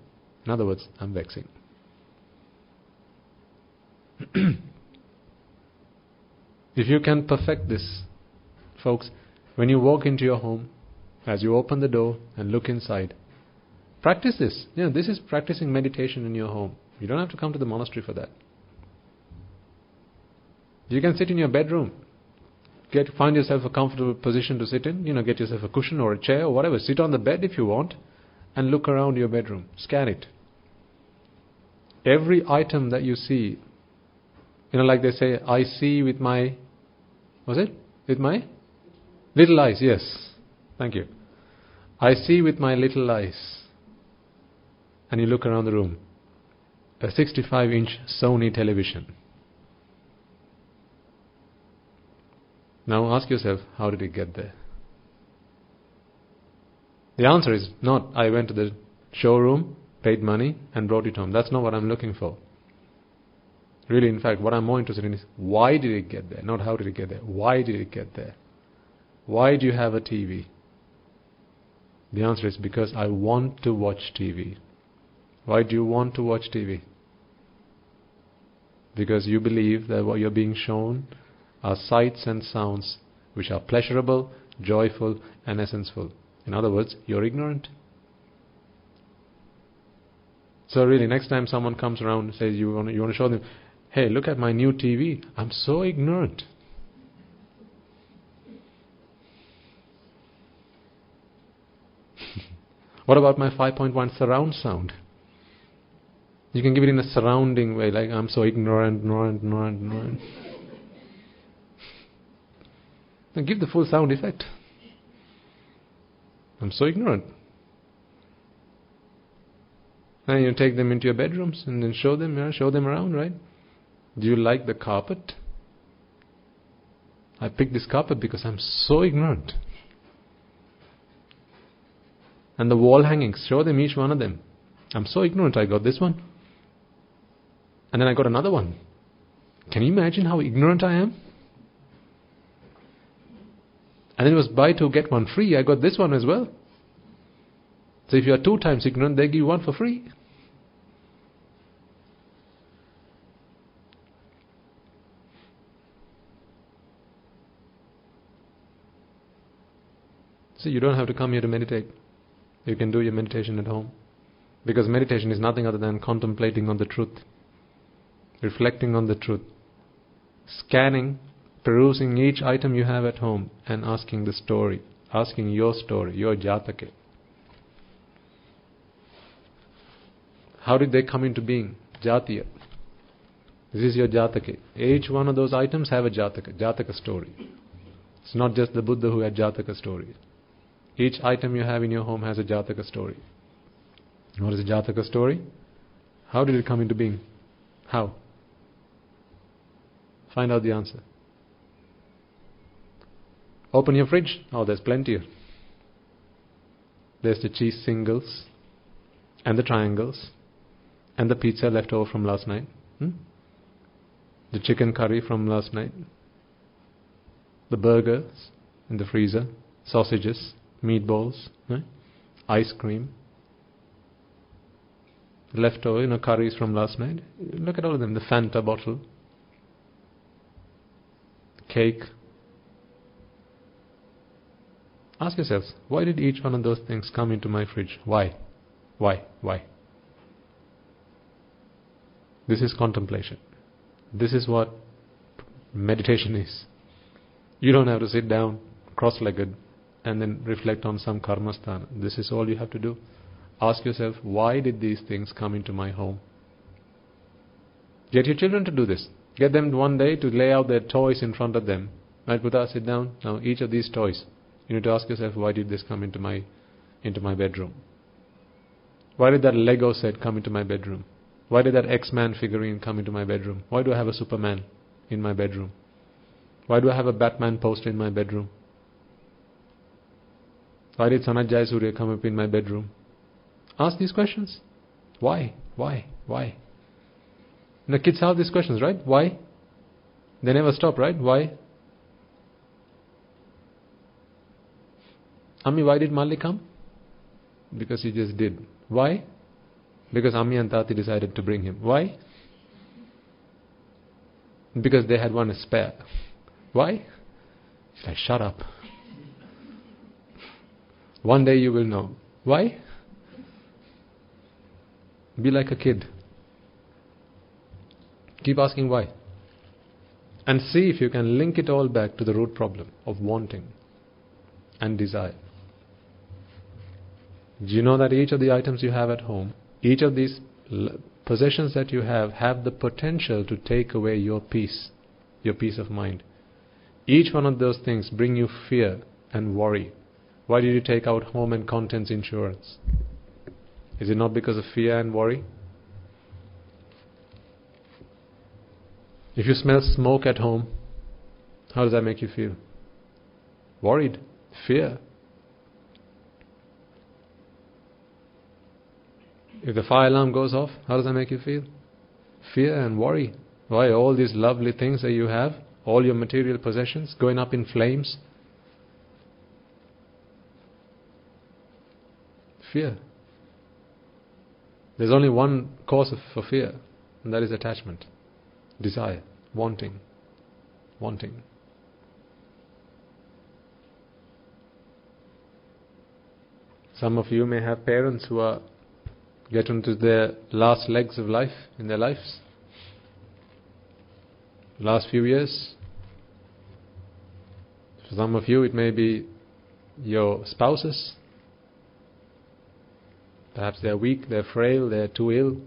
In other words, I'm vexing. If you can perfect this, folks, when you walk into your home, as you open the door and look inside, practice this. This is practicing meditation in your home. You don't have to come to the monastery for that. You can sit in your bedroom. Find yourself a comfortable position to sit in. Get yourself a cushion or a chair or whatever. Sit on the bed if you want and look around your bedroom. Scan it. Every item that you see, like they say, I see with my, with my little eyes. Yes. Thank you. I see with my little eyes. And you look around the room. A 65-inch Sony television. Now ask yourself, how did it get there? The answer is not, I went to the showroom, paid money and brought it home. That's not what I'm looking for. Really, in fact, what I'm more interested in is, why did it get there? Not how did it get there. Why did it get there? Why do you have a TV? The answer is because I want to watch TV. Why do you want to watch TV? Because you believe that what you're being shown are sights and sounds which are pleasurable, joyful and essential. In other words, you're ignorant. So really, next time someone comes around and says you want to show them, hey, look at my new TV. I'm so ignorant. What about my 5.1 surround sound? You can give it in a surrounding way, like I'm so ignorant. And give the full sound effect. I'm so ignorant. And you take them into your bedrooms and then show them around, right? Do you like the carpet? I picked this carpet because I'm so ignorant. And the wall hangings, show them each one of them. I'm so ignorant, I got this one. And then I got another one. Can you imagine how ignorant I am? And then it was buy two get one free. I got this one as well. So if you are 2 times ignorant, they give you one for free. So you don't have to come here to meditate. You can do your meditation at home. Because meditation is nothing other than contemplating on the truth. Reflecting on the truth. Scanning, perusing each item you have at home and asking the story. Asking your story, your jataka. How did they come into being? Jatiya. This is your jataka. Each one of those items have a jataka story. It's not just the Buddha who had jataka stories. Each item you have in your home has a jataka story. What is a jataka story? How did it come into being? How? Find out the answer. Open your fridge. Oh, there's plenty. There's the cheese singles and the triangles and the pizza left over from last night. The chicken curry from last night. The burgers in the freezer. Sausages. Meatballs. Ice cream. Leftover, curries from last night. Look at all of them. The Fanta bottle. Cake. Ask yourselves, why did each one of those things come into my fridge? Why? This is contemplation. This is what meditation is. You don't have to sit down cross-legged and then reflect on some karmasthana. This is all you have to do. Ask yourself, why did these things come into my home? Get your children to do this. Get them one day to lay out their toys in front of them. Right, Buddha, sit down. Now each of these toys, you need to ask yourself, why did this come into my bedroom? Why did that Lego set come into my bedroom? Why did that X-Man figurine come into my bedroom? Why do I have a Superman in my bedroom? Why do I have a Batman poster in my bedroom? Why did Sanat Jayasuriya come up in my bedroom? Ask these questions. Why? Why? Why? And the kids have these questions, right? Why? They never stop, right? Why? Ammi, why did Mali come? Because he just did. Why? Because Ammi and Tati decided to bring him. Why? Because they had one spare. Why? It's like, shut up. One day you will know. Why? Be like a kid. Keep asking why. And see if you can link it all back to the root problem of wanting and desire. Do you know that each of the items you have at home, each of these possessions that you have the potential to take away your peace of mind. Each one of those things bring you fear and worry. Why did you take out home and contents insurance? Is it not because of fear and worry? If you smell smoke at home, how does that make you feel? Worried, fear. If the fire alarm goes off, how does that make you feel? Fear and worry. Why? All these lovely things that you have, all your material possessions going up in flames. Fear. There's only one cause for fear, and that is attachment, desire, wanting. Some of you may have parents who are getting to their last legs of life in their lives. Last few years. For some of you it may be your spouses. Perhaps they're weak, they're frail, they're too ill.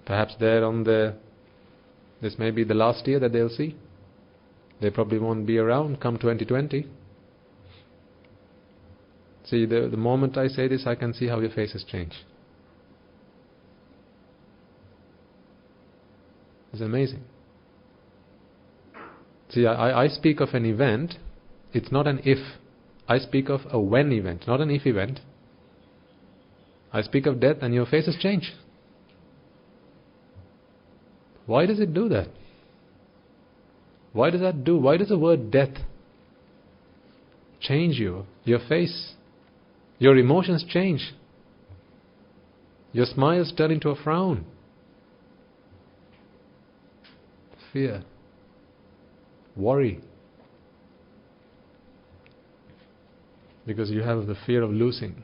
Perhaps this may be the last year that they'll see. They probably won't be around come 2020. See, the moment I say this, I can see how your faces change. It's amazing. See, I speak of an event. It's not an if. I speak of a when event, not an if event. I speak of death and your faces change. Why does it do that? Why does the word death change you? Your face, your emotions change. Your smiles turn into a frown. Fear, worry. Because you have the fear of losing.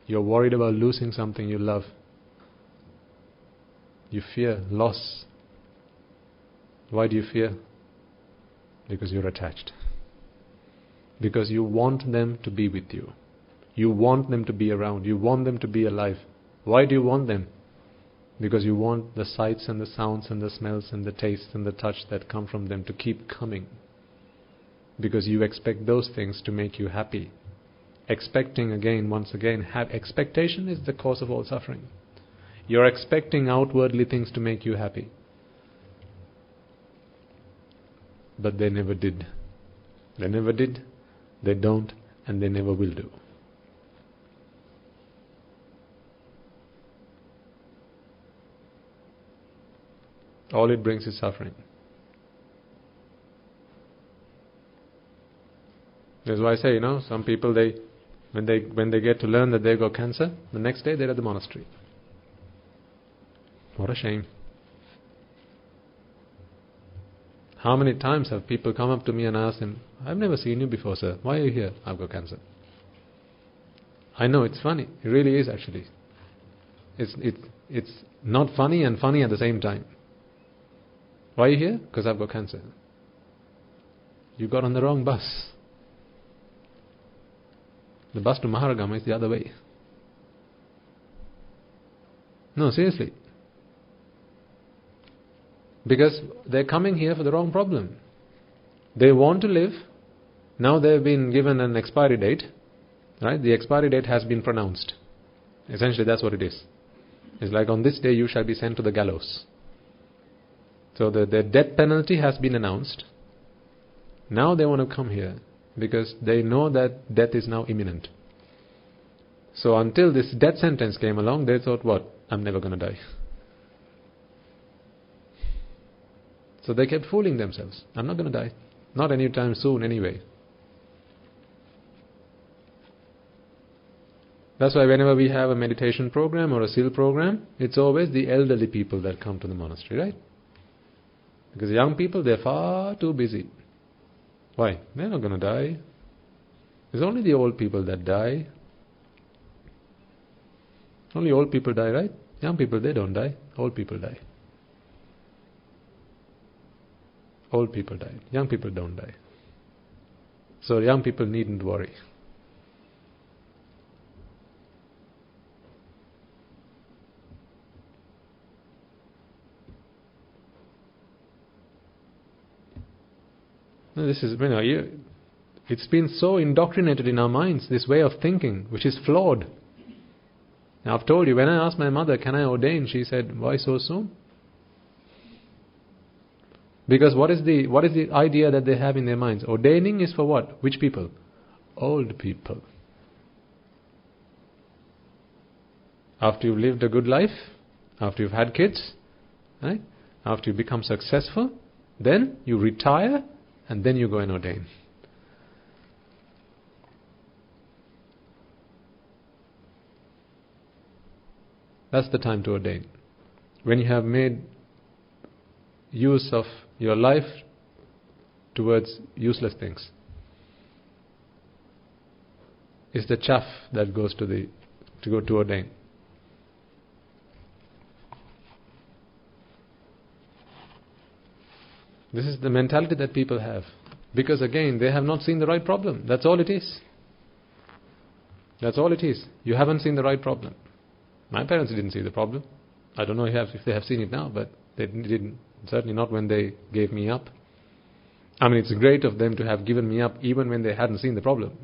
You're worried about losing something you love. You fear loss. Why do you fear? Because you're attached. Because you want them to be with you. You want them to be around. You want them to be alive. Why do you want them? Because you want the sights and the sounds and the smells and the tastes and the touch that come from them to keep coming. Because you expect those things to make you happy. Expecting once again, expectation is the cause of all suffering. You're expecting outwardly things to make you happy. But they never did. They never did, they don't, and they never will do. All it brings is suffering. That's why I say, some people, when they get to learn that they've got cancer, the next day they're at the monastery. What a shame. How many times have people come up to me and asked him, I've never seen you before, sir. Why are you here? I've got cancer. I know, it's funny. It really is actually. It's not funny and funny at the same time. Why are you here? Because I've got cancer. You got on the wrong bus. The bus to Maharagama is the other way. No, seriously. Because they're coming here for the wrong problem. They want to live. Now they've been given an expiry date. Right? The expiry date has been pronounced. Essentially that's what it is. It's like, on this day you shall be sent to the gallows. So the death penalty has been announced. Now they want to come here because they know that death is now imminent. So until this death sentence came along, they thought, what? I'm never going to die. So they kept fooling themselves. I'm not going to die. Not anytime soon anyway. That's why whenever we have a meditation program or a SIL program, it's always the elderly people that come to the monastery, right? Because young people, they're far too busy. Why? They're not going to die. It's only the old people that die. Only old people die, right? Young people, they don't die. Old people die. Old people die. Young people don't die. So young people needn't worry. No, this is, it's been so indoctrinated in our minds, this way of thinking, which is flawed. Now, I've told you, when I asked my mother, can I ordain? She said, why so soon? Because what is the idea that they have in their minds? Ordaining is for what? Which people? Old people. After you've lived a good life, after you've had kids, right? After you become successful, then you retire and then you go and ordain. That's the time to ordain. When you have made use of your life towards useless things. It's the chaff that goes to go to ordain. This is the mentality that people have. Because again, they have not seen the right problem. That's all it is. That's all it is. You haven't seen the right problem. My parents didn't see the problem. I don't know if they have seen it now, but they didn't. Certainly not when they gave me up. I mean, it's great of them to have given me up even when they hadn't seen the problem.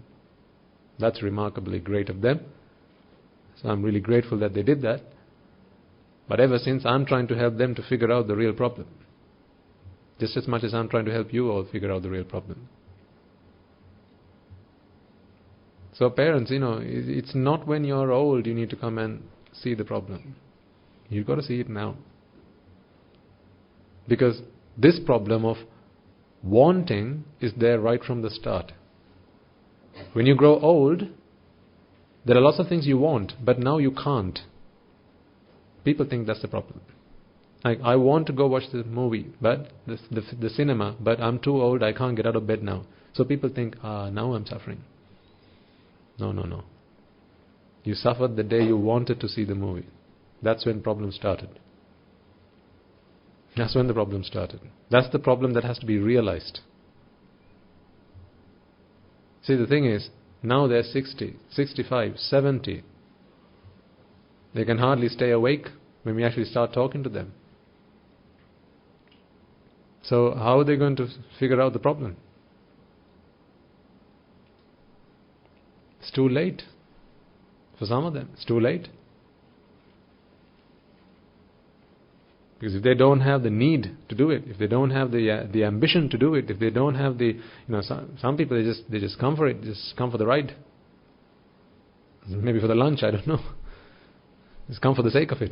That's remarkably great of them. So I'm really grateful that they did that. But ever since, I'm trying to help them to figure out the real problem. Just as much as I'm trying to help you all figure out the real problem. So parents, it's not when you're old you need to come and see the problem. You've got to see it now. Because this problem of wanting is there right from the start. When you grow old, there are lots of things you want, but now you can't. People think that's the problem. Like, I want to go watch the movie, but the cinema, but I'm too old, I can't get out of bed now. So people think, now I'm suffering. No. You suffered the day you wanted to see the movie. That's when problem started. That's when the problem started. That's the problem that has to be realized. See, the thing is, now they're 60, 65, 70. They can hardly stay awake when we actually start talking to them. So how are they going to figure out the problem? It's too late. For some of them, it's too late. Because if they don't have the need to do it, if they don't have the ambition to do it, if they don't have the, some people they just come for it, just come for the ride. Maybe for the lunch, I don't know. Just come for the sake of it.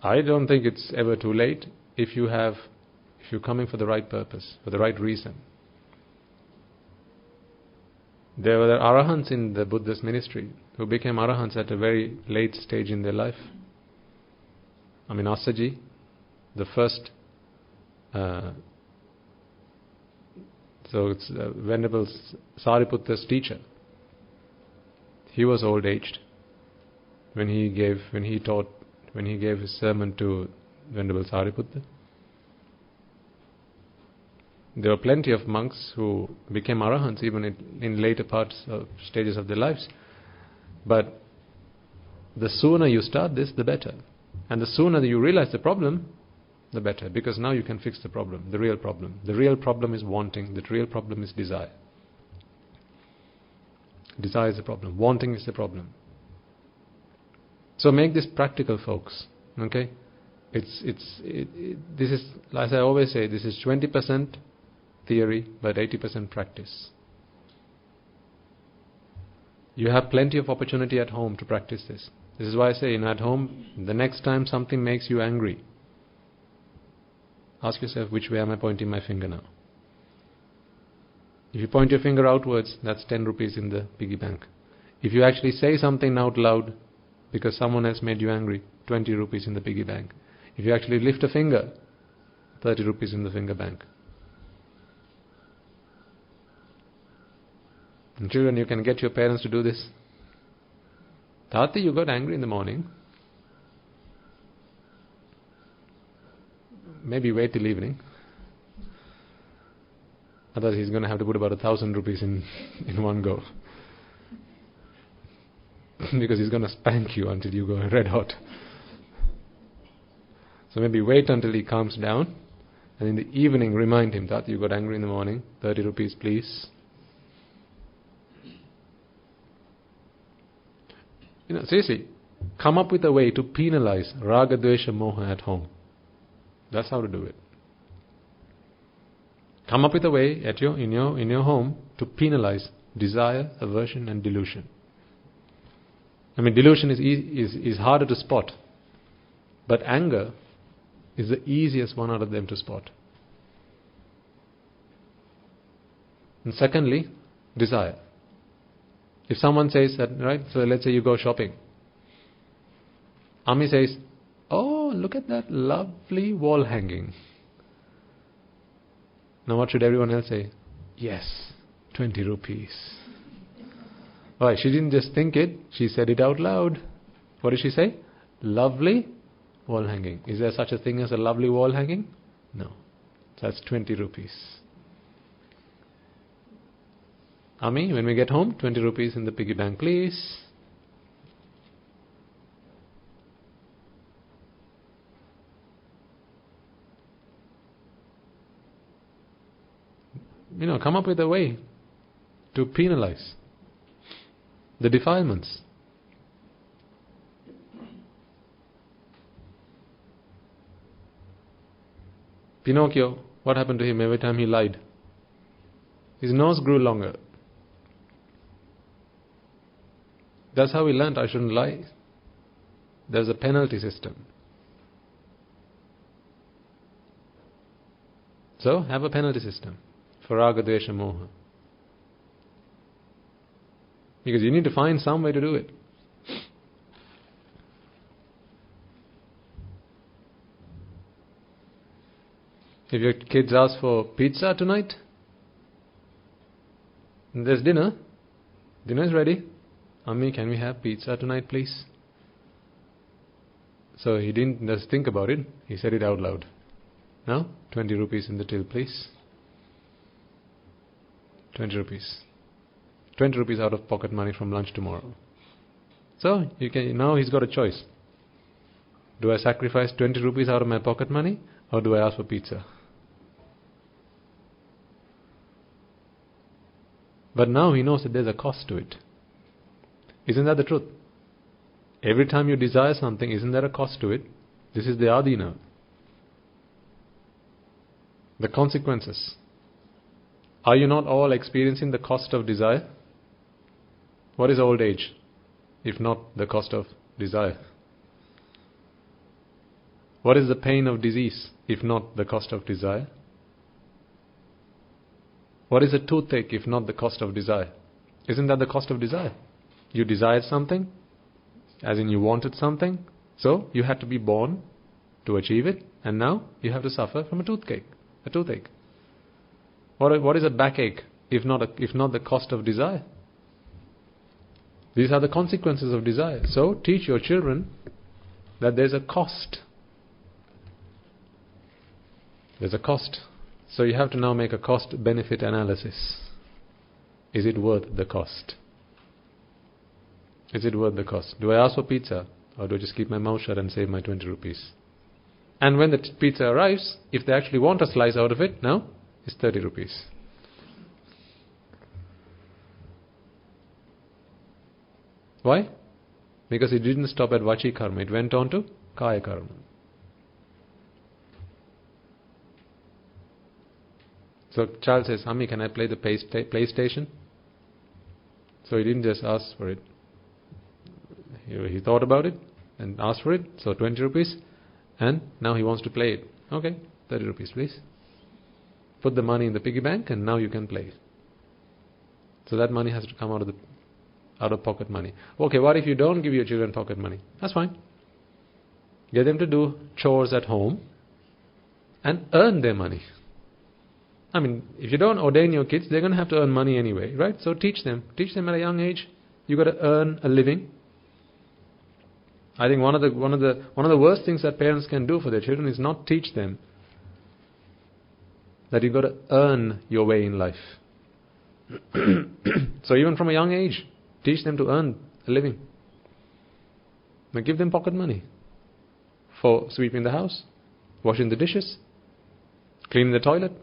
I don't think it's ever too late if you're coming for the right purpose, for the right reason. There were arahants in the Buddhist ministry who became arahants at a very late stage in their life. I mean, Asaji, the first, so it's Venerable Sariputta's teacher. He was old-aged when he taught when he gave his sermon to Venerable Sariputta. There were plenty of monks who became arahants even in later stages of their lives. But the sooner you start this, the better. And the sooner you realize the problem, the better. Because now you can fix the problem, the real problem. The real problem is wanting. The real problem is desire. Desire is the problem. Wanting is the problem. So make this practical, folks. Okay? This is, as I always say, this is 20% theory, but 80% practice. You have plenty of opportunity at home to practice this. This is why I say, at home, the next time something makes you angry, ask yourself, which way am I pointing my finger now? If you point your finger outwards, that's 10 rupees in the piggy bank. If you actually say something out loud because someone else made you angry, 20 rupees in the piggy bank. If you actually lift a finger, 30 rupees in the finger bank. And children, you can get your parents to do this. Tati, you got angry in the morning. Maybe wait till evening. Otherwise he's going to have to put about 1,000 rupees in one go. Because he's going to spank you until you go red hot. So maybe wait until he calms down. And in the evening remind him, Tati, you got angry in the morning. 30 rupees please. Seriously, come up with a way to penalize raga, dvesha, moha at home. That's how to do it. Come up with a way in your home to penalize desire, aversion, and delusion. I mean, delusion is harder to spot, but anger is the easiest one out of them to spot. And secondly, desire. If someone says that, right, so let's say you go shopping. Ami says, oh, look at that lovely wall hanging. Now what should everyone else say? Yes, 20 rupees. Why? She didn't just think it, she said it out loud. What did she say? Lovely wall hanging. Is there such a thing as a lovely wall hanging? No. That's 20 rupees. Ami, when we get home, 20 rupees in the piggy bank, please. Come up with a way to penalize the defilements. Pinocchio, what happened to him every time he lied? His nose grew longer. That's how he learned, I shouldn't lie. There's a penalty system. So, have a penalty system for raga, dvesha, moha. Because you need to find some way to do it. If your kids ask for pizza tonight, there's dinner. Dinner is ready. Ammi, can we have pizza tonight, please? So he didn't just think about it. He said it out loud. Now, 20 rupees in the till, please. 20 rupees. 20 rupees out of pocket money from lunch tomorrow. So, now he's got a choice. Do I sacrifice 20 rupees out of my pocket money, or do I ask for pizza? But now he knows that there's a cost to it. Isn't that the truth? Every time you desire something, isn't there a cost to it? This is the adina. The consequences. Are you not all experiencing the cost of desire? What is old age, if not the cost of desire? What is the pain of disease, if not the cost of desire? What is a toothache, if not the cost of desire? Isn't that the cost of desire? You desired something, as in you wanted something, so you had to be born to achieve it, and now you have to suffer from a toothache. What is a backache, if not the cost of desire? These are the consequences of desire. So teach your children that there's a cost. There's a cost. So you have to now make a cost-benefit analysis. Is it worth the cost? Is it worth the cost? Do I ask for pizza, or do I just keep my mouth shut and save my 20 rupees? And when the pizza arrives, if they actually want a slice out of it, now it's 30 rupees. Why? Because it didn't stop at Vachi Karma, it went on to Kaya Karma. So child says, Mommy, can I play the PlayStation? So he didn't just ask for it. He thought about it and asked for it. So 20 rupees. And now he wants to play it. Okay, 30 rupees please. Put the money in the piggy bank and now you can play it. So that money has to come out of pocket money. Okay, what if you don't give your children pocket money? That's fine. Get them to do chores at home and earn their money. I mean, if you don't ordain your kids, they're going to have to earn money anyway, right? So teach them. Teach them at a young age. You've got to earn a living. I think one of the worst things that parents can do for their children is not teach them that you've got to earn your way in life. So even from a young age, teach them to earn a living. Now give them pocket money for sweeping the house, washing the dishes, cleaning the toilet.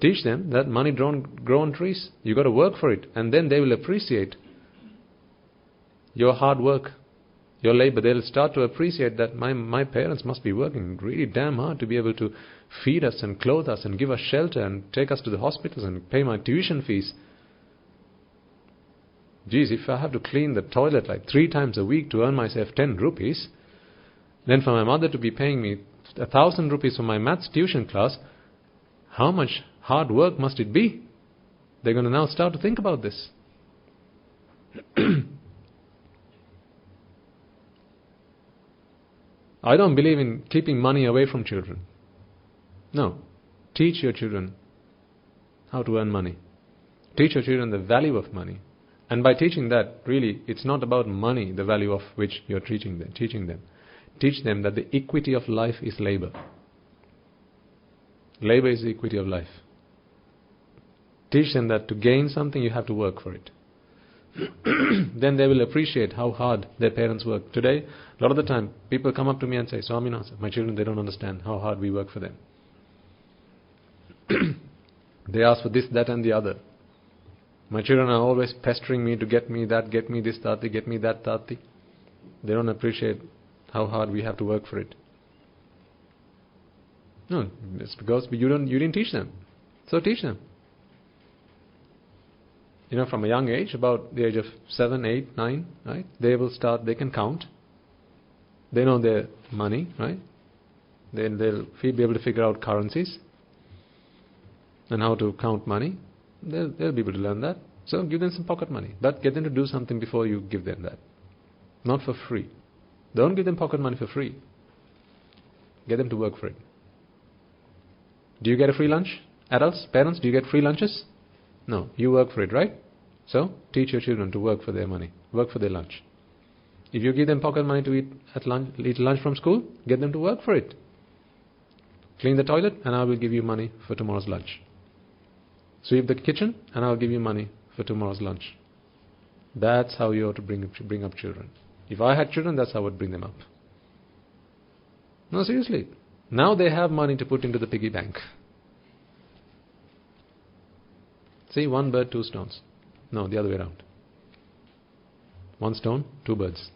Teach them that money don't grow on trees. You've got to work for it, and then they will appreciate your hard work, your labor. They'll start to appreciate that my parents must be working really damn hard to be able to feed us and clothe us and give us shelter and take us to the hospitals and pay my tuition fees. Geez, if I have to clean the toilet like 3 times a week to earn myself 10 rupees, then for my mother to be paying me 1,000 rupees for my maths tuition class, how much hard work must it be? They're going to now start to think about this. I don't believe in keeping money away from children. No. Teach your children how to earn money. Teach your children the value of money. And by teaching that, really, it's not about money, the value of which you're teaching them. Teach them that the equity of life is labor. Labor is the equity of life. Teach them that to gain something, you have to work for it. Then they will appreciate how hard their parents work. Today, a lot of the time, people come up to me and say, Swaminatha, my children, they don't understand how hard we work for them. They ask for this, that and the other. My children are always pestering me to get me that, get me this tati, get me that tati. They don't appreciate how hard we have to work for it. No, it's because you didn't teach them. So teach them. From a young age, about the age of 7, 8, 9, right? They can count. They know their money, right? Then they'll be able to figure out currencies and how to count money. They'll be able to learn that. So give them some pocket money. But get them to do something before you give them that. Not for free. Don't give them pocket money for free. Get them to work for it. Do you get a free lunch? Adults, parents, do you get free lunches? No, you work for it, right? So, teach your children to work for their money, work for their lunch. If you give them pocket money to eat lunch from school, get them to work for it. Clean the toilet, and I will give you money for tomorrow's lunch. Sweep the kitchen, and I will give you money for tomorrow's lunch. That's how you ought to bring up children. If I had children, that's how I would bring them up. No, seriously. Now they have money to put into the piggy bank. See, 1 bird, 2 stones. No, the other way around. 1 stone, 2 birds.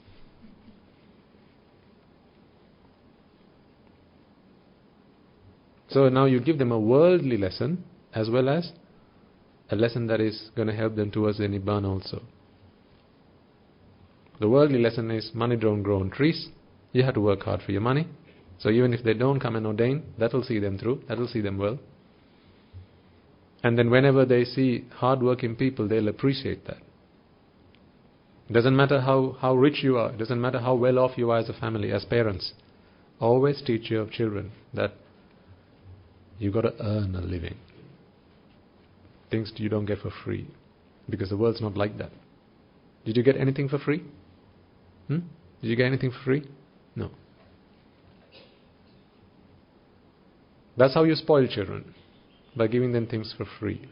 So now you give them a worldly lesson as well as a lesson that is going to help them towards the Nibbana also. The worldly lesson is money don't grow on trees. You have to work hard for your money. So even if they don't come and ordain, that will see them through. That will see them well. And then whenever they see hard-working people, they'll appreciate that. It doesn't matter how rich you are. It doesn't matter how well off you are as a family, as parents. Always teach your children that you've got to earn a living. Things you don't get for free. Because the world's not like that. Did you get anything for free? Did you get anything for free? No. That's how you spoil children, by giving them things for free.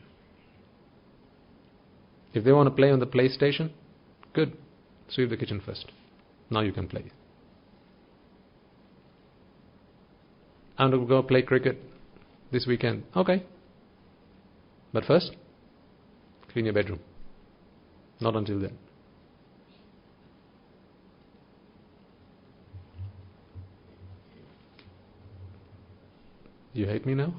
If they want to play on the PlayStation, good. Sweep the kitchen first. Now you can play. I'm going to go play cricket this weekend. Okay. But first, clean your bedroom. Not until then. You hate me now?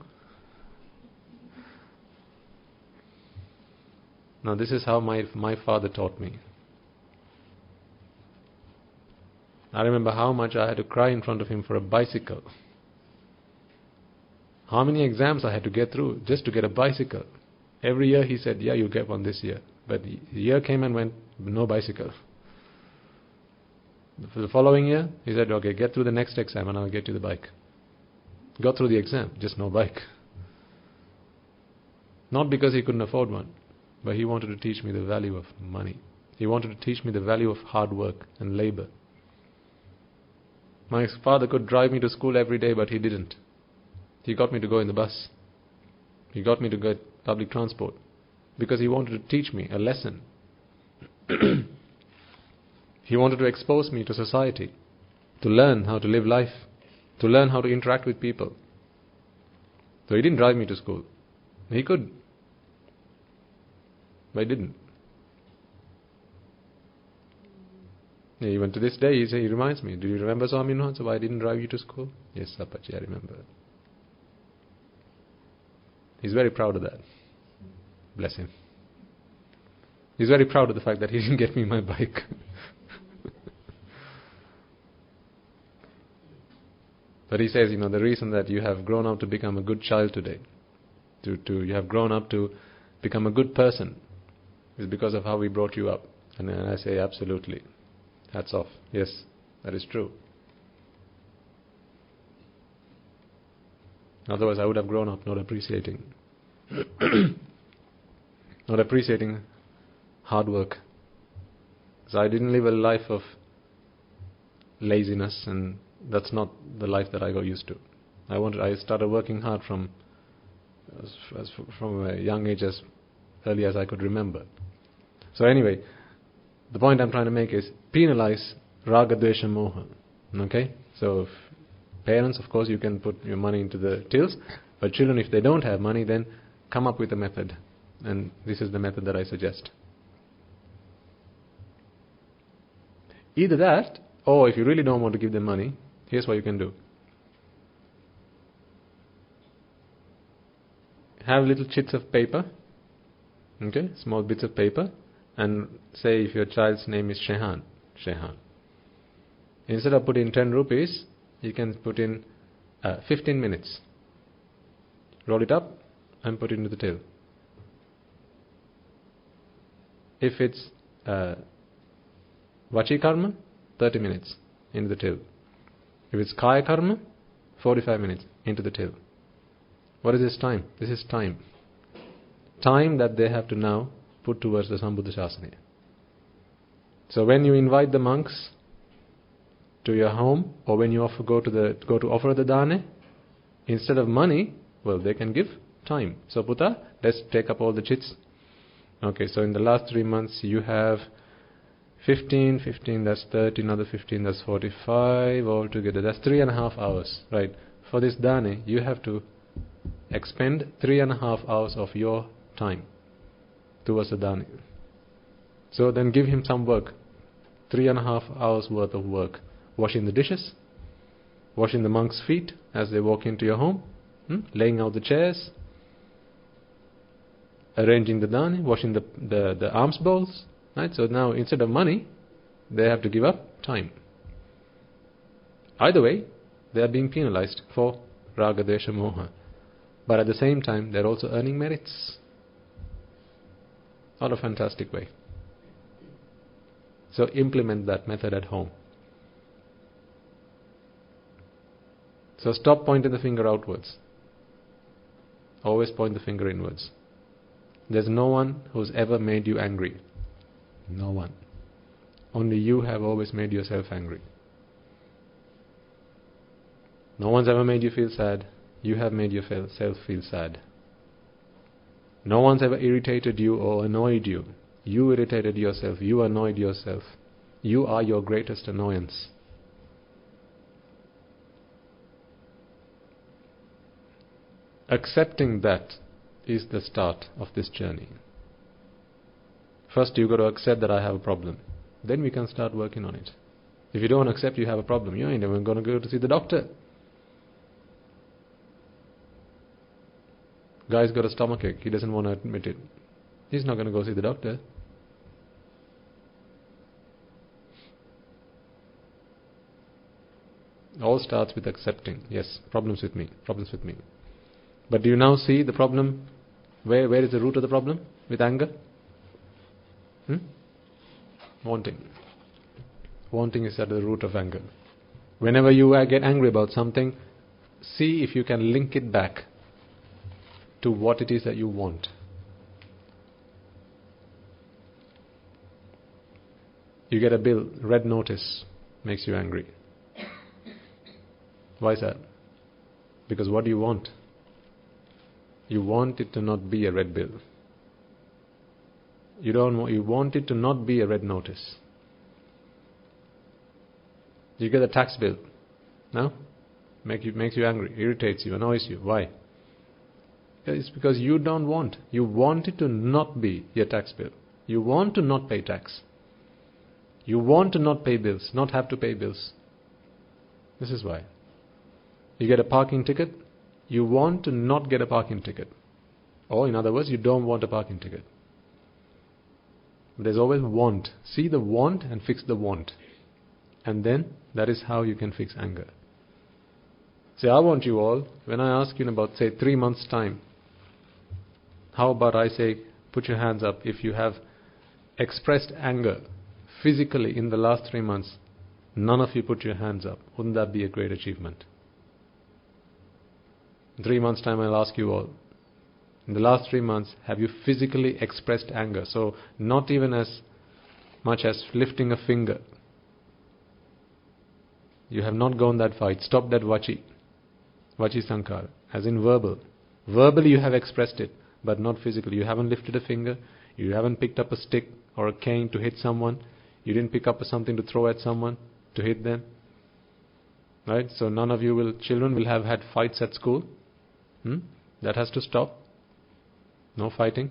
Now this is how my father taught me. I remember how much I had to cry in front of him for a bicycle. How many exams I had to get through just to get a bicycle. Every year he said, yeah, you'll get one this year. But the year came and went, no bicycle. For the following year, he said, okay, get through the next exam and I'll get you the bike. Got through the exam, just no bike. Not because he couldn't afford one, but he wanted to teach me the value of money. He wanted to teach me the value of hard work and labor. My father could drive me to school every day, but he didn't. He got me to go in the bus. He got me to get public transport because he wanted to teach me a lesson. He wanted to expose me to society, to learn how to live life, to learn how to interact with people. So he didn't drive me to school. He could, but he didn't. Even to this day, he reminds me, do you remember Swami Nuhansa, why I didn't drive you to school? Yes, Apache, I remember. He's very proud of that. Bless him. He's very proud of the fact that he didn't get me my bike. But he says, the reason that you have grown up to become a good child today, you have grown up to become a good person, is because of how we brought you up. And I say, absolutely. Hats off. Yes, that is true. Otherwise I would have grown up not appreciating hard work. So I didn't live a life of laziness, and that's not the life that I got used to. I started working hard from a young age, as early as I could remember. So anyway, the point I'm trying to make is penalize raga, dvesha, moha. Okay? So parents, of course, you can put your money into the tills, but children, if they don't have money, then come up with a method. And this is the method that I suggest. Either that, or if you really don't want to give them money, here's what you can do. Have little chits of paper, okay, small bits of paper, and say if your child's name is Shehan. Instead of putting 10 rupees, you can put in 15 minutes. Roll it up and put it into the till. If it's Vachi Karma, 30 minutes into the till. If it's Kaya Karma, 45 minutes into the till. What is this time? This is time. Time that they have to now put towards the Sambuddha Shasana. So when you invite the monks to your home, or when you go to offer the dane, instead of money, well, they can give time. So Putta, let's take up all the chits. Okay, so in the last 3 months you have 15, that's 30, another 15, that's 45 altogether. That's 3.5 hours, right? For this dane, you have to expend 3.5 hours of your time towards the dane. So then give him some work. 3.5 hours worth of work. Washing the dishes, washing the monks' feet as they walk into your home, laying out the chairs, arranging the dane, washing the alms bowls. Right? So now instead of money, they have to give up time. Either way, they are being penalized for raga, dvesha, moha. But at the same time, they are also earning merits. What a fantastic way. So implement that method at home. So stop pointing the finger outwards. Always point the finger inwards. There's no one who's ever made you angry. No one. Only you have always made yourself angry. No one's ever made you feel sad. You have made yourself feel sad. No one's ever irritated you or annoyed you. You irritated yourself. You annoyed yourself. You are your greatest annoyance. Accepting that is the start of this journey. First you've got to accept that I have a problem. Then we can start working on it. If you don't accept you have a problem, you ain't even going to go to see the doctor. Guy's got a stomachache. He doesn't want to admit it. He's not going to go see the doctor. All starts with accepting. Yes, problems with me. But do you now see the problem? Where is the root of the problem? With anger? Wanting. Wanting is at the root of anger. Whenever you get angry about something, see if you can link it back to what it is that you want. You get a bill, red notice, makes you angry. Why is that? Because what do you want? You want it to not be a red bill. You want it to not be a red notice. You get a tax bill. No? Makes you angry, irritates you, annoys you. Why? It's because you don't want. You want it to not be your tax bill. You want to not pay tax. You want to not pay bills, not have to pay bills. This is why. You get a parking ticket. You want to not get a parking ticket. Or in other words, you don't want a parking ticket. There's always want. See the want and fix the want. And then that is how you can fix anger. Say, I want you all, when I ask you in about, say, 3 months' time, how about I say, put your hands up if you have expressed anger physically in the last 3 months. None of you put your hands up. Wouldn't that be a great achievement? In 3 months' time, I'll ask you all, in the last 3 months, have you physically expressed anger? So, not even as much as lifting a finger. You have not gone that far. It stopped at Vachi Sankara, as in verbal. Verbally you have expressed it, but not physically. You haven't lifted a finger. You haven't picked up a stick or a cane to hit someone. You didn't pick up something to throw at someone, to hit them. Right? So none of you children will have had fights at school. That has to stop. No fighting.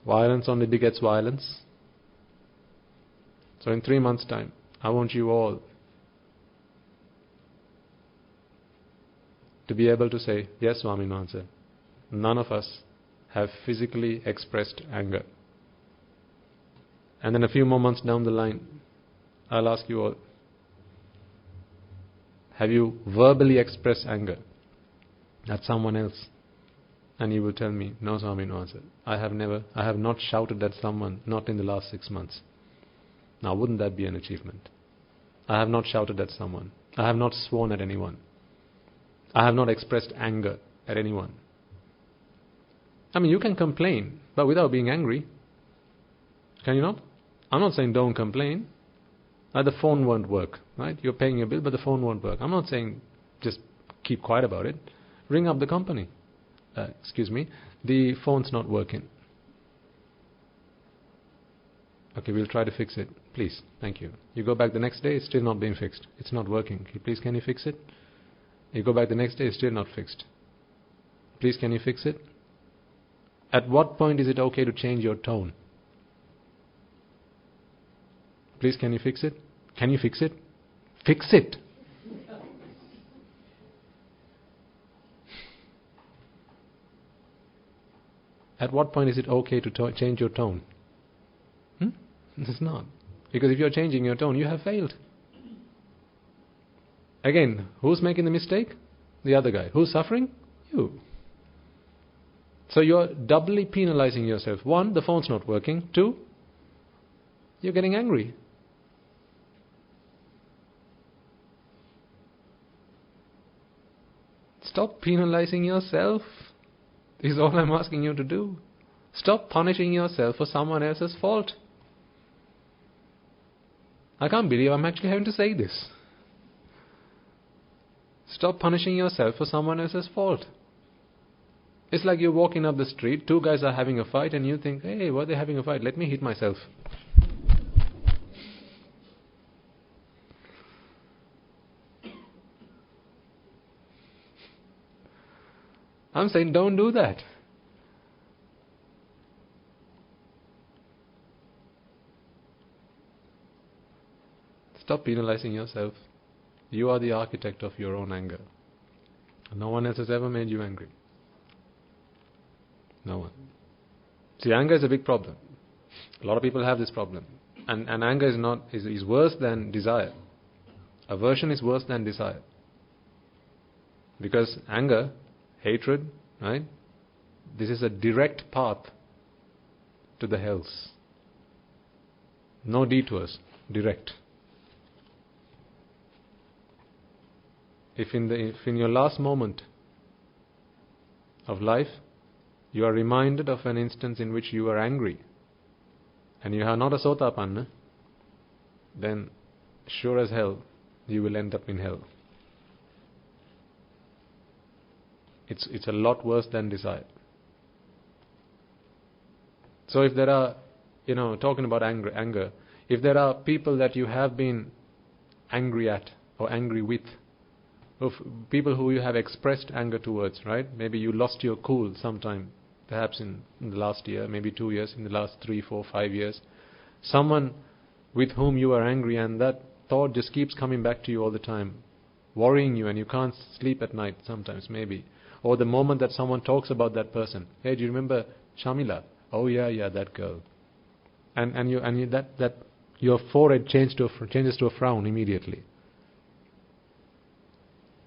Violence only begets violence. So in 3 months' time, I want you all to be able to say, yes, Swaminathan, none of us have physically expressed anger. And then a few more months down the line, I'll ask you all, have you verbally expressed anger at someone else? And you will tell me, no, Swaminathan, I have not shouted at someone, not in the last 6 months. Now, wouldn't that be an achievement? I have not shouted at someone. I have not sworn at anyone. I have not expressed anger at anyone. I mean, you can complain, but without being angry. Can you not? I'm not saying don't complain. The phone won't work, right? You're paying your bill, but the phone won't work. I'm not saying just keep quiet about it. Ring up the company. The phone's not working. Okay, we'll try to fix it. Please, thank you. You go back the next day, it's still not being fixed. It's not working. Please, can you fix it? You go back the next day, it's still not fixed. Please, can you fix it? At what point is it okay to change your tone? Please, can you fix it? Can you fix it? Fix it! At what point is it okay to change your tone? It's not. Because if you're changing your tone, you have failed. Again, who's making the mistake? The other guy. Who's suffering? You. So you're doubly penalizing yourself. 1, the phone's not working. 2, you're getting angry. Stop penalizing yourself. This is all I'm asking you to do. Stop punishing yourself for someone else's fault. I can't believe I'm actually having to say this. Stop punishing yourself for someone else's fault. It's like you're walking up the street, two guys are having a fight, and you think, hey, why are they having a fight? Let me hit myself. I'm saying don't do that. Stop penalizing yourself. You are the architect of your own anger. No one else has ever made you angry. No one. See, anger is a big problem. A lot of people have this problem. And anger is worse than desire. Aversion is worse than desire. Because anger, hatred, right? This is a direct path to the hells. No detours, direct. If in your last moment of life you are reminded of an instance in which you were angry and you are not a Sotapanna, then sure as hell you will end up in hell. It's a lot worse than desire. So if there are, talking about anger, if there are people that you have been angry at or angry with, of people who you have expressed anger towards, right? Maybe you lost your cool sometime, perhaps in the last year, maybe 2 years, in the last 3, 4, 5 years. Someone with whom you are angry, and that thought just keeps coming back to you all the time, worrying you, and you can't sleep at night sometimes, maybe. Or the moment that someone talks about that person, hey, do you remember Shamila? Oh yeah, that girl. And your forehead changes to a frown immediately.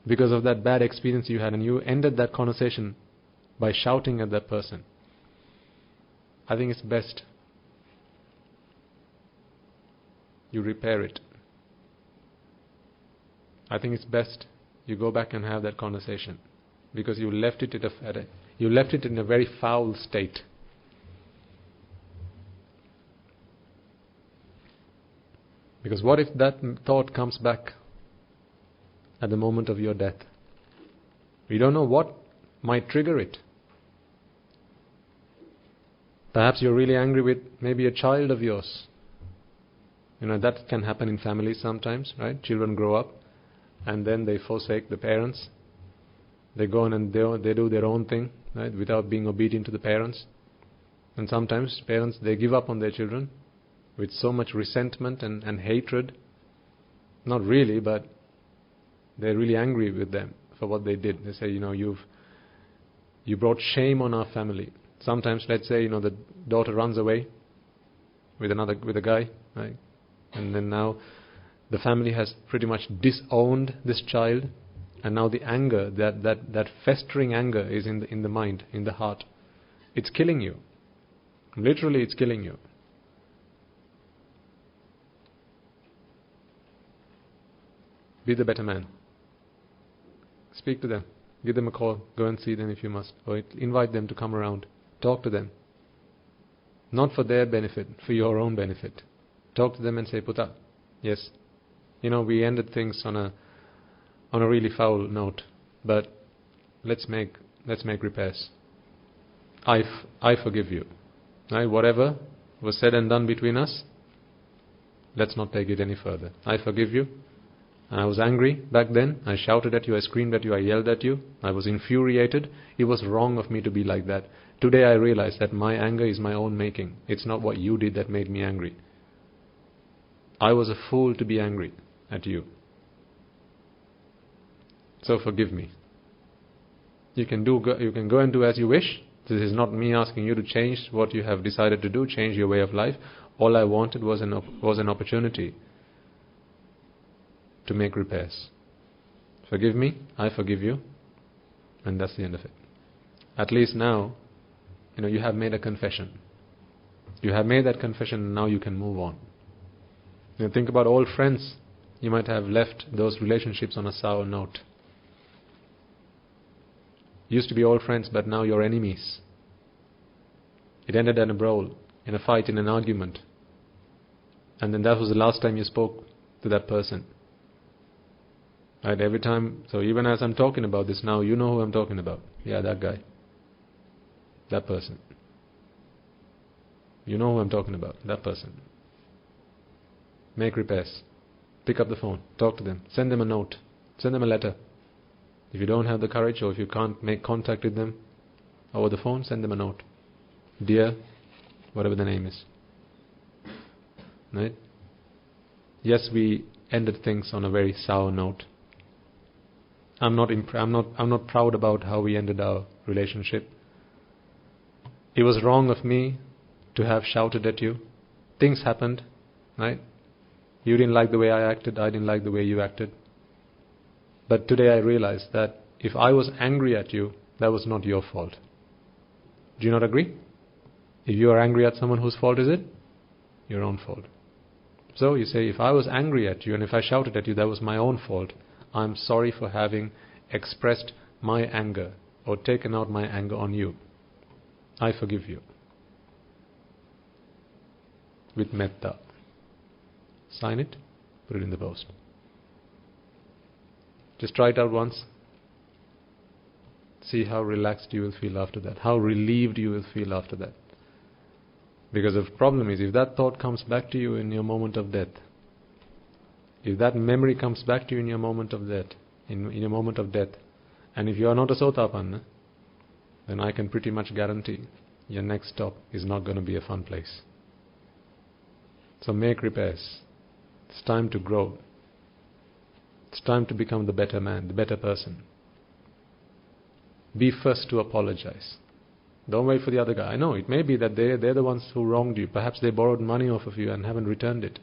Because of that bad experience you had, and you ended that conversation by shouting at that person. I think it's best you repair it. I think it's best you go back and have that conversation, because you left it in a very foul state. Because what if that thought comes back at the moment of your death? We don't know what might trigger it. Perhaps you're really angry with maybe a child of yours. That can happen in families sometimes, right? Children grow up and then they forsake the parents. They go on and they do their own thing, right? Without being obedient to the parents. And sometimes parents, they give up on their children with so much resentment and hatred. Not really, but they're really angry with them for what they did. They say, you brought shame on our family. Sometimes, let's say, the daughter runs away with a guy, right? And then now the family has pretty much disowned this child, and now the anger, that festering anger is in the mind, in the heart. It's killing you. Literally, it's killing you. Be the better man. Speak to them. Give them a call. Go and see them if you must. Or invite them to come around. Talk to them. Not for their benefit, for your own benefit. Talk to them and say, Puta, yes, we ended things on a really foul note, but let's make repairs. I forgive you. Right? Whatever was said and done between us, let's not take it any further. I forgive you. I was angry back then. I shouted at you, I screamed at you, I yelled at you. I was infuriated. It was wrong of me to be like that. Today I realize that my anger is my own making. It's not what you did that made me angry. I was a fool to be angry at you. So forgive me. You can go and do as you wish. This is not me asking you to change what you have decided to do, change your way of life. All I wanted was an opportunity to make repairs. Forgive me, I forgive you, and that's the end of it. At least now, you have made a confession. You have made that confession, and now you can move on. Think about old friends. You might have left those relationships on a sour note. Used to be old friends, but now you're enemies. It ended in a brawl, in a fight, in an argument. And then that was the last time you spoke to that person. Right? Every time, so even as I'm talking about this now, you know who I'm talking about. Yeah, that guy. That person. You know who I'm talking about. That person. Make repairs. Pick up the phone. Talk to them. Send them a note. Send them a letter. If you don't have the courage or if you can't make contact with them over the phone, send them a note. Dear, whatever the name is. Right? Yes, we ended things on a very sour note. I'm not proud about how we ended our relationship. It was wrong of me to have shouted at you. Things happened, right? You didn't like the way I acted, I didn't like the way you acted. But today I realized that if I was angry at you, that was not your fault. Do you not agree? If you are angry at someone, whose fault is it? Your own fault. So you say, if I was angry at you and if I shouted at you, that was my own fault. I'm sorry for having expressed my anger or taken out my anger on you. I forgive you. With metta. Sign it, put it in the post. Just try it out once. See how relaxed you will feel after that. How relieved you will feel after that. Because the problem is, if that thought comes back to you in your moment of death, if that memory comes back to you in your moment of death, in your moment of death, and if you are not a Sotapanna, then I can pretty much guarantee your next stop is not going to be a fun place. So make repairs. It's time to grow. It's time to become the better man, the better person. Be first to apologize. Don't wait for the other guy. I know, it may be that they're the ones who wronged you. Perhaps they borrowed money off of you and haven't returned it.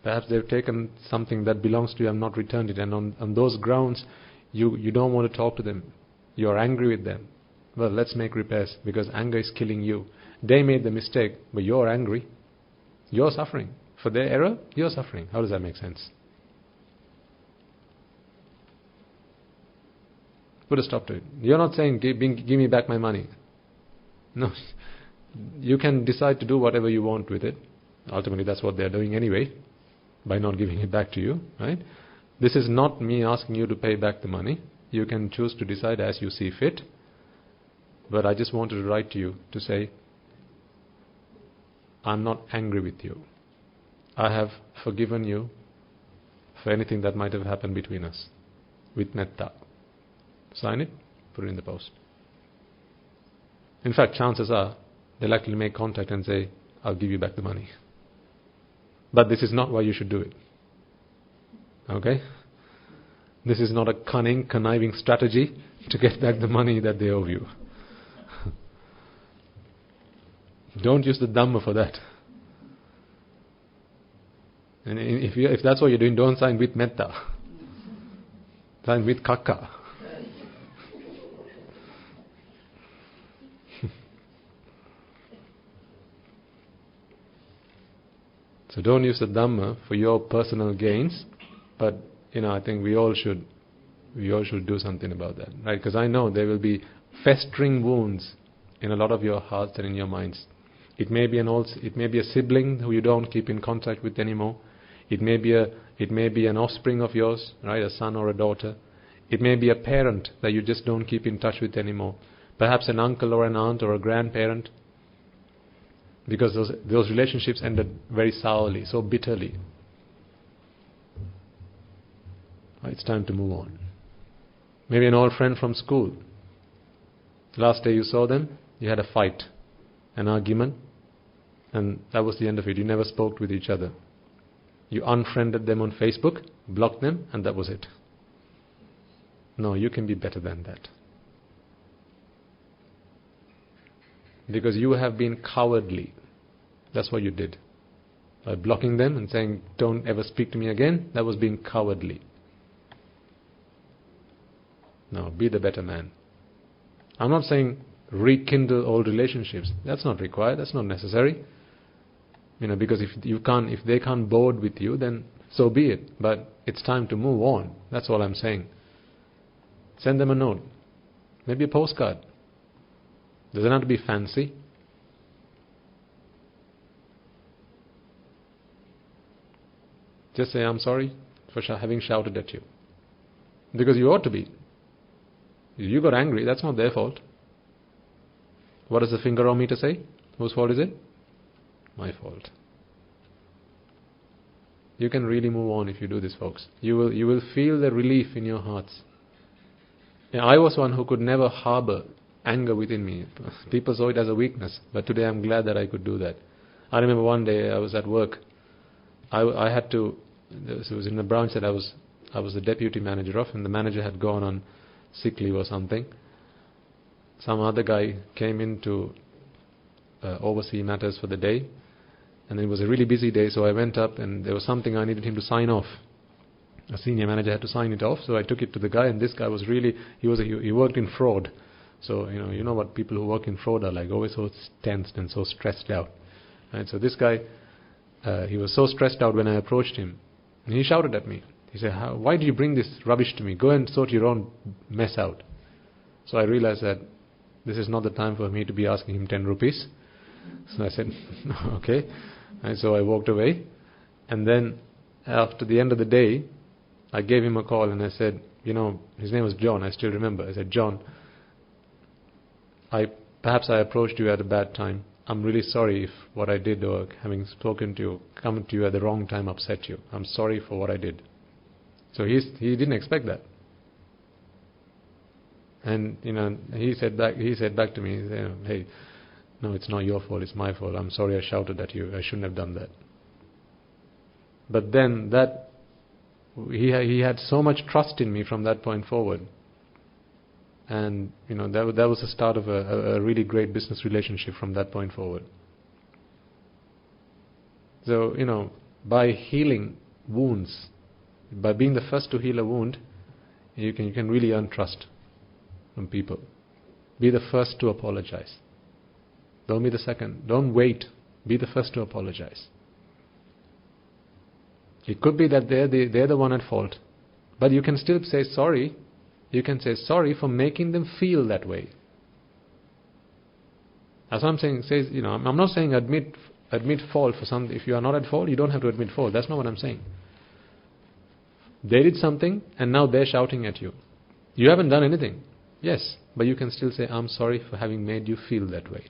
Perhaps they've taken something that belongs to you and not returned it. And on those grounds, you don't want to talk to them. You're angry with them. Well, let's make repairs, because anger is killing you. They made the mistake, but you're angry. You're suffering. For their error, you're suffering. How does that make sense? Put a stop to it. You're not saying, give me back my money. No. You can decide to do whatever you want with it. Ultimately, that's what they're doing anyway, by not giving it back to you. Right? This is not me asking you to pay back the money. You can choose to decide as you see fit. But I just wanted to write to you to say, I'm not angry with you. I have forgiven you for anything that might have happened between us. With metta. Sign it, put it in the post. In fact, chances are they'll actually make contact and say, I'll give you back the money. But this is not why you should do it. Okay? This is not a cunning, conniving strategy to get back the money that they owe you. Don't use the Dhamma for that. And if that's what you're doing, don't sign with metta. Sign with kakka. So don't use the Dhamma for your personal gains, but I think we all should do something about that, right? Because I know there will be festering wounds in a lot of your hearts and in your minds. It may be a sibling who you don't keep in contact with anymore. It may be an offspring of yours, right? A son or a daughter. It may be a parent that you just don't keep in touch with anymore. Perhaps an uncle or an aunt or a grandparent. Because those relationships ended very sourly, so bitterly. It's time to move on. Maybe an old friend from school. Last day you saw them, you had a fight, an argument, and that was the end of it. You never spoke with each other. You unfriended them on Facebook, blocked them, and that was it. No, you can be better than that. Because you have been cowardly. That's what you did. By blocking them and saying, don't ever speak to me again, that was being cowardly. No, be the better man. I'm not saying rekindle old relationships. That's not required, that's not necessary. Because if they can't bond with you, then so be it. But it's time to move on. That's all I'm saying. Send them a note. Maybe a postcard. Doesn't have to be fancy. Just say, I'm sorry for having shouted at you. Because you ought to be. You got angry, that's not their fault. What does the fingerometer say? Whose fault is it? My fault. You can really move on if you do this, folks. You will feel the relief in your hearts. I was one who could never harbor anger within me. People saw it as a weakness, but today I'm glad that I could do that. I remember one day I was at work. I had to. It was in a branch that I was the deputy manager of, and the manager had gone on sick leave or something. Some other guy came in to oversee matters for the day, and it was a really busy day, so I went up and there was something I needed him to sign off. A senior manager had to sign it off, so I took it to the guy, and this guy was really, he worked in fraud. So, you know what people who work in fraud are like, always so tensed and so stressed out. And so this guy, he was so stressed out when I approached him, and he shouted at me. He said, why do you bring this rubbish to me? Go and sort your own mess out. So I realized that this is not the time for me to be asking him 10 rupees. So I said, okay. And so I walked away. And then after the end of the day, I gave him a call and I said, his name was John, I still remember. I said, John, perhaps I approached you at a bad time. I'm really sorry if what I did or having spoken to you, come to you at the wrong time upset you. I'm sorry for what I did. So he didn't expect that. And he said back to me, hey, no, it's not your fault, it's my fault. I'm sorry I shouted at you. I shouldn't have done that. But then he had so much trust in me from that point forward. And that was the start of a really great business relationship from that point forward. So, by healing wounds, by being the first to heal a wound, you can really earn trust from people. Be the first to apologize. Don't be the second. Don't wait. Be the first to apologize. It could be that they're the one at fault, but you can still say sorry. You can say sorry for making them feel that way. As I'm saying, I'm not saying admit fault for something. If you are not at fault, you don't have to admit fault. That's not what I'm saying. They did something and now they're shouting at you. You haven't done anything. Yes, but you can still say, I'm sorry for having made you feel that way.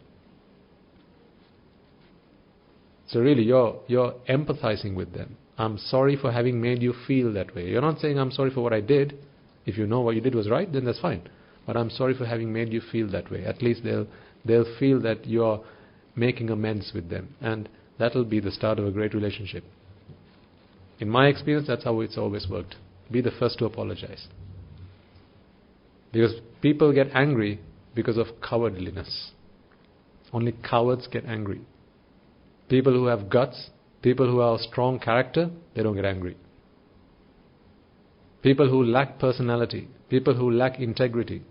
So really, you're empathizing with them. I'm sorry for having made you feel that way. You're not saying, I'm sorry for what I did. If you know what you did was right, then that's fine. But I'm sorry for having made you feel that way. At least they'll feel that you're making amends with them. And that'll be the start of a great relationship. In my experience, that's how it's always worked. Be the first to apologize. Because people get angry because of cowardliness. Only cowards get angry. People who have guts, people who have strong character, they don't get angry. People who lack personality, people who lack integrity,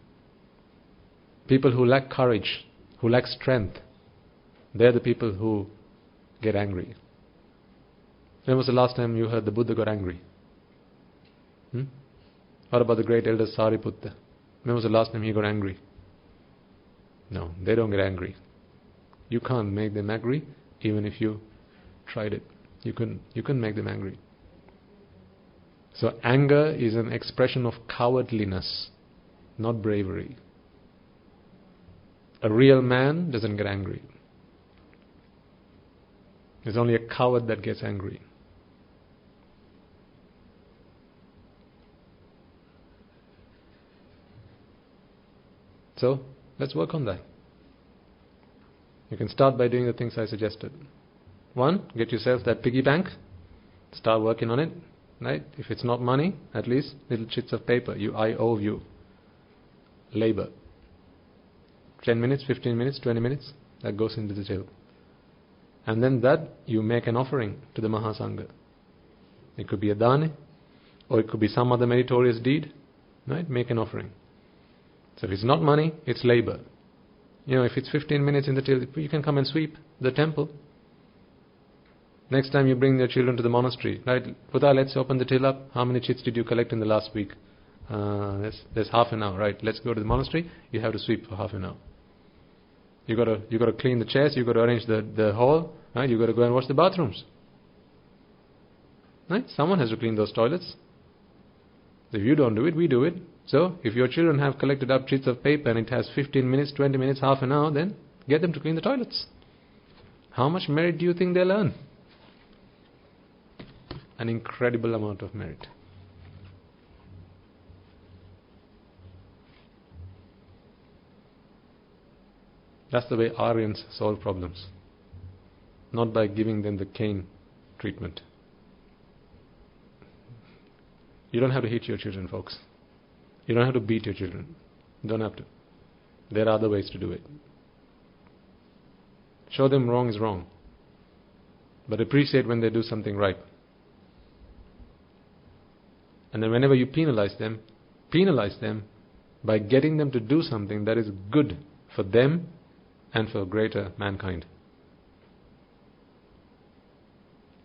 people who lack courage, who lack strength, they're the people who get angry. When was the last time you heard the Buddha got angry? What about the great elder Sariputta? When was the last time he got angry? No, they don't get angry. You can't make them angry, even if you tried it. You couldn't make them angry. So anger is an expression of cowardliness, not bravery. A real man doesn't get angry. It's only a coward that gets angry. So, let's work on that. You can start by doing the things I suggested. 1, get yourself that piggy bank. Start working on it. Right? If it's not money, at least little chits of paper. I owe you labor. 10 minutes, 15 minutes, 20 minutes, that goes into the till. And then that you make an offering to the Mahasangha. It could be a dana, or it could be some other meritorious deed. Right? Make an offering. So if it's not money, it's labor. If it's 15 minutes in the till, you can come and sweep the temple. Next time you bring your children to the monastery, right? Buddha, let's open the till up. How many chits did you collect in the last week? There's half an hour, right? Let's go to the monastery. You have to sweep for half an hour. You got to clean the chairs. You got to arrange the hall, right? You got to go and wash the bathrooms, right? Someone has to clean those toilets. If you don't do it, we do it. So, if your children have collected up sheets of paper and it has 15 minutes, 20 minutes, half an hour, then get them to clean the toilets. How much merit do you think they'll earn? An incredible amount of merit. That's the way Aryans solve problems. Not by giving them the cane treatment. You don't have to hit your children, folks. You don't have to beat your children. You don't have to. There are other ways to do it. Show them wrong is wrong. But appreciate when they do something right. And then whenever you penalize them by getting them to do something that is good for them and for greater mankind.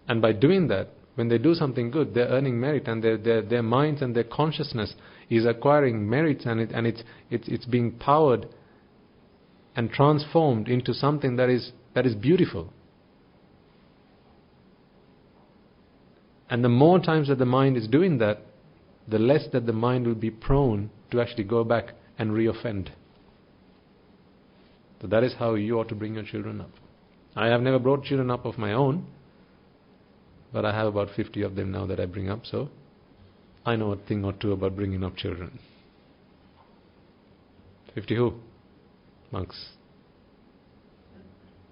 And by doing that, when they do something good, they're earning merit, and their minds and their consciousness is acquiring merits, and it's being powered and transformed into something that is beautiful. And the more times that the mind is doing that, the less that the mind will be prone to actually go back and reoffend. So that is how you ought to bring your children up. I have never brought children up of my own, but I have about 50 of them now that I bring up, so I know a thing or two about bringing up children. 50 who? Monks.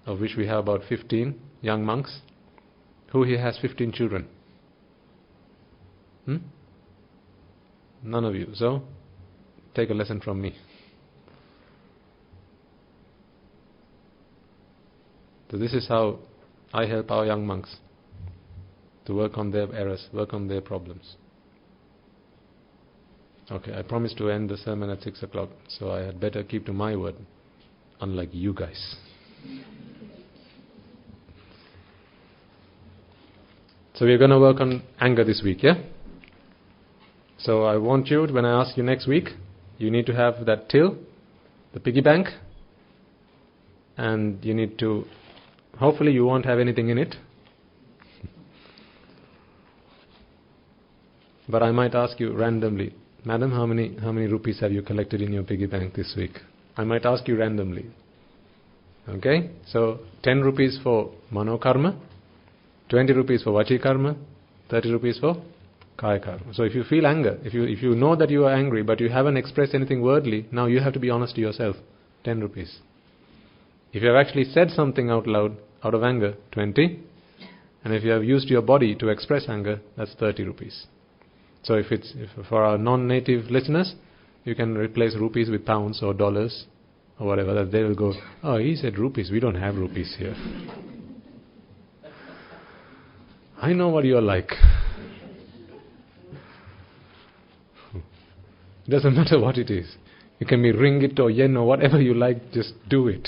Of which we have about 15 young monks. Who here has 15 children? None of you. So, take a lesson from me. So this is how I help our young monks to work on their errors, work on their problems. Okay, I promised to end the sermon at 6 o'clock, so I had better keep to my word, unlike you guys. So we're going to work on anger this week, yeah? So I want you, when I ask you next week, you need to have that till, the piggy bank, and you need to, hopefully you won't have anything in it. But I might ask you randomly, Madam, how many rupees have you collected in your piggy bank this week? I might ask you randomly. Okay? So 10 rupees for mano karma, 20 rupees for vachi karma, 30 rupees for kaya karma. So if you feel anger, if you know that you are angry but you haven't expressed anything wordly, now you have to be honest to yourself. 10 rupees. If you have actually said something out loud out of anger, 20. And if you have used your body to express anger, that's 30 rupees. So if for our non-native listeners, you can replace rupees with pounds or dollars or whatever, that they will go, oh, he said rupees, we don't have rupees here. I know what you're like. It doesn't matter what it is. You can be ringgit or yen or whatever you like, just do it.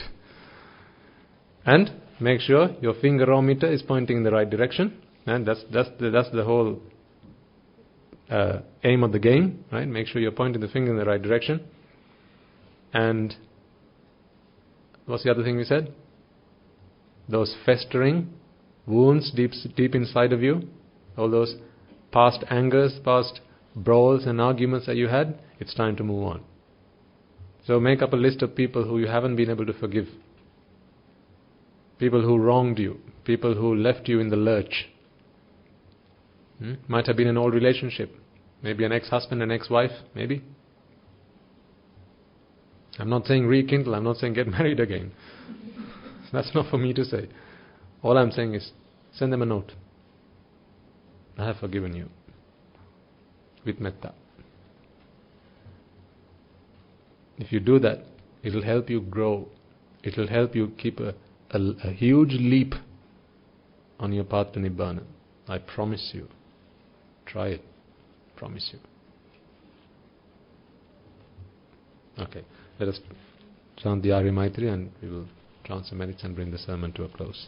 And make sure your fingerometer is pointing in the right direction. And that's the whole aim of the game, right? Make sure you're pointing the finger in the right direction. And what's the other thing we said? Those festering wounds deep inside of you, all those past angers, past brawls and arguments that you had, it's time to move on. So make up a list of people who you haven't been able to forgive. People who wronged you, people who left you in the lurch. Might have been an old relationship, maybe an ex-husband and ex-wife, maybe. I'm not saying rekindle, I'm not saying get married again. That's not for me to say. All I'm saying is, send them a note. I have forgiven you. With metta. If you do that, it will help you grow. It will help you keep a huge leap on your path to Nibbana. I promise you. Try it. Promise you. Okay. Let us chant the Arya Maitri and we will chant some merits and bring the sermon to a close.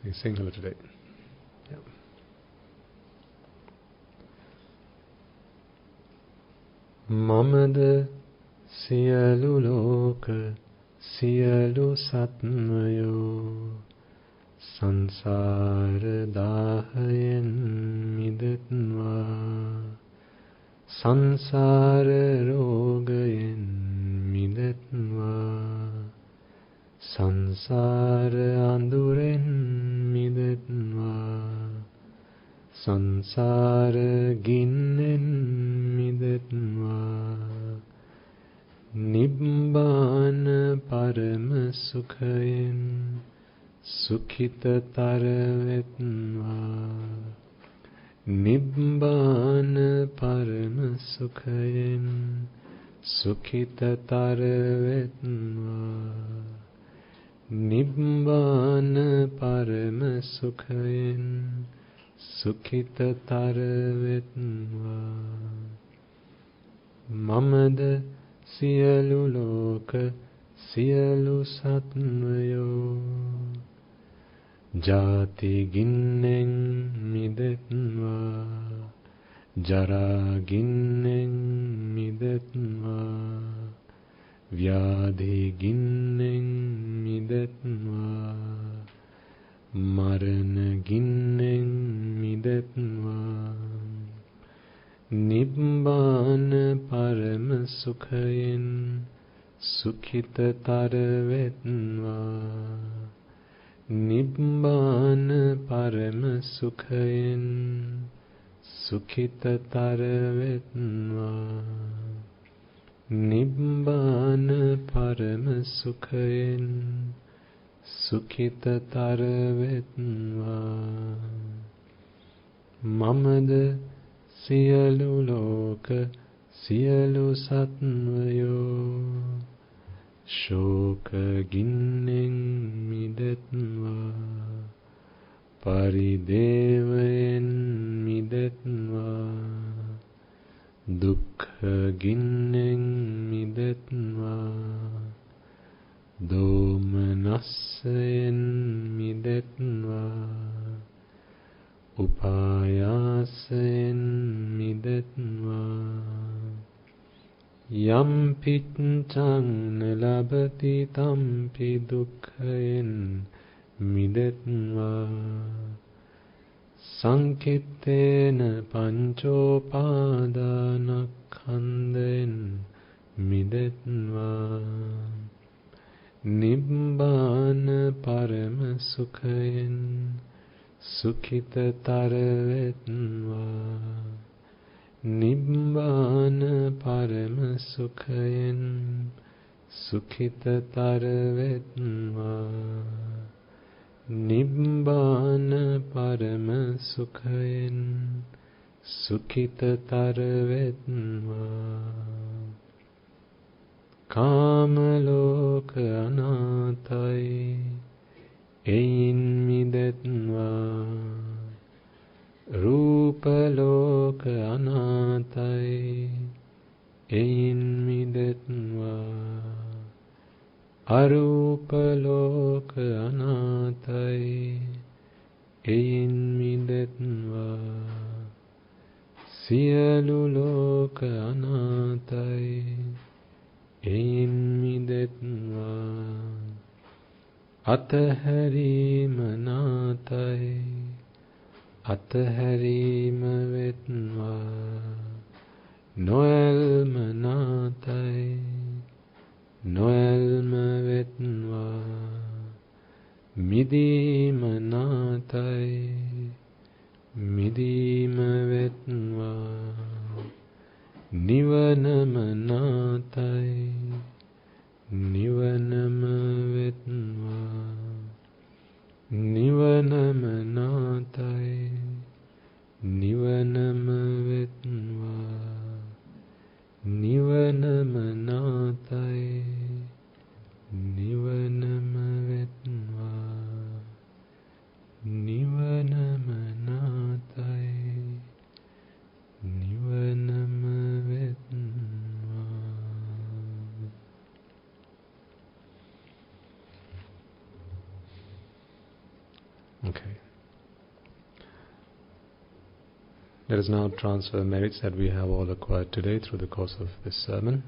We sing a little today. Yeah. Mamada siyalu loka siyalu satmayo සංසාර දාහයෙන් මිදෙත්වා සංසාර රෝගයෙන් මිදෙත්වා සංසාර අඳුරෙන් මිදෙත්වා සංසාර ගින්නෙන් මිදෙත්වා නිබ්බාන පරම සුඛයෙන් සුඛිතතර වෙත්වා නිබ්බාන පරම සුඛයෙන් සුඛිතතර වෙත්වා නිබ්බාන පරම සුඛයෙන් සුඛිතතර වෙත්වා මමද සියලු ලෝක සියලු සත්වයෝ ජාති ගින්නෙන් මිදෙත්වා ජරා ගින්නෙන් මිදෙත්වා ව්‍යාධි ගින්නෙන් මිදෙත්වා මරණ ගින්නෙන් මිදෙත්වා නිබ්බාන පරම සුඛයෙන් සුඛිතතර වෙත්වා නිබ්බාන පරම සුඛයෙන් සුඛිතතර වෙත්වා නිබ්බාන පරම සුඛයෙන් සුඛිතතර වෙත්වා මමද සියලු ලෝක සියලු සත්වයෝ ශෝක ගින්නෙන් මිදෙත්වා පරිදේවයෙන් මිදෙත්වා දුක්ඛ ගින්නෙන් මිදෙත්වා දෝමනස්සයෙන් මිදෙත්වා උපායාසයෙන් මිදෙත්වා යම් පිච්ඡං නලබති තම්පි දුක්ඛයෙන් මිදෙත්වා සංකිත්තේන පංචෝපාදානස්කන්ධයෙන් මිදෙත්වා නිබ්බාන පරම සුඛයෙන් සුඛිතතර වෙත්වා නිබ්බාන පරම සුඛයෙන් සුඛිතතර වෙත්වා නිබ්බාන පරම සුඛයෙන් සුඛිතතර වෙත්වා කාම ලෝක අනාතයි එයින් මිදෙත්වා රූප ලෝක අනාතයි එයින් මිදෙත්වා අරූප ලෝක අනාතයි එයින් මිදෙත්වා සියලු ලෝක අනාතයි එයින් මිදෙත්වා අතහැරීම නාතයි අතහැරීම වෙත්වා නොඇල්ම නාතයි නොඇල්ම වෙත්වා මිදීම නාතයි මිදීම වෙත්වා නිවනම නාතයි නිවනම වෙත්වා නිවනම නාතයි නිවනම වෙත්වා නිවනම නාතයි නිවනම වෙත්වා නිවනම නාතයි නිවනම වෙත්වා. Okay. Let us now transfer merits that we have all acquired today through the course of this sermon.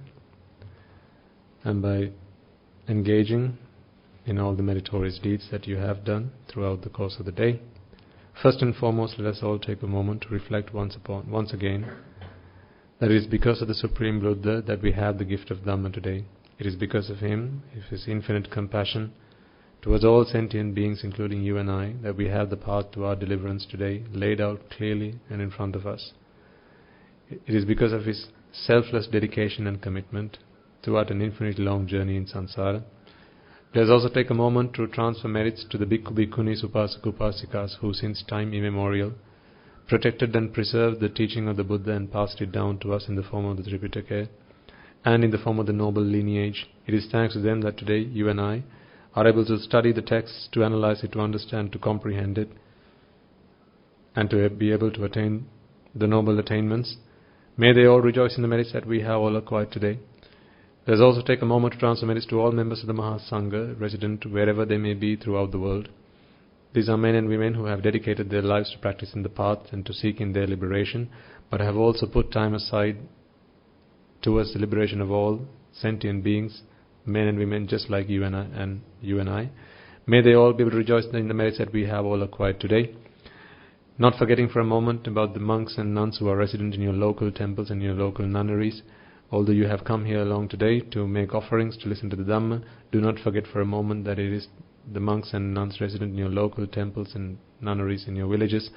And by engaging in all the meritorious deeds that you have done throughout the course of the day. First and foremost, let us all take a moment to reflect once again that it is because of the Supreme Buddha that we have the gift of Dhamma today. It is because of him, of his infinite compassion towards all sentient beings, including you and I, that we have the path to our deliverance today laid out clearly and in front of us. It is because of his selfless dedication and commitment throughout an infinitely long journey in samsara. Let us also take a moment to transfer merits to the Bhikkhu Bhikkhunis, Upasaka Upasikas, who since time immemorial protected and preserved the teaching of the Buddha and passed it down to us in the form of the Tripitaka and in the form of the noble lineage. It is thanks to them that today you and I are able to study the text, to analyze it, to understand, to comprehend it, and to be able to attain the noble attainments. May they all rejoice in the merits that we have all acquired today. Let us also take a moment to transfer merits to all members of the Mahasangha, resident wherever they may be throughout the world. These are men and women who have dedicated their lives to practicing the path and to seeking their liberation, but have also put time aside towards the liberation of all sentient beings, men and women just like you and I. May they all be able to rejoice in the merits that we have all acquired today. Not forgetting for a moment about the monks and nuns who are resident in your local temples and your local nunneries. Although you have come here along today to make offerings, to listen to the Dhamma, do not forget for a moment that it is the monks and nuns resident in your local temples and nunneries in your villages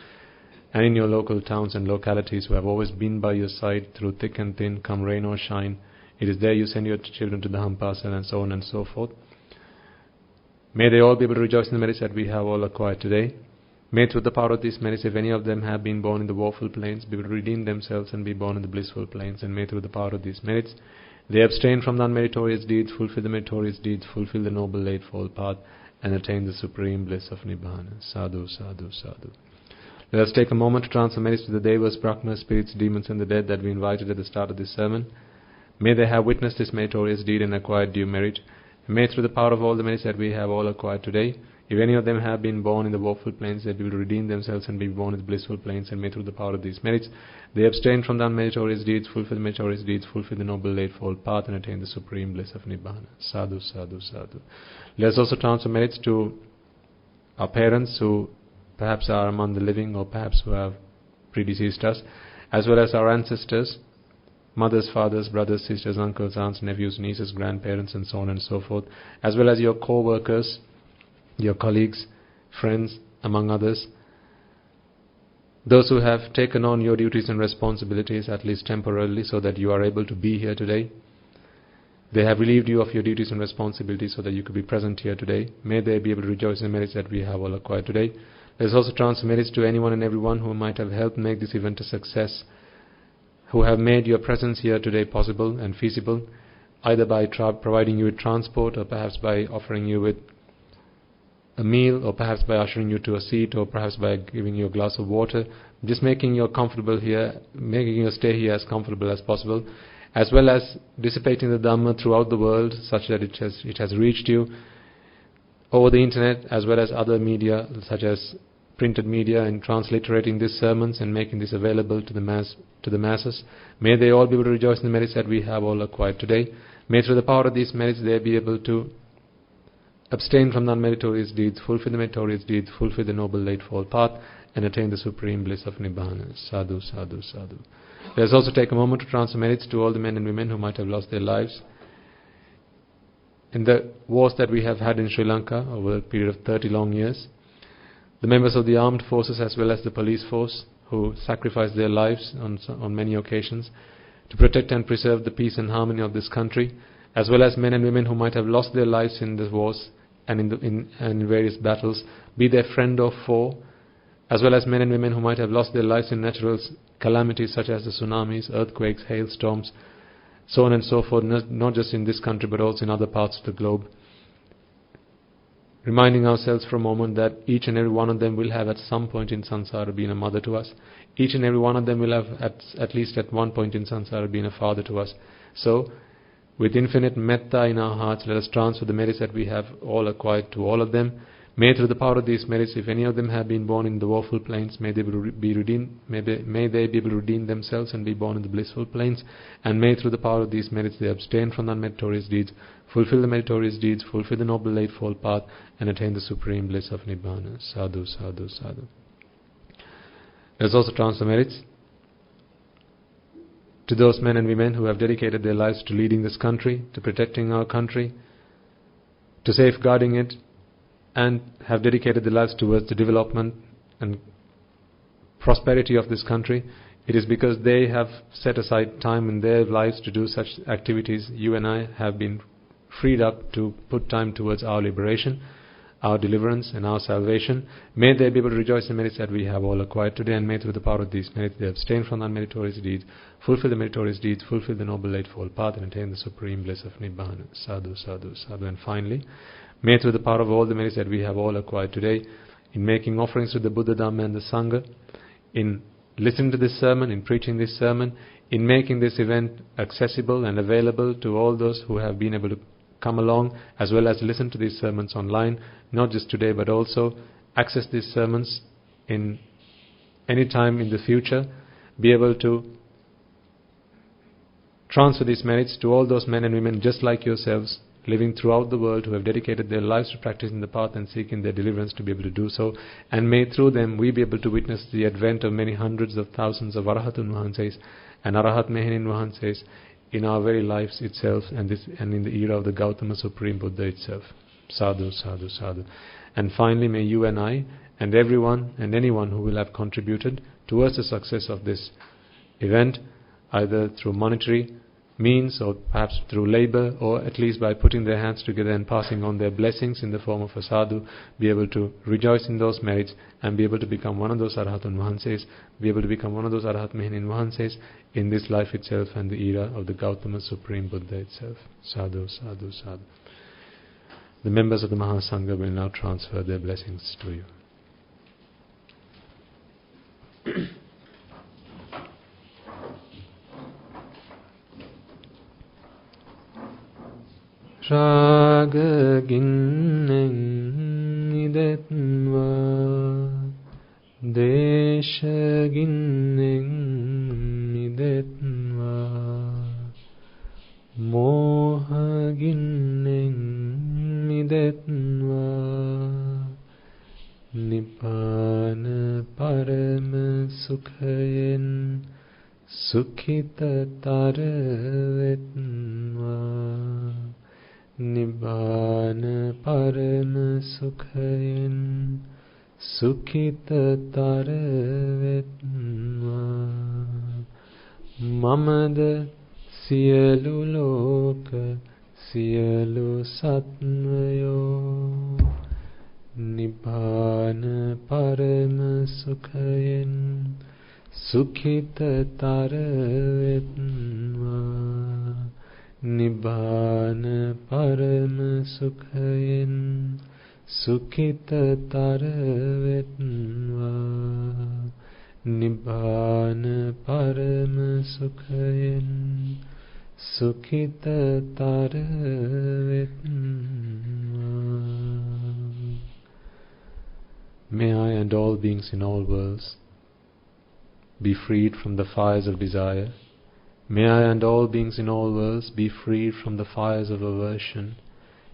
and in your local towns and localities who have always been by your side through thick and thin, come rain or shine. It is there you send your children to the Hampasal and so on and so forth. May they all be able to rejoice in the merits that we have all acquired today. May through the power of these merits, if any of them have been born in the woeful planes, be able to redeem themselves and be born in the blissful planes. And may through the power of these merits, they abstain from the unmeritorious deeds, fulfill the meritorious deeds, fulfill the noble eightfold path, and attain the supreme bliss of Nibbana. Sadhu, sadhu, sadhu. Let us take a moment to transfer merits to the Devas, Brahmas, spirits, demons, and the dead that we invited at the start of this sermon. May they have witnessed this meritorious deed and acquired due merit. And may through the power of all the merits that we have all acquired today, if any of them have been born in the woeful planes, they will redeem themselves and be born in the blissful planes. And may through the power of these merits, they abstain from the unmeritorious deeds, fulfill the meritorious deeds, fulfill the noble eightfold path, and attain the supreme bliss of Nibbana. Sadhu, sadhu, sadhu. Let us also transfer merits to our parents who perhaps are among the living or perhaps who have predeceased us, as well as our ancestors, mothers, fathers, brothers, sisters, uncles, aunts, nephews, nieces, grandparents, and so on and so forth, as well as your co-workers, your colleagues, friends, among others, those who have taken on your duties and responsibilities, at least temporarily, so that you are able to be here today. They have relieved you of your duties and responsibilities so that you could be present here today. May they be able to rejoice in the merits that we have all acquired today. Let us also transfer merits to anyone and everyone who might have helped make this event a success, who have made your presence here today possible and feasible, either by providing you with transport, or perhaps by offering you with a meal, or perhaps by ushering you to a seat, or perhaps by giving you a glass of water, just making you comfortable here, making your stay here as comfortable as possible, as well as dissipating the Dhamma throughout the world such that it has reached you over the internet, as well as other media such as printed media, and transliterating these sermons and making this available to the masses. May they all be able to rejoice in the merits that we have all acquired today. May through the power of these merits they be able to abstain from the unmeritorious deeds, fulfill the meritorious deeds, fulfill the noble eightfold path, and attain the supreme bliss of Nibbana. Sadhu, sadhu, sadhu. Let us also take a moment to transfer merits to all the men and women who might have lost their lives in the wars that we have had in Sri Lanka over a period of 30 long years. The members of the armed forces as well as the police force who sacrificed their lives on many occasions to protect and preserve the peace and harmony of this country, as well as men and women who might have lost their lives in the wars and in various battles, be they friend or foe, as well as men and women who might have lost their lives in natural calamities such as the tsunamis, earthquakes, hailstorms, so on and so forth, not just in this country but also in other parts of the globe. Reminding ourselves for a moment that each and every one of them will have at some point in samsara been a mother to us. Each and every one of them will have at least at one point in samsara been a father to us. So, with infinite metta in our hearts, let us transfer the merits that we have all acquired to all of them. May through the power of these merits, if any of them have been born in the woeful plains, may they be redeemed. May they be able to redeem themselves and be born in the blissful plains. And may through the power of these merits they abstain from the unmeritorious deeds, fulfill the meritorious deeds, fulfill the noble eightfold path, and attain the supreme bliss of Nibbana. Sadhu, sadhu, sadhu. Let's also transfer merits to those men and women who have dedicated their lives to leading this country, to protecting our country, to safeguarding it, and have dedicated their lives towards the development and prosperity of this country. It is because they have set aside time in their lives to do such activities. You and I have been freed up to put time towards our liberation, our deliverance, and our salvation. May they be able to rejoice in the merits that we have all acquired today, and may through the power of these merits they abstain from the unmeritorious deeds, fulfill the meritorious deeds, fulfill the noble eightfold path, and attain the supreme bliss of Nibbana. Sadhu, sadhu, sadhu. And finally, may through the power of all the merits that we have all acquired today, in making offerings to the Buddha, Dhamma, and the Sangha, in listening to this sermon, in preaching this sermon, in making this event accessible and available to all those who have been able to come along, as well as listen to these sermons online, not just today but also access these sermons in any time in the future, be able to transfer these merits to all those men and women just like yourselves, living throughout the world, who have dedicated their lives to practicing the path and seeking their deliverance, to be able to do so. And may through them we be able to witness the advent of many hundreds of thousands of Arahatun Vahanses and Arahat Mehenin Vahanses in our very lives itself, and in the era of the Gautama Supreme Buddha itself. Sadhu, sadhu, sadhu. And finally, may you and I and everyone and anyone who will have contributed towards the success of this event, either through monetary means or perhaps through labor, or at least by putting their hands together and passing on their blessings in the form of a sadhu, be able to rejoice in those merits and be able to become one of those Arahatun Vahanses, be able to become one of those Arahat Mehenin Vahanses in this life itself and the era of the Gautama Supreme Buddha itself. Sadhu, sadhu, sadhu. The members of the Mahasangha will now transfer their blessings to you. Raga ginnen idetva, desha ginnen idetva, moha ginnen idetva, Nibbana parama sukhayen sukhita taravetva. Nibbana parama sukhayen sukhita taravetva. Mamada siyalu loka siyalu satvayo. Nibbana parama sukhayen sukhita taravetva. Nibbana parama sukhayen sukhita taravetva. Nibbana parama sukhayen sukhita taravetva. May I and all beings in all worlds be freed from the fires of desire. May I and all beings in all worlds be freed from the fires of aversion.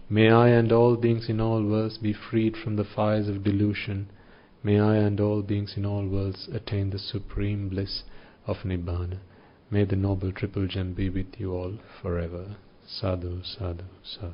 May I and all beings in all worlds be freed from the fires of delusion. May I and all beings in all worlds attain the supreme bliss of Nibbana. May the Noble Triple Gem be with you all forever. Sadhu, sadhu, sadhu.